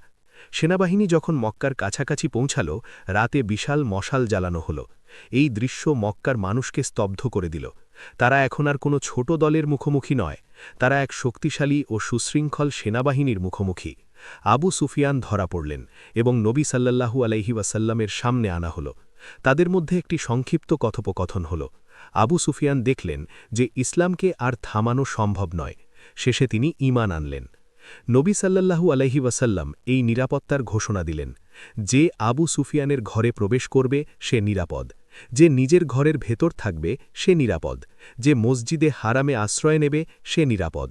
সেনাবাহিনী যখন মক্কার কাছাকাছি পৌঁছাল, রাতে বিশাল মশাল জ্বালানো হল। এই দৃশ্য মক্কার মানুষকে স্তব্ধ করে দিল। তারা এখন আর কোনো ছোট দলের মুখোমুখি নয়, তারা এক শক্তিশালী ও সুশৃঙ্খল সেনাবাহিনীর মুখোমুখি। আবু সুফিয়ান ধরা পড়লেন এবং নবী সাল্লাল্লাহু আলাইহি ওয়াসাল্লামের সামনে আনা হল। তাদের মধ্যে একটি সংক্ষিপ্ত কথোপকথন হল। আবু সুফিয়ান দেখলেন যে ইসলামকে আর থামানো সম্ভব নয়। শেষে তিনি ঈমান আনলেন। নবী সাল্লাল্লাহু আলাইহি ওয়াসাল্লাম এই নিরাপত্তার ঘোষণা দিলেন, যে আবু সুফিয়ানের ঘরে প্রবেশ করবে সে নিরাপদ, যে নিজের ঘরের ভেতর থাকবে সে নিরাপদ, যে মসজিদে হারামে আশ্রয় নেবে সে নিরাপদ।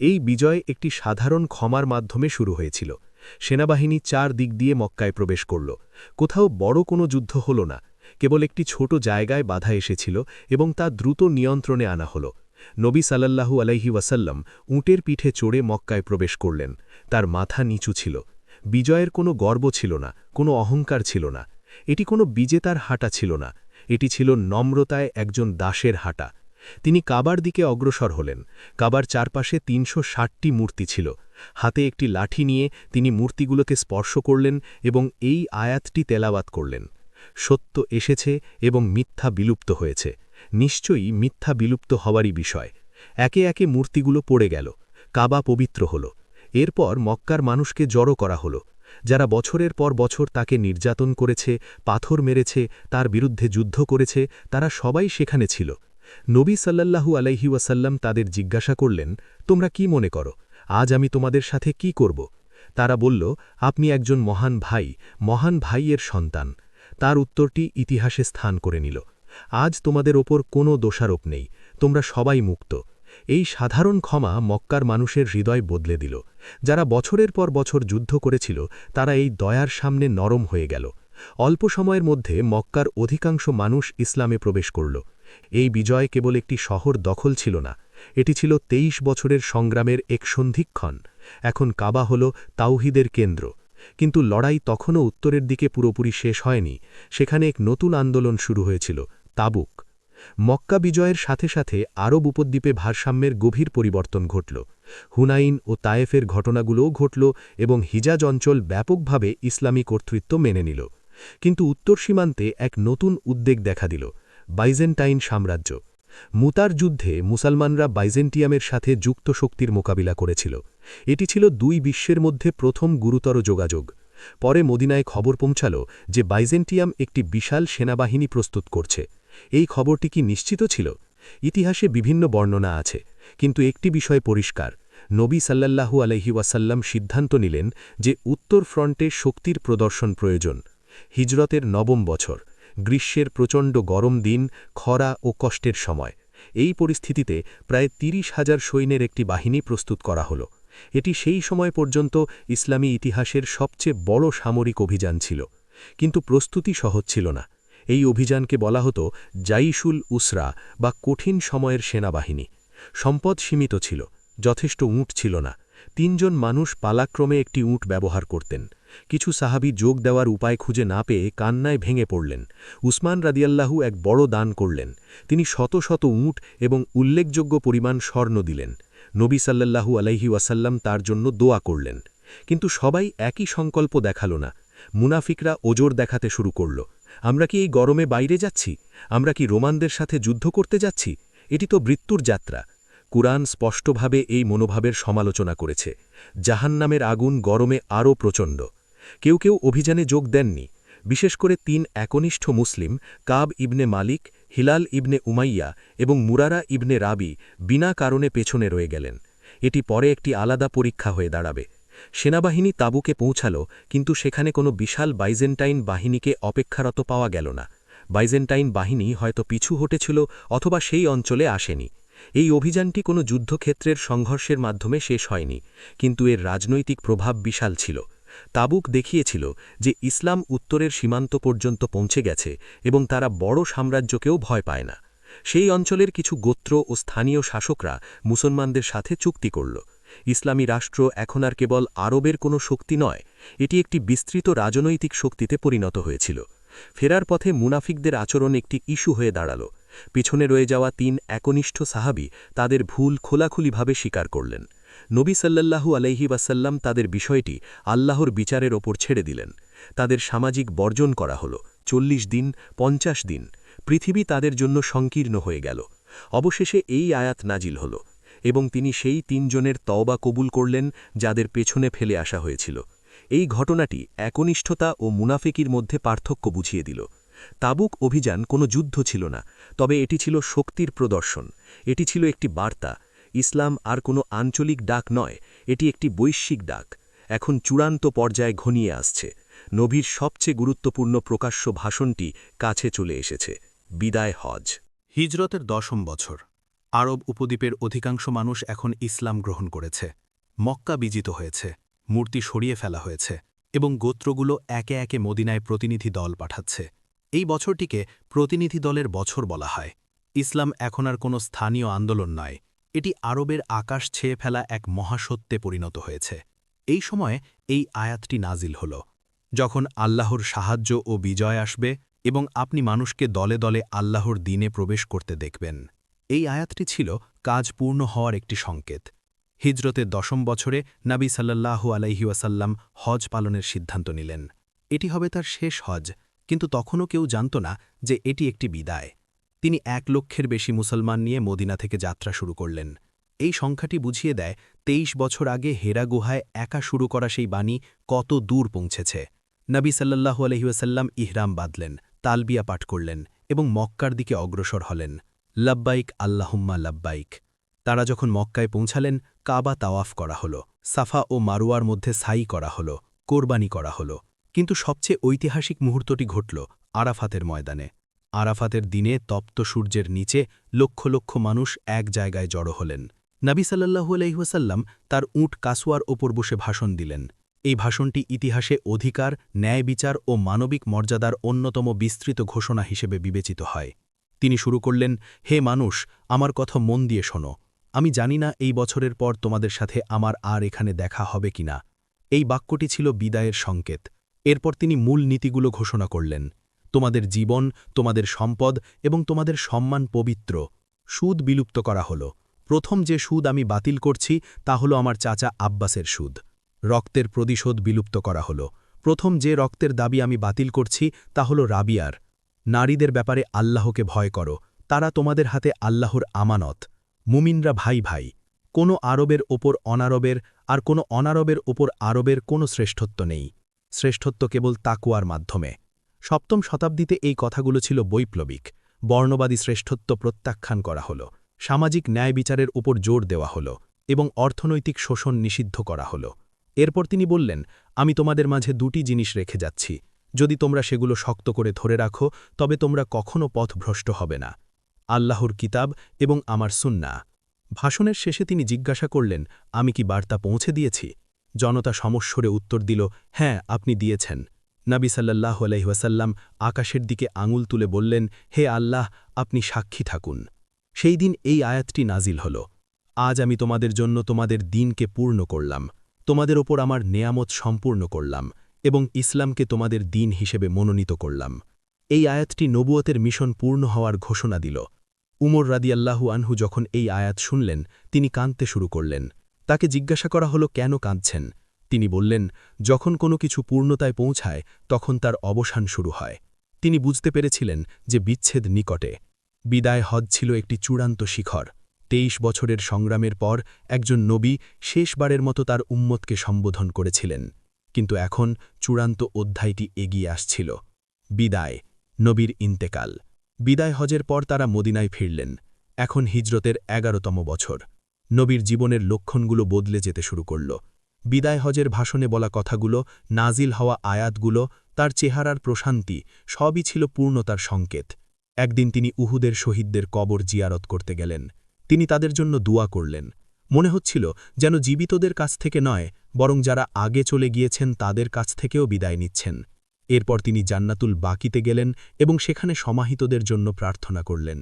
এই বিজয় একটি সাধারণ ক্ষমার মাধ্যমে শুরু হয়েছিল। সেনাবাহিনী 4 দিক দিয়ে মক্কায় প্রবেশ করল। কোথাও বড় কোনো যুদ্ধ হল না, কেবল একটি ছোট জায়গায় বাধা এসেছিল এবং তা দ্রুত নিয়ন্ত্রণে আনা হল। নবী সাল্লাল্লাহু আলাইহি ওয়াসাল্লাম উটের পিঠে চড়ে মক্কায় প্রবেশ করলেন। তার মাথা নিচু ছিল। বিজয়ের কোনো গর্ব ছিল না, কোনো অহংকার ছিল না। এটি কোনো বিজেতার হাঁটা ছিল না, এটি ছিল নম্রতায় একজন দাসের হাঁটা। তিনি কাবার দিকে অগ্রসর হলেন। কাবার চারপাশে 360টি মূর্তি ছিল। হাতে একটি লাঠি নিয়ে তিনি মূর্তিগুলোকে স্পর্শ করলেন এবং এই আয়াতটি তেলাওয়াত করলেন, সত্য এসেছে এবং মিথ্যা বিলুপ্ত হয়েছে। নিশ্চয়ই মিথ্যা বিলুপ্ত হওয়ারই বিষয়। একে একে মূর্তিগুলো পড়ে গেল, কাবা পবিত্র হল। এরপর মক্কার মানুষকে জড়ো করা হল। যারা বছরের পর বছর তাকে নির্যাতন করেছে, পাথর মেরেছে, তার বিরুদ্ধে যুদ্ধ করেছে, তারা সবাই সেখানে ছিল। নবী সাল্লাল্লাহু আলাইহি ওয়াসাল্লাম তাদের জিজ্ঞাসা করলেন, তোমরা কি মনে করো, আজ আমি তোমাদের সাথে কি করব? তারা বলল, আপনি একজন মহান ভাইয়ের সন্তান। তার উত্তরটি ইতিহাসে স্থান করে নিল। আজ তোমাদের ওপর কোনো দোষারোপ নেই, তোমরা সবাই মুক্ত। এই সাধারণ ক্ষমা মক্কার মানুষের হৃদয় বদলে দিল। যারা বছরের পর বছর যুদ্ধ করেছিল তারা এই দয়ার সামনে নরম হয়ে গেল। অল্প সময়ের মধ্যে মক্কার অধিকাংশ মানুষ ইসলামে প্রবেশ করল। এই বিজয় কেবল একটি শহর দখল ছিল না, এটি ছিল 23 বছরের সংগ্রামের এক সন্ধিক্ষণ। এখন কাবা হল তাওহীদের কেন্দ্র। কিন্তু লড়াই তখনও উত্তরের দিকে পুরোপুরি শেষ হয়নি। সেখানে এক নতুন আন্দোলন শুরু হয়েছিল, তাবুক। মক্কা বিজয়ের সাথে সাথে আরব উপদ্বীপে ভারসাম্যের গভীর পরিবর্তন ঘটল। হুনাইন ও তায়েফের ঘটনাগুলোও ঘটল এবং হিজাজ অঞ্চল ব্যাপকভাবে ইসলামী কর্তৃত্ব মেনে নিল। কিন্তু উত্তর সীমান্তে এক নতুন উদ্বেগ দেখা দিল, বাইজেন্টাইন সাম্রাজ্য। মুতার যুদ্ধে মুসলমানরা বাইজেন্টিয়ামের সাথে যুক্ত শক্তির মোকাবিলা করেছিল। এটি ছিল দুই বিশ্বের মধ্যে প্রথম গুরুতর যোগাযোগ। পরে মদিনায় খবর পৌঁছাল যে বাইজেন্টিয়াম একটি বিশাল সেনাবাহিনী প্রস্তুত করছে। এই খবরটি কি নিশ্চিত ছিল? ইতিহাসে বিভিন্ন বর্ণনা আছে, কিন্তু একটি বিষয় পরিষ্কার, নবী সাল্লাল্লাহু আলাইহি ওয়াসাল্লাম সিদ্ধান্ত নিলেন যে উত্তর ফ্রন্টে শক্তির প্রদর্শন প্রয়োজন। হিজরতের নবম বছর, গ্রীষ্মের প্রচণ্ড গরম দিন, খরা ও কষ্টের সময়। এই পরিস্থিতিতে প্রায় ৩০,০০০ সৈন্যের একটি বাহিনী প্রস্তুত করা হল। এটি সেই সময় পর্যন্ত ইসলামী ইতিহাসের সবচেয়ে বড় সামরিক অভিযান ছিল। কিন্তু প্রস্তুতি সহজ ছিল না। এই অভিযানকে বলা হতো জাইশুল উসরা বা কঠিন সময়ের সেনাবাহিনী। সম্পদ সীমিত ছিল, যথেষ্ট উট ছিল না। ৩ জন মানুষ পালাক্রমে একটি উট ব্যবহার করতেন। কিছু সাহাবী যোগ দেওয়ার উপায় খুঁজে না পেয়ে কান্নায় ভেঙে পড়লেন। উসমান রাদিয়াল্লাহু এক বড় দান করলেন। তিনি শত শত উট এবং উল্লেখযোগ্য পরিমাণ স্বর্ণ দিলেন। নবী সাল্লাল্লাহু আলাইহি ওয়াসাল্লাম তার জন্য দোয়া করলেন। কিন্তু সবাই একই সংকল্প দেখাল না। মুনাফিকরা ওজোর দেখাতে শুরু করল। আমরা কি এই গরমে বাইরে যাচ্ছি? আমরা কি রোমানদের সাথে যুদ্ধ করতে যাচ্ছি? এটি তো মৃত্যুর যাত্রা। কুরআন স্পষ্টভাবে এই মনোভাবের সমালোচনা করেছে। জাহান্নামের আগুন গরমে আরও প্রচণ্ড। কেউ কেউ অভিযানে যোগ দেননি, বিশেষ করে ৩ একনিষ্ঠ মুসলিম, কাব ইবনে মালিক, হিলাল ইবনে উমাইয়া এবং মুরারা ইবনে রাবি বিনা কারণে পেছনে রয়ে গেলেন। এটি পরে একটি আলাদা পরীক্ষা হয়ে দাঁড়াবে। সেনাবাহিনী তাবুকে পৌঁছাল, কিন্তু সেখানে কোনো বিশাল বাইজেন্টাইন বাহিনীকে অপেক্ষারত পাওয়া গেল না। বাইজেন্টাইন বাহিনী হয়তো পিছু হটেছিল অথবা সেই অঞ্চলে আসেনি। এই অভিযানটি কোনো যুদ্ধক্ষেত্রের সংঘর্ষের মাধ্যমে শেষ হয়নি, কিন্তু এর রাজনৈতিক প্রভাব বিশাল ছিল। তাবুক দেখিয়েছিল যে ইসলাম উত্তরের সীমান্ত পর্যন্ত পৌঁছে গেছে এবং তারা বড় সাম্রাজ্যকেও ভয় পায় না। সেই অঞ্চলের কিছু গোত্র ও স্থানীয় শাসকরা মুসলমানদের সাথে চুক্তি করল। ইসলামী রাষ্ট্র এখন আর কেবল আরবের কোনো শক্তি নয়, এটি একটি বিস্তৃত রাজনৈতিক শক্তিতে পরিণত হয়েছিল। ফেরার পথে মুনাফিকদের আচরণ একটি ইস্যু হয়ে দাঁড়াল। পিছনে রয়ে যাওয়া ৩ একনিষ্ঠ সাহাবী তাদের ভুল খোলাখুলিভাবে স্বীকার করলেন। নবী সাল্লাল্লাহু আলাইহি ওয়াসাল্লাম তাদের বিষয়টি আল্লাহর বিচারের ওপর ছেড়ে দিলেন। তাদের সামাজিক বর্জন করা হল। ৪০ দিন, ৫০ দিন, পৃথিবী তাদের জন্য সংকীর্ণ হয়ে গেল। অবশেষে এই আয়াত নাজিল হল এবং তিনি সেই ৩ জনের তওবা কবুল করলেন যাদের পেছনে ফেলে আসা হয়েছিল। এই ঘটনাটি একনিষ্ঠতা ও মুনাফিকির মধ্যে পার্থক্য বুঝিয়ে দিল। তাবুক অভিযান কোনো যুদ্ধ ছিল না, তবে এটি ছিল শক্তির প্রদর্শন। এটি ছিল একটি বার্তা, ইসলাম আর কোনো আঞ্চলিক ডাক নয়, এটি একটি বৈশ্বিক ডাক। এখন চূড়ান্ত পর্যায়ে ঘনিয়ে আসছে। নবীর সবচেয়ে গুরুত্বপূর্ণ প্রকাশ্য ভাষণটি কাছে চলে এসেছে, বিদায় হজ। হিজরতের ১০ম বছর। আরব উপদ্বীপের অধিকাংশ মানুষ এখন ইসলাম গ্রহণ করেছে। মক্কা বিজিত হয়েছে, মূর্তি সরিয়ে ফেলা হয়েছে এবং গোত্রগুলো একে একে মদিনায় প্রতিনিধি দল পাঠাচ্ছে। এই বছরটিকে প্রতিনিধি দলের বছর বলা হয়। ইসলাম এখন আর কোনো স্থানীয় আন্দোলন নয়, এটি আরবের আকাশ ছেয়ে ফেলা এক মহাসত্যে পরিণত হয়েছে। এই সময়ে এই আয়াতটি নাজিল হল, যখন আল্লাহর সাহায্য ও বিজয় আসবে এবং আপনি মানুষকে দলে দলে আল্লাহর দ্বীনে প্রবেশ করতে দেখবেন। এই আয়াতটি ছিল কাজ পূর্ণ হওয়ার একটি সংকেত। হিজরতের ১০ম বছরে নবী সাল্লাল্লাহু আলাইহি ওয়াসাল্লাম হজ পালনের সিদ্ধান্ত নিলেন। এটি হবে তার শেষ হজ, কিন্তু তখনও কেউ জানত না যে এটি একটি বিদায়। তিনি ১ লক্ষের বেশি মুসলমান নিয়ে মদিনা থেকে যাত্রা শুরু করলেন। এই সংখ্যাটি বুঝিয়ে দেয় ২৩ বছর আগে হেরা গুহায় একা শুরু করা সেই বাণী কত দূর পৌঁছেছে। নবী সাল্লাল্লাহু আলাইহি ওয়াসাল্লাম ইহরাম বাঁধলেন, তালবিয়া পাঠ করলেন এবং মক্কার দিকে অগ্রসর হলেন। লব্বাইক আল্লাহুম্মা লব্বাইক। তারা যখন মক্কায় পৌঁছালেন, কাবা তাওয়াফ করা হল, সাফা ও মারুয়ার মধ্যে সাই করা হল, কোরবানি করা হল। কিন্তু সবচেয়ে ঐতিহাসিক মুহূর্তটি ঘটল আরাফাতের ময়দানে। আরাফাতের দিনে তপ্ত সূর্যের নিচে লক্ষ লক্ষ মানুষ এক জায়গায় জড়ো হলেন। নবী সাল্লাল্লাহু আলাইহি ওয়াসাল্লাম তার উট কাসওয়ার ওপর বসে ভাষণ দিলেন। এই ভাষণটি ইতিহাসে অধিকার, ন্যায় বিচার ও মানবিক মর্যাদার অন্যতম বিস্তৃত ঘোষণা হিসেবে বিবেচিত হয়। তিনি শুরু করলেন, হে মানুষ, আমার কথা মন দিয়ে শোনো। আমি জানি না এই বছরের পর তোমাদের সাথে আমার আর এখানে দেখা হবে কিনা। এই বাক্যটি ছিল বিদায়ের সংকেত। এরপর তিনি মূল নীতিগুলো ঘোষণা করলেন। তোমাদের জীবন, তোমাদের সম্পদ এবং তোমাদের সম্মান পবিত্র। সুদ বিলুপ্ত করা হল। প্রথম যে সুদ আমি বাতিল করছি তা হল আমার চাচা আব্বাসের সুদ। রক্তের প্রতিশোধ বিলুপ্ত করা হল। প্রথম যে রক্তের দাবি আমি বাতিল করছি তা হল রাবিয়ার। নারীদের ব্যাপারে আল্লাহকে ভয় করো, তারা তোমাদের হাতে আল্লাহর আমানত। মুমিনরা ভাই ভাই। কোনো আরবের ওপর অনারবের আর কোনো অনারবের ওপর আরবের কোনো শ্রেষ্ঠত্ব নেই। শ্রেষ্ঠত্ব কেবল তাকুয়ার মাধ্যমে। সপ্তম শতাব্দীতে এই কথাগুলো ছিল বৈপ্লবিক। বর্ণবাদী শ্রেষ্ঠত্ব প্রত্যাখ্যান করা হল, সামাজিক ন্যায় বিচারের উপর জোর দেওয়া হল এবং অর্থনৈতিক শোষণ নিষিদ্ধ করা হল। এরপর তিনি বললেন, আমি তোমাদের মাঝে দুটি জিনিস রেখে যাচ্ছি। যদি তোমরা সেগুলো শক্ত করে ধরে রাখো তবে তোমরা কখনো পথভ্রষ্ট হবে না। আল্লাহর কিতাব এবং আমার সুন্নাহ। ভাষণের শেষে তিনি জিজ্ঞাসা করলেন, আমি কি বার্তা পৌঁছে দিয়েছি? জনতা সমস্বরে উত্তর দিল, হ্যাঁ, আপনি দিয়েছেন। নবী সাল্লাল্লাহু আলাইহি ওয়াসাল্লাম আকাশের দিকে আঙুল তুলে বললেন, হে আল্লাহ, আপনি সাক্ষী থাকুন। সেই দিন এই আয়াতটি নাজিল হল, আজ আমি তোমাদের জন্য তোমাদের দিনকে পূর্ণ করলাম, তোমাদের ওপর আমার নেয়ামত সম্পূর্ণ করলাম এবং ইসলামকে তোমাদের দিন হিসেবে মনোনীত করলাম। এই আয়াতটি নবুয়তের মিশন পূর্ণ হওয়ার ঘোষণা দিল। উমর রাদিয়াল্লাহু আনহু যখন এই আয়াত শুনলেন তিনি কাঁদতে শুরু করলেন। তাকে জিজ্ঞাসা করা হলো, কেন কাঁদছেন? তিনি বললেন, যখন কোনো কিছু পূর্ণতায় পৌঁছায় তখন তার অবসান শুরু হয়। তিনি বুঝতে পেরেছিলেন যে বিচ্ছেদ নিকটে। বিদায় হজ ছিল একটি চূড়ান্ত শিখর। ২৩ বছরের সংগ্রামের পর একজন নবী শেষবারের মতো তার উম্মতকে সম্বোধন করেছিলেন। কিন্তু এখন চূড়ান্ত অধ্যায়টি এগিয়ে আসছিল। বিদায়, নবীর ইন্তেকাল। বিদায় হজের পর তারা মদিনায় ফিরলেন। এখন হিজরতের ১১তম বছর। নবীর জীবনের লক্ষণগুলো বদলে যেতে শুরু করল। বিদায় হজের ভাষণে বলা কথাগুলো, নাজিল হওয়া আয়াতগুলো, তার চেহারার প্রশান্তি, সবই ছিল পূর্ণতার সংকেত। একদিন তিনি উহুদের শহীদদের কবর জিয়ারত করতে গেলেন। তিনি তাদের জন্য দোয়া করলেন। মনে হচ্ছিল যেন জীবিতদের কাছ থেকে নয়, বরং যারা আগে চলে গিয়েছেন তাদের কাছ থেকেও বিদায় নিচ্ছেন। এরপর তিনি জান্নাতুল বাকিতে গেলেন এবং সেখানে সমাহিতদের জন্য প্রার্থনা করলেন।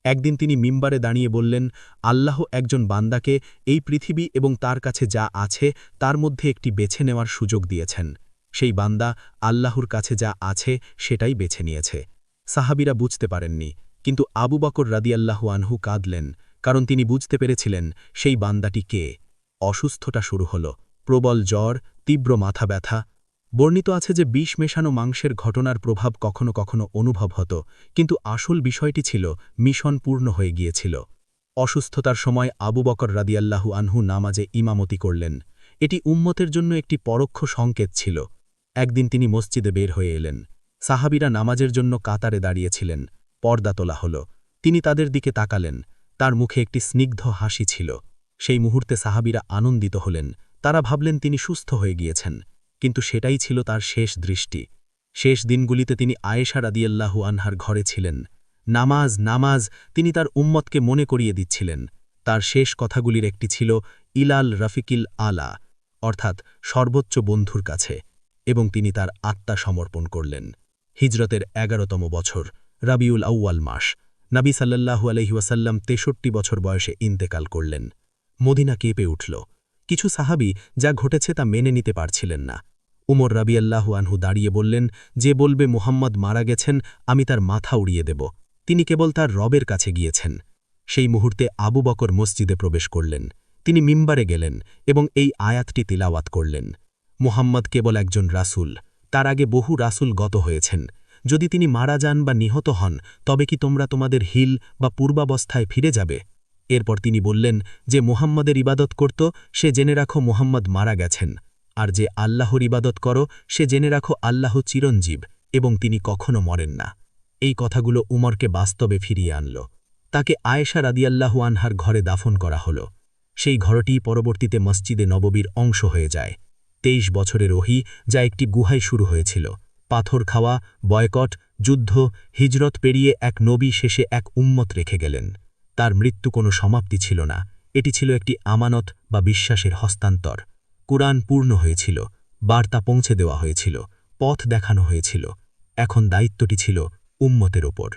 একদিন তিনি মিম্বারে দাঁড়িয়ে বললেন, আল্লাহ একজন বান্দাকে এই পৃথিবী এবং তার কাছে যা আছে তার মধ্যে একটি বেছে নেওয়ার সুযোগ দিয়েছেন। সেই বান্দা আল্লাহর কাছে যা আছে সেটাই বেছে নিয়েছে। সাহাবীরা বুঝতে পারেননি, কিন্তু আবু বকর রাদিয়াল্লাহু আনহু কাঁদলেন, কারণ তিনি বুঝতে পেরেছিলেন সেই বান্দাটি কে। অসুস্থতা শুরু হল, প্রবল জ্বর, তীব্র মাথা ব্যথা। বর্ণিত আছে যে বিষ মেশানো মাংসের ঘটনার প্রভাব কখনো কখনো অনুভব হতো, কিন্তু আসল বিষয়টি ছিল মিশন পূর্ণ হয়ে গিয়েছিল। অসুস্থতার সময় আবু বকর রাদিয়াল্লাহু আনহু নামাজে ইমামতি করলেন। এটি উম্মতের জন্য একটি পরোক্ষ সংকেত ছিল। একদিন তিনি মসজিদে বের হয়ে এলেন। সাহাবীরা নামাজের জন্য কাতারে দাঁড়িয়েছিলেন। পর্দা তোলা হল। তিনি তাদের দিকে তাকালেন। তার মুখে একটি স্নিগ্ধ হাসি ছিল। সেই মুহূর্তে সাহাবীরা আনন্দিত হলেন। তারা ভাবলেন তিনি সুস্থ হয়ে গিয়েছেন, কিন্তু সেটাই ছিল তার শেষ দৃষ্টি। শেষ দিনগুলিতে তিনি আয়েশা রাদিয়াল্লাহু আনহার ঘরে ছিলেন। নামাজ নামাজ তিনি তার উম্মতকে মনে করিয়ে দিচ্ছিলেন। তার শেষ কথাগুলির একটি ছিল, ইলাল রফিকিল আলা, অর্থাৎ সর্বোচ্চ বন্ধুর কাছে, এবং তিনি তার আত্মা সমর্পণ করলেন। হিজরতের ১১তম বছর, রাবিউল আউয়াল মাস। নবী সাল্লাল্লাহু আলাইহি ওয়াসাল্লাম ৬৩ বছর বয়সে ইন্তেকাল করলেন। মদিনা কেঁপে উঠল। কিছু সাহাবী যা ঘটেছে তা মেনে নিতে পারছিলেন না। উমর রাদিয়াল্লাহু আনহু দাঁড়িয়ে বললেন, যে বলবে মুহাম্মদ মারা গেছেন আমি তার মাথা উড়িয়ে দেব। তিনি কেবল তার রবের কাছে গিয়েছেন। সেই মুহূর্তে আবু বকর মসজিদে প্রবেশ করলেন। তিনি মিম্বারে গেলেন এবং এই আয়াতটি তিলাওয়াত করলেন। মুহাম্মদ কেবল একজন রাসূল, তার আগে বহু রাসূল গত হয়েছেন। যদি তিনি মারা যান বা নিহত হন তবে কি তোমরা তোমাদের হিল বা পূর্বাবস্থায় ফিরে যাবে? এরপর তিনি বললেন, যে মুহাম্মদের ইবাদত করত সে জেনে রাখো মুহাম্মদ মারা গেছেন, আর যে আল্লাহর ইবাদত করো সে জেনে রাখো আল্লাহ চিরঞ্জীব এবং তিনি কখনো মরেন না। এই কথাগুলো উমরকে বাস্তবে ফিরিয়ে আনল। তাকে আয়েশা রাদিয়াল্লাহু আনহার ঘরে দাফন করা হল। সেই ঘরটি পরবর্তীতে মসজিদে নববীর অংশ হয়ে যায়। ২৩ বছরের ওহী যা একটি গুহায় শুরু হয়েছিল। পাথর খাওয়া, বয়কট, যুদ্ধ, হিজরত পেরিয়ে এক নবী শেষে এক উম্মত রেখে গেলেন। তার মৃত্যু কোনো সমাপ্তি ছিল না, এটি ছিল একটি আমানত বা বিশ্বাসের হস্তান্তর। কুরআন পূর্ণ হয়েছিল, বার্তা পৌঁছে দেওয়া হয়েছিল, পথ দেখানো হয়েছিল। এখন দায়িত্বটি ছিল উম্মতের ওপর।